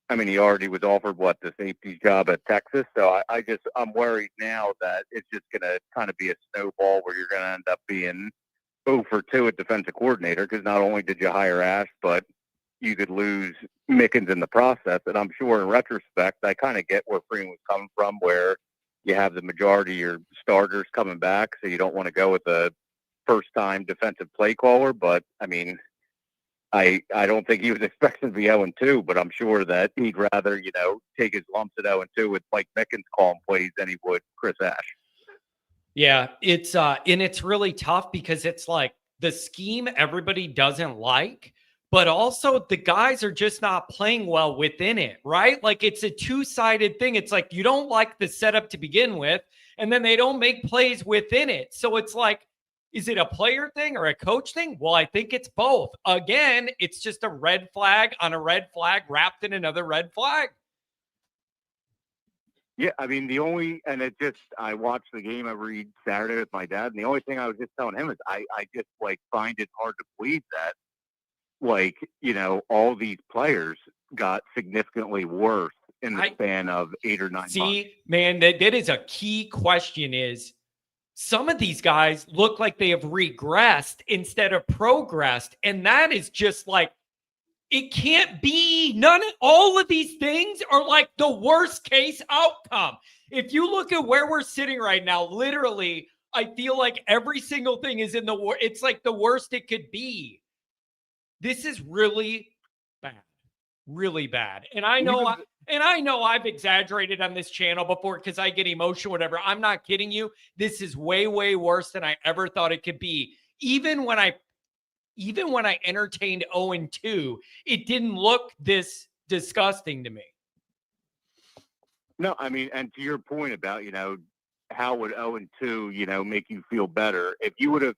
He already was offered, the safety job at Texas. So I'm worried now that it's just going to kind of be a snowball where you're going to end up being 0 for 2 at defensive coordinator, because not only did you hire Ash, but you could lose Mickens in the process. And I'm sure in retrospect, I kind of get where Freeman was coming from, where you have the majority of your starters coming back, so you don't want to go with a first-time defensive play caller. But, I don't think he was expecting to be 0-2, but I'm sure that he'd rather, take his lumps at 0-2 with Mike Mickens calling plays than he would Chris Ash. Yeah, it's really tough because it's like the scheme everybody doesn't like, but also the guys are just not playing well within it, right? Like, it's a two-sided thing. It's like you don't like the setup to begin with, and then they don't make plays within it. So it's like, is it a player thing or a coach thing? Well, I think it's both. Again, it's just a red flag on a red flag wrapped in another red flag. Yeah, I watch the game every Saturday with my dad, and the only thing I was just telling him is I just find it hard to believe that all these players got significantly worse in the span of 8 or 9 months. See, man, that is a key question. Is some of these guys look like they have regressed instead of progressed, and that is just like, it can't be. All of these things are like the worst case outcome. If you look at where we're sitting right now, literally, I feel like every single thing is it's like the worst it could be. This is really Bad. Really bad. And I know I've exaggerated on this channel before because I get emotional, whatever. I'm not kidding you. This is way, way worse than I ever thought it could be. Even when I entertained 0-2, it didn't look this disgusting to me. No, I mean, and to your point about, how would 0-2, make you feel better? If you would have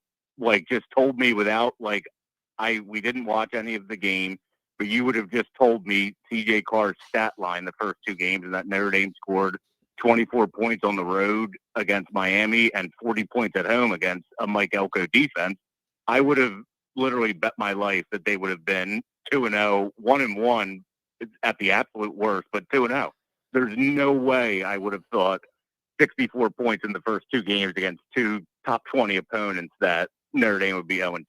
just told me without we didn't watch any of the game, but you would have just told me TJ Carr's stat line the first two games and that Notre Dame scored 24 points on the road against Miami and 40 points at home against a Mike Elko defense, I would have literally bet my life that they would have been 2-0, 1-1 at the absolute worst, but 2-0. There's no way I would have thought 64 points in the first two games against two top 20 opponents that Notre Dame would be 0-2.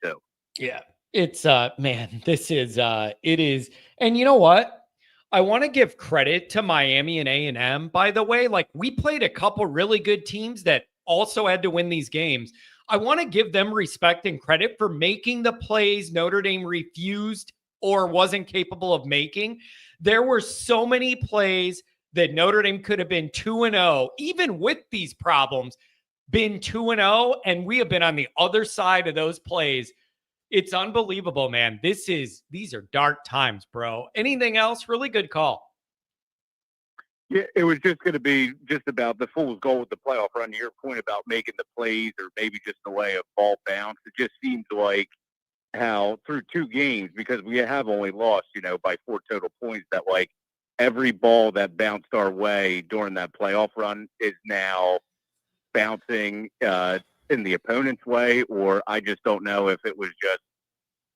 Yeah. It's man, this is it is. And you know what? I want to give credit to Miami and A&M, by the way. We played a couple really good teams that also had to win these games. I want to give them respect and credit for making the plays Notre Dame refused or wasn't capable of making. There were so many plays that Notre Dame could have been 2-0, even with these problems, been 2-0, and we have been on the other side of those plays. It's unbelievable, man. These are dark times, bro. Anything else? Really good call. Yeah, it was just going to be just about the fool's goal with the playoff run. To your point about making the plays or maybe just the way a ball bounced, it just seems like how through two games, because we have only lost, by 4 total points, that every ball that bounced our way during that playoff run is now bouncing in the opponent's way, or I just don't know if it was just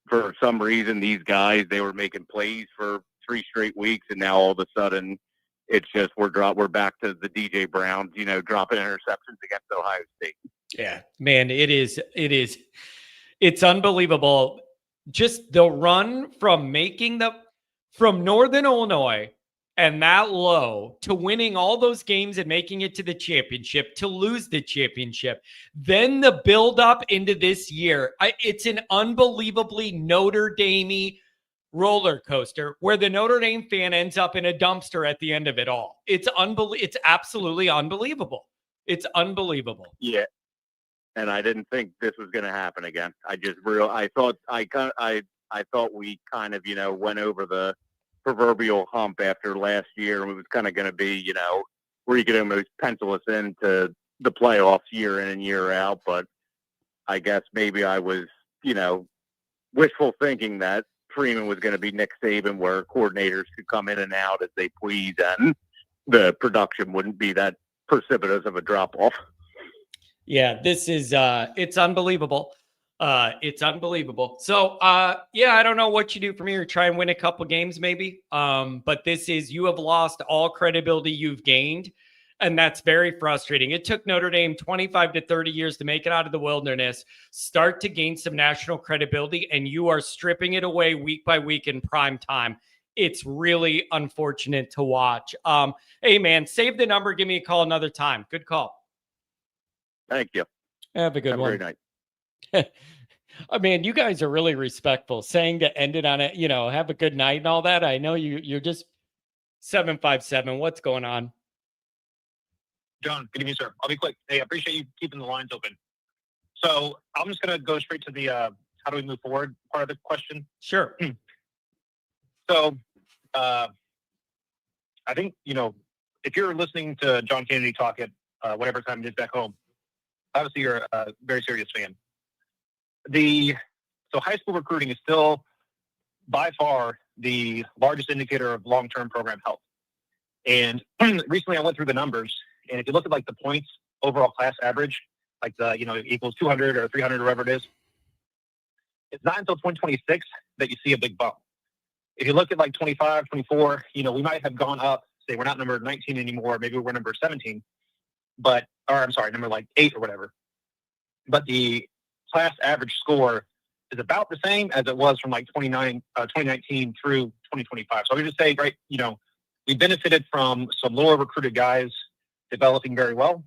for some reason these guys, they were making plays for 3 straight weeks, and now all of a sudden it's just we're back to the DJ Browns, dropping interceptions against Ohio State. Yeah, man, it's unbelievable. Just the run from from Northern Illinois and that low to winning all those games and making it to the championship, to lose the championship, then the build up into this year. It's an unbelievably Notre Dame roller coaster where the Notre Dame fan ends up in a dumpster at the end of it all. It's absolutely unbelievable. It's unbelievable. Yeah. And I didn't think this was going to happen again. I thought we kind of, went over the proverbial hump after last year, and it was kind of going to be, where you could almost pencil us into the playoffs year in and year out. But I guess maybe I was, wishful thinking that Freeman was going to be Nick Saban, where coordinators could come in and out as they please, and the production wouldn't be that precipitous of a drop-off. Yeah, this is, it's unbelievable. It's unbelievable. So, yeah, I don't know what you do from here. Try and win a couple games maybe. But you have lost all credibility you've gained. And that's very frustrating. It took Notre Dame 25 to 30 years to make it out of the wilderness, start to gain some national credibility, and you are stripping it away week by week in prime time. It's really unfortunate to watch. Hey, man, save the number. Give me a call another time. Good call. Thank you. Have a good one. Have a great night. I mean, you guys are really respectful. Saying to end it on it, have a good night and all that. I know you're just 757. What's going on? John, good evening, sir. I'll be quick. Hey, I appreciate you keeping the lines open. So I'm just going to go straight to the how do we move forward part of the question. Sure. So I think, if you're listening to John Kennedy talk at whatever time it is back home, obviously you're a very serious fan. So high school recruiting is still by far the largest indicator of long-term program health. And recently I went through the numbers, and if you look at the points overall class average, equals 200 or 300 or whatever it is, it's not until 2026 that you see a big bump. If you look at 25, 24, we might have gone up, say we're not number 19 anymore, maybe we're number 17, number 8 or whatever. But the class average score is about the same as it was from 2019 through 2025. So I would just say, right, we benefited from some lower recruited guys developing very well,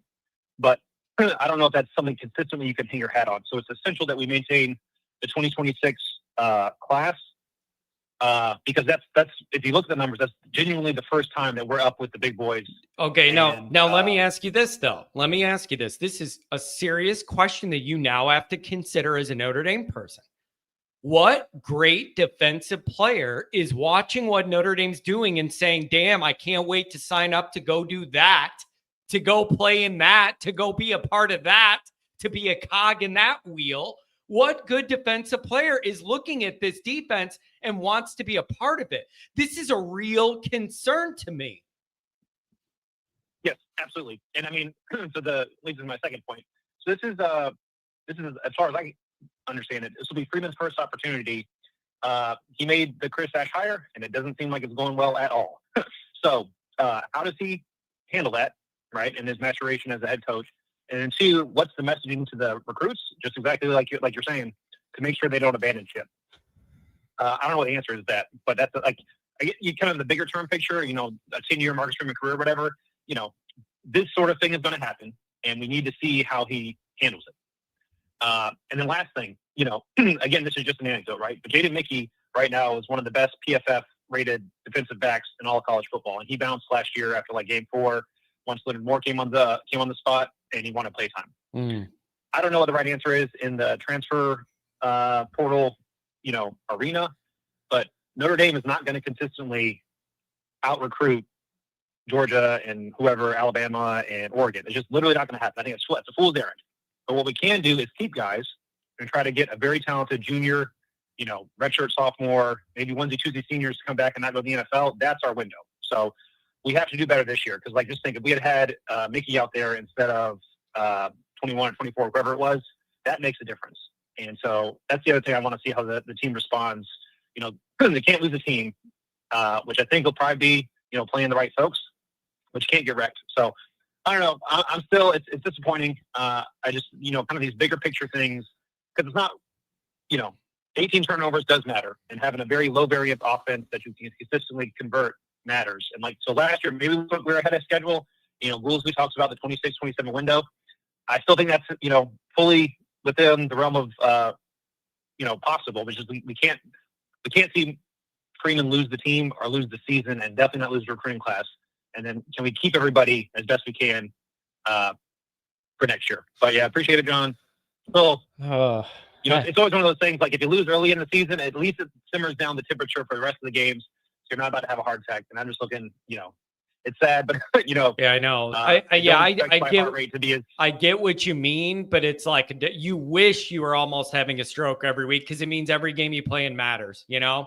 but I don't know if that's something consistently you can hang your hat on. So it's essential that we maintain the 2026 class Because that's if you look at the numbers, that's genuinely the first time that we're up with the big boys. Okay, And, now let me ask you this, though. Let me ask you this. This is a serious question that you now have to consider as a Notre Dame person. What great defensive player is watching what Notre Dame's doing and saying, damn, I can't wait to sign up to go do that, to go play in that, to go be a part of that, to be a cog in that wheel? What good defensive player is looking at this defense and wants to be a part of it? This is a real concern to me. Yes, absolutely. And I mean, so the leads to my second point. So this is as far as I understand it, this will be Freeman's first opportunity. He made the Chris Ash hire, and it doesn't seem like it's going well at all. So how does he handle that, right, in his maturation as a head coach? And then two, what's the messaging to the recruits? Just exactly like you're saying, to make sure they don't abandon ship. I don't know what the answer is to that, but that's like I get you kind of the bigger term picture. You know, a 10-year Marcus Freeman career, whatever. You know, this sort of thing is going to happen, and we need to see how he handles it. And then last thing, you know, again, this is just an anecdote, right? But Jaden Mickey right now is one of the best PFF-rated defensive backs in all of college football, and he bounced last year after like game 4. Once Leonard Moore came on the spot, and he wanted playtime. I don't know what the right answer is in the transfer portal, you know, arena, but Notre Dame is not going to consistently out-recruit Georgia and whoever, Alabama and Oregon. It's just literally not going to happen. I think it's a fool's errand. But what we can do is keep guys and try to get a very talented junior, you know, redshirt sophomore, maybe onesie, twosie seniors to come back and not go to the NFL. That's our window. So we have to do better this year because, like, just think if we had Mickey out there instead of 21 or 24, whoever it was, that makes a difference. And so that's the other thing I want to see how the team responds. You know, they can't lose a team, which I think will probably be, you know, playing the right folks, which can't get wrecked. So I don't know. I'm still, it's disappointing. I just, you know, kind of these bigger picture things, because it's not, you know, 18 turnovers does matter, and having a very low variance offense that you can consistently convert matters. And like, so last year, maybe we're ahead of schedule. You know, Goolsby talks about the 26-27 window. I still think that's, you know, fully within the realm of, you know, possible, which is we can't see Freeman lose the team or lose the season, and definitely not lose the recruiting class. And then can we keep everybody as best we can for next year? But yeah, appreciate it, John. So, you know, it's always one of those things, like if you lose early in the season, at least it simmers down the temperature for the rest of the games. So you're not about to have a heart attack. And I'm just looking, you know, it's sad, but you know. Yeah, I know. I get what you mean, but it's like you wish you were almost having a stroke every week because it means every game you play in matters, you know?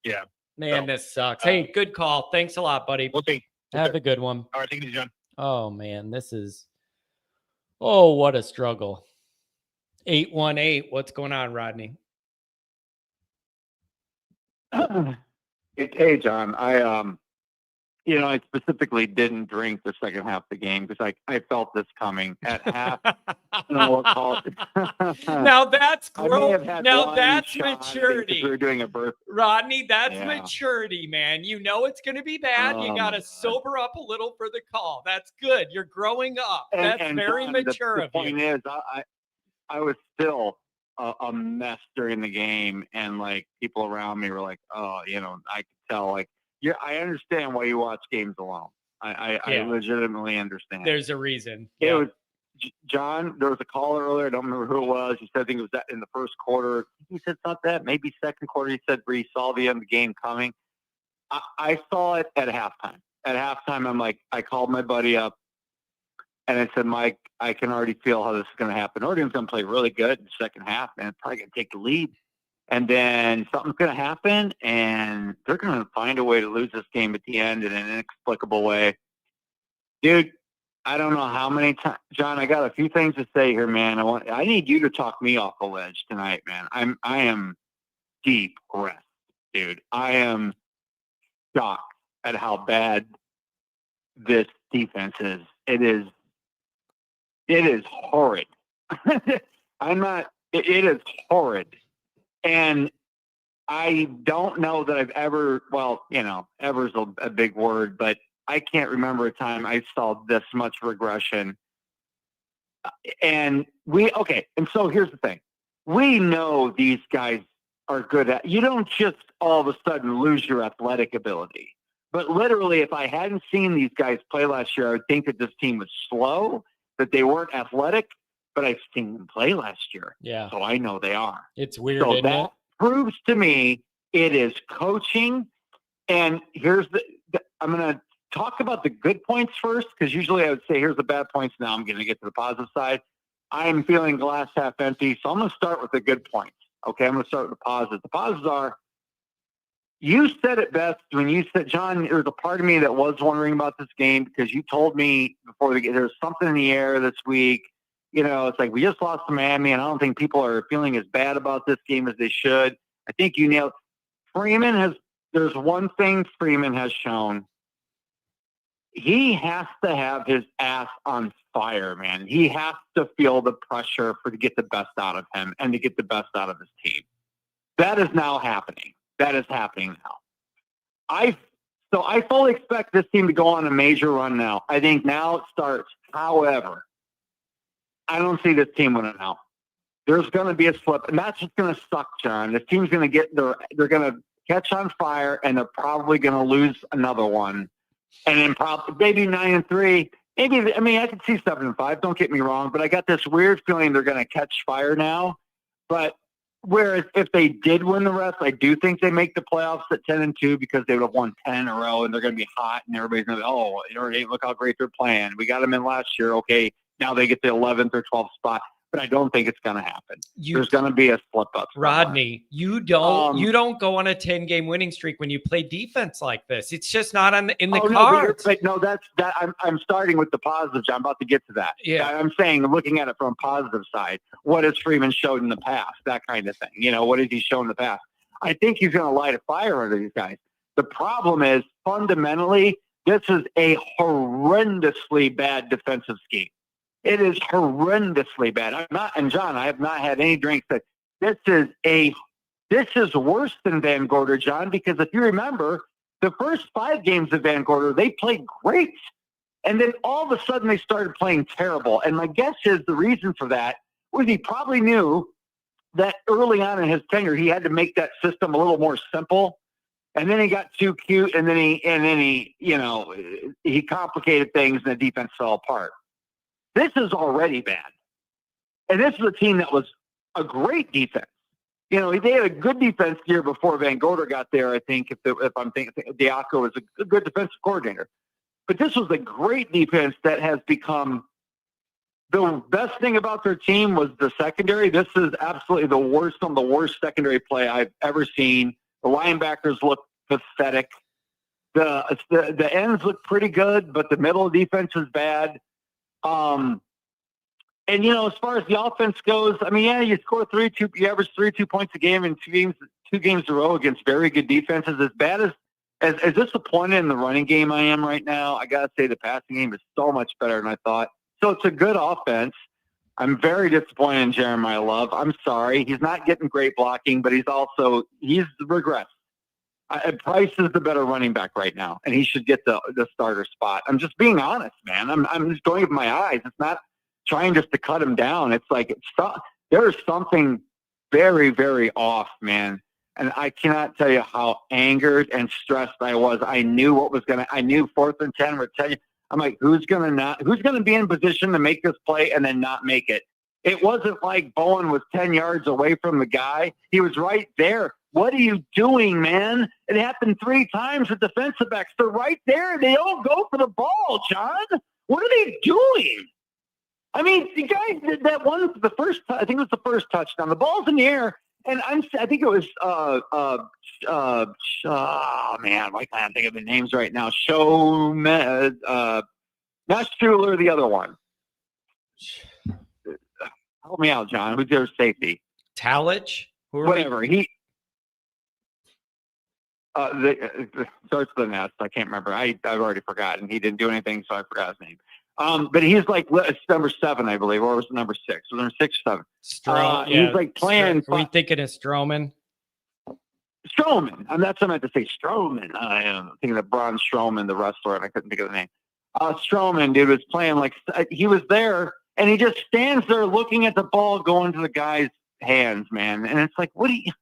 Yeah. Man, this sucks. Hey, good call. Thanks a lot, buddy. We'll see. Have a good one. All right, take it easy, John. Oh, man, this is, oh, what a struggle. 818, what's going on, Rodney? Hey, John, you know, I specifically didn't drink the second half of the game because I felt this coming at half. Now that's growth. Now that's maturity. We were doing a birth. Rodney, that's maturity, man. You know it's going to be bad. You got to sober up a little for the call. That's good. You're growing up. That's very John, mature the of you. The point is, I was still a mess during the game, and like people around me were like, "Oh, you know," I could tell, like, yeah, I understand why you watch games alone. I legitimately understand. There's a reason. It was John. There was a caller earlier. I don't remember who it was. He said, I think it was that in the first quarter. He said not that. Maybe second quarter. He said where he saw the end of the game coming. I saw it at halftime. At halftime, I'm like, I called my buddy up, and I said, Mike, I can already feel how this is going to happen. Oregon's going to play really good in the second half, man. Probably going to take the lead. And then something's going to happen, and they're going to find a way to lose this game at the end in an inexplicable way. Dude, I don't know how many times. John, I got a few things to say here, man. I need you to talk me off the ledge tonight, man. I am deep rest, dude. I am shocked at how bad this defense is. It is horrid. It is horrid. And I don't know that I've ever, well, you know, ever is a big word, but I can't remember a time I saw this much regression. And so here's the thing. We know these guys are good at. You don't just all of a sudden lose your athletic ability. But literally, if I hadn't seen these guys play last year, I would think that this team was slow, that they weren't athletic. But I've seen them play last year, Yeah. so I know they are. It's weird, So isn't that it? proves to me it is coaching. And here's I'm going to talk about the good points first, because usually I would say here's the bad points. Now I'm going to get to the positive side. I'm feeling glass half empty, so I'm going to start with the good points. Okay, I'm going to start with the positives. The positives are, you said it best when you said, John, there's a part of me that was wondering about this game because you told me before the game, there's something in the air this week. You know, it's like we just lost to Miami, and I don't think people are feeling as bad about this game as they should. I think you nailed there's one thing Freeman has shown. He has to have his ass on fire, man. He has to feel the pressure to get the best out of him and to get the best out of his team. That is now happening. That is happening now. I fully expect this team to go on a major run now. I think now it starts. However, I don't see this team winning out. There's going to be a slip, and that's just going to suck, John. This team's going to they're going to catch on fire, and they're probably going to lose another one. And then probably maybe 9-3. Maybe, I mean, I could see 7-5. Don't get me wrong, but I got this weird feeling they're going to catch fire now. But whereas if they did win the rest, I do think they make the playoffs at 10-2 because they would have won 10 in a row, and they're going to be hot, and everybody's going to be, oh, look how great they're playing. We got them in last year. Okay, now they get the 11th or 12th spot. But I don't think it's going to happen. There's going to be a slip up. Rodney, you don't go on a 10-game winning streak when you play defense like this. It's just not in the cards. I'm starting with the positives. I'm about to get to that. Yeah, I'm saying, looking at it from a positive side, what has Freeman showed in the past? That kind of thing. You know, what has he shown in the past? I think he's going to light a fire under these guys. The problem is, fundamentally, this is a horrendously bad defensive scheme. It is horrendously bad. John, I have not had any drinks. That this is worse than Van Gorder, John, because if you remember, the first 5 games of Van Gorder, they played great. And then all of a sudden they started playing terrible. And my guess is the reason for that was he probably knew that early on in his tenure, he had to make that system a little more simple. And then he got too cute, and then he he complicated things, and the defense fell apart. This is already bad. And this is a team that was a great defense. You know, they had a good defense year before Van Gorder got there, I think, if I'm thinking Diaco was a good defensive coordinator. But this was a great defense that has become the best thing about their team was the secondary. This is absolutely the worst secondary play I've ever seen. The linebackers look pathetic. The ends look pretty good, but the middle of defense is bad. And as far as the offense goes, I mean, yeah, you score you average 2 points a game in two games in a row against very good defenses. As bad as disappointed in the running game I am right now, I gotta say the passing game is so much better than I thought. So it's a good offense. I'm very disappointed in Jeremiah Love. I'm sorry. He's not getting great blocking, but he's regressed. Price is the better running back right now, and he should get the starter spot. I'm just being honest, man. I'm just going with my eyes. It's not trying just to cut him down. It's like there is something very, very off, man. And I cannot tell you how angered and stressed I was. I knew 4th and 10 would tell you. I'm like, who's going to be in position to make this play and then not make it? It wasn't like Bowen was 10 yards away from the guy. He was right there. What are you doing, man? It happened 3 times with defensive backs. They're right there. They don't go for the ball, John. What are they doing? I mean, the guy did that one, I think it was the first touchdown. The ball's in the air, and I think it was, man, why can't I think of the names right now? Showman, not Schuler, the other one. Help me out, John. Who's their safety? Talich? Whatever. Starts with an S. I can't remember. I've already forgotten. He didn't do anything, so I forgot his name. But he's like it's number 7, I believe, or was it number 6? Was it 6 or 7? He's like playing. Are we thinking of Stroman? Strowman. That's what I meant to say. Strowman. I am thinking of Braun Strowman, the wrestler, and I couldn't think of the name. Strowman, dude, was playing like he was there, and he just stands there looking at the ball going to the guy's hands, man. And it's like, what do you?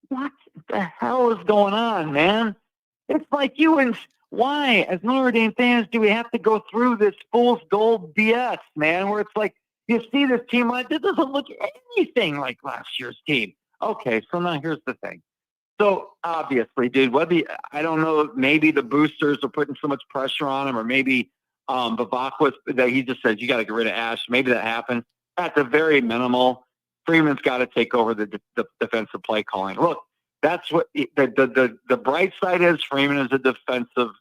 what the hell is going on, man? It's like why, as Notre Dame fans, do we have to go through this fool's gold BS, man, where it's like, you see this team like, this doesn't look anything like last year's team. Okay, so now here's the thing. So obviously, dude, I don't know, maybe the boosters are putting so much pressure on him, or maybe Bavakwas, that he just says, you got to get rid of Ash. Maybe that happened. At the very minimal, Freeman's got to take over the defensive play calling. Look, that's what the bright side is. Freeman is a defensive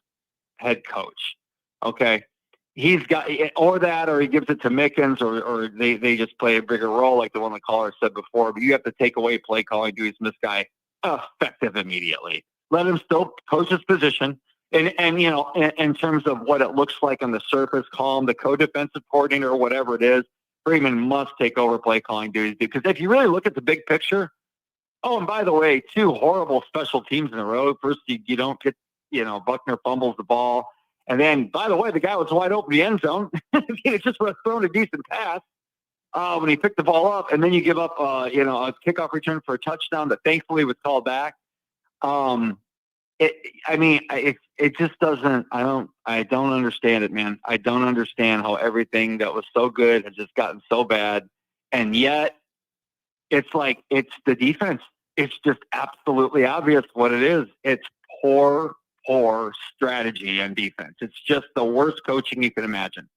head coach. Okay. He's got, or he gives it to Mickens, or they just play a bigger role, like the one the caller said before. But you have to take away play calling duties from this guy effective immediately. Let him still coach his position. And you know, in terms of what it looks like on the surface, call him the co-defensive coordinator or whatever it is. Freeman must take over play calling duties, because if you really look at the big picture, oh, and by the way, 2 horrible special teams in a row. First, you don't get, Buckner fumbles the ball. And then, by the way, the guy was wide open in the end zone. He just would have thrown a decent pass when he picked the ball up. And then you give up, a kickoff return for a touchdown that thankfully was called back. It just doesn't, I don't understand it, man. I don't understand how everything that was so good has just gotten so bad. And yet it's like, it's the defense. It's just absolutely obvious what it is. It's poor strategy on defense. It's just the worst coaching you can imagine.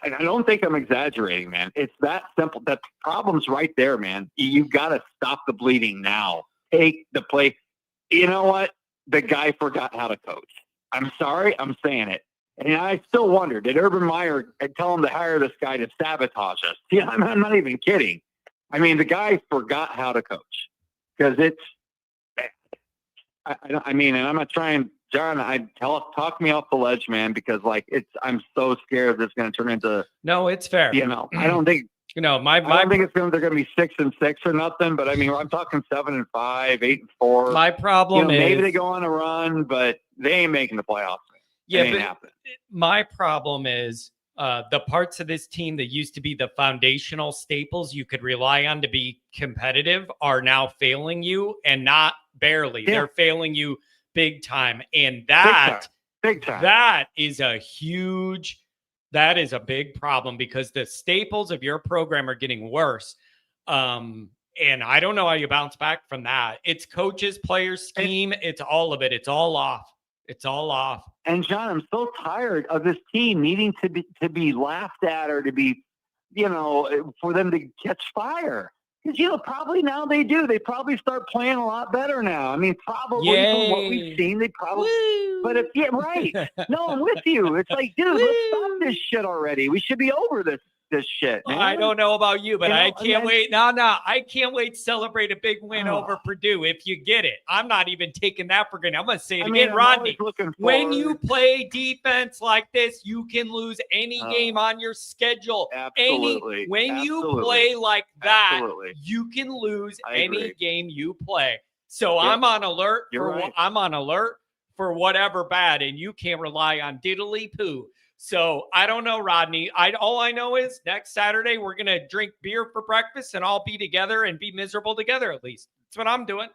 And I don't think I'm exaggerating, man. It's that simple. The problem's right there, man. You've got to stop the bleeding now. Take the play. You know what? The guy forgot how to coach. I'm sorry, I'm saying it. And I still wonder, did Urban Meyer tell him to hire this guy to sabotage us? Yeah, I'm not even kidding. I mean, the guy forgot how to coach, because it's, and I'm not trying, John, talk me off the ledge, man, because I'm so scared this is going to turn into. No, it's fair. I don't think. I don't think they're going to be 6-6 or nothing, but I mean, I'm talking 7-5, 8-4. My problem is maybe they go on a run, but they ain't making the playoffs. Yeah, it ain't but happening. My problem is the parts of this team that used to be the foundational staples you could rely on to be competitive are now failing you, and not barely. Yeah. They're failing you big time. And that big time. That is a big problem, because the staples of your program are getting worse. And I don't know how you bounce back from that. It's coaches, players, scheme. It's all of it. It's all off. It's all off. And John, I'm so tired of this team needing to be laughed at, or to be, for them to catch fire. Because, probably now they do. They probably start playing a lot better now. I mean, probably from what we've seen, they probably. Woo! But right. No, I'm with you. It's like, dude, let's stop this shit already. We should be over this shit, man. I don't know about you, but I can't wait. No, I can't wait to celebrate a big win over Purdue if you get it. I'm not even taking that for granted. I'm going to say it again, Rodney. When you play defense like this, you can lose any game on your schedule. Absolutely. When you play like that, Absolutely. you can lose I any agree. game you play. So Yep. I'm on alert. You're right. I'm on alert for whatever bad, and you can't rely on diddly poo. So I don't know, Rodney. All I know is next Saturday we're gonna drink beer for breakfast and all be together and be miserable together. At least that's what I'm doing.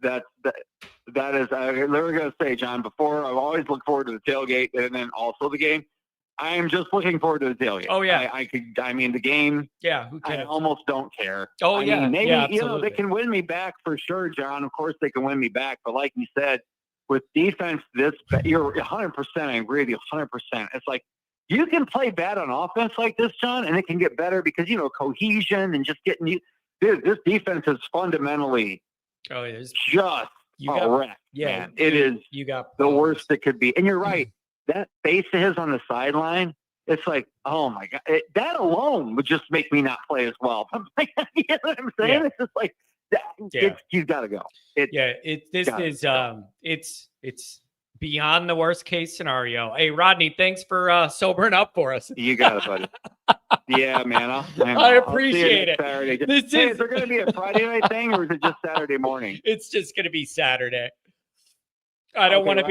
That is. I was going to say, John. Before, I've always looked forward to the tailgate, and then also the game. I am just looking forward to the tailgate. Oh yeah. The game. Yeah. Who cares? I almost don't care. Oh yeah. Maybe yeah, they can win me back for sure, John. Of course they can win me back, but like you said, with defense, you're 100%. I agree with you 100%. It's like, you can play bad on offense like this, John, and it can get better because, cohesion and just getting you. Dude, this defense is fundamentally just a wreck, man. It is the worst it could be. And you're right. That face of his on the sideline, it's like, oh, my God. That alone would just make me not play as well. You know what I'm saying? Yeah. It's just like, you've got to go. It's beyond the worst case scenario. Hey, Rodney, thanks for sobering up for us. You got it, buddy. Yeah, man. I appreciate it. Saturday. Is there going to be a Friday night thing, or is it just Saturday morning? It's just going to be Saturday. I want to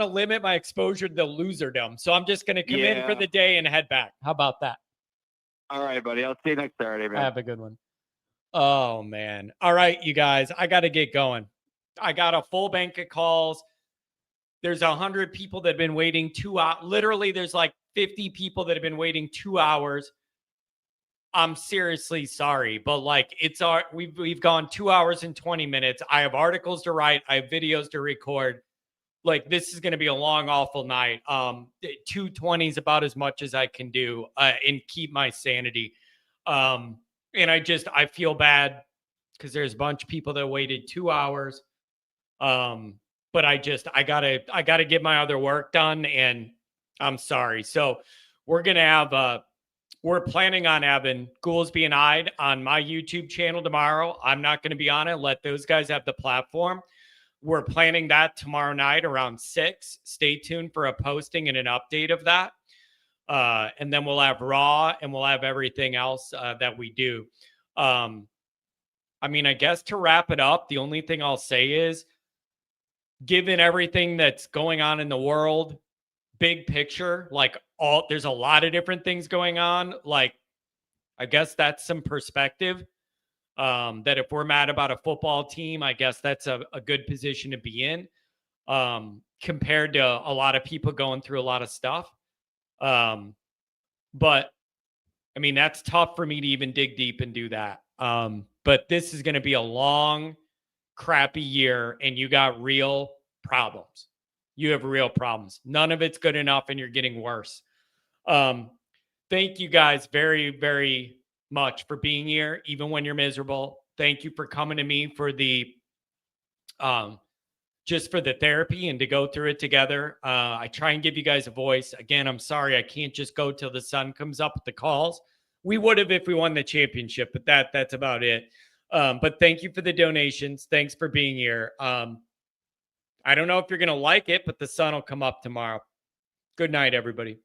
limit my exposure to the loserdom. So I'm just going to come in for the day and head back. How about that? All right, buddy. I'll see you next Saturday, man. Have a good one. Oh, man. All right, you guys, I got to get going. I got a full bank of calls. There's 100 people that have been waiting 2 hours. Literally, there's like 50 people that have been waiting 2 hours. I'm seriously sorry, but like we've gone 2 hours and 20 minutes. I have articles to write. I have videos to record. Like, this is going to be a long, awful night. 220 is about as much as I can do and keep my sanity. And I feel bad because there's a bunch of people that waited 2 hours. But I gotta get my other work done, and I'm sorry. So we're gonna have we're planning on having Goolsby and Ide on my YouTube channel tomorrow. I'm not going to be on it. Let those guys have the platform. We're planning that tomorrow night around 6. Stay tuned for a posting and an update of that. And then we'll have Raw and we'll have everything else that we do. I mean, I guess to wrap it up, the only thing I'll say is, given everything that's going on in the world, big picture, there's a lot of different things going on. Like, I guess that's some perspective. That if we're mad about a football team, I guess that's a good position to be in, compared to a lot of people going through a lot of stuff. But I mean, that's tough for me to even dig deep and do that. But this is going to be a long, crappy year, and you got real problems. You have real problems. None of it's good enough, and you're getting worse. Thank you guys very, very much for being here, even when you're miserable. Thank you for coming to me for the just for the therapy and to go through it together. I try and give you guys a voice. Again, I'm sorry I can't just go till the sun comes up with the calls. We would have if we won the championship, but that's about it. But thank you for the donations. Thanks for being here. I don't know if you're going to like it, but the sun will come up tomorrow. Good night, everybody.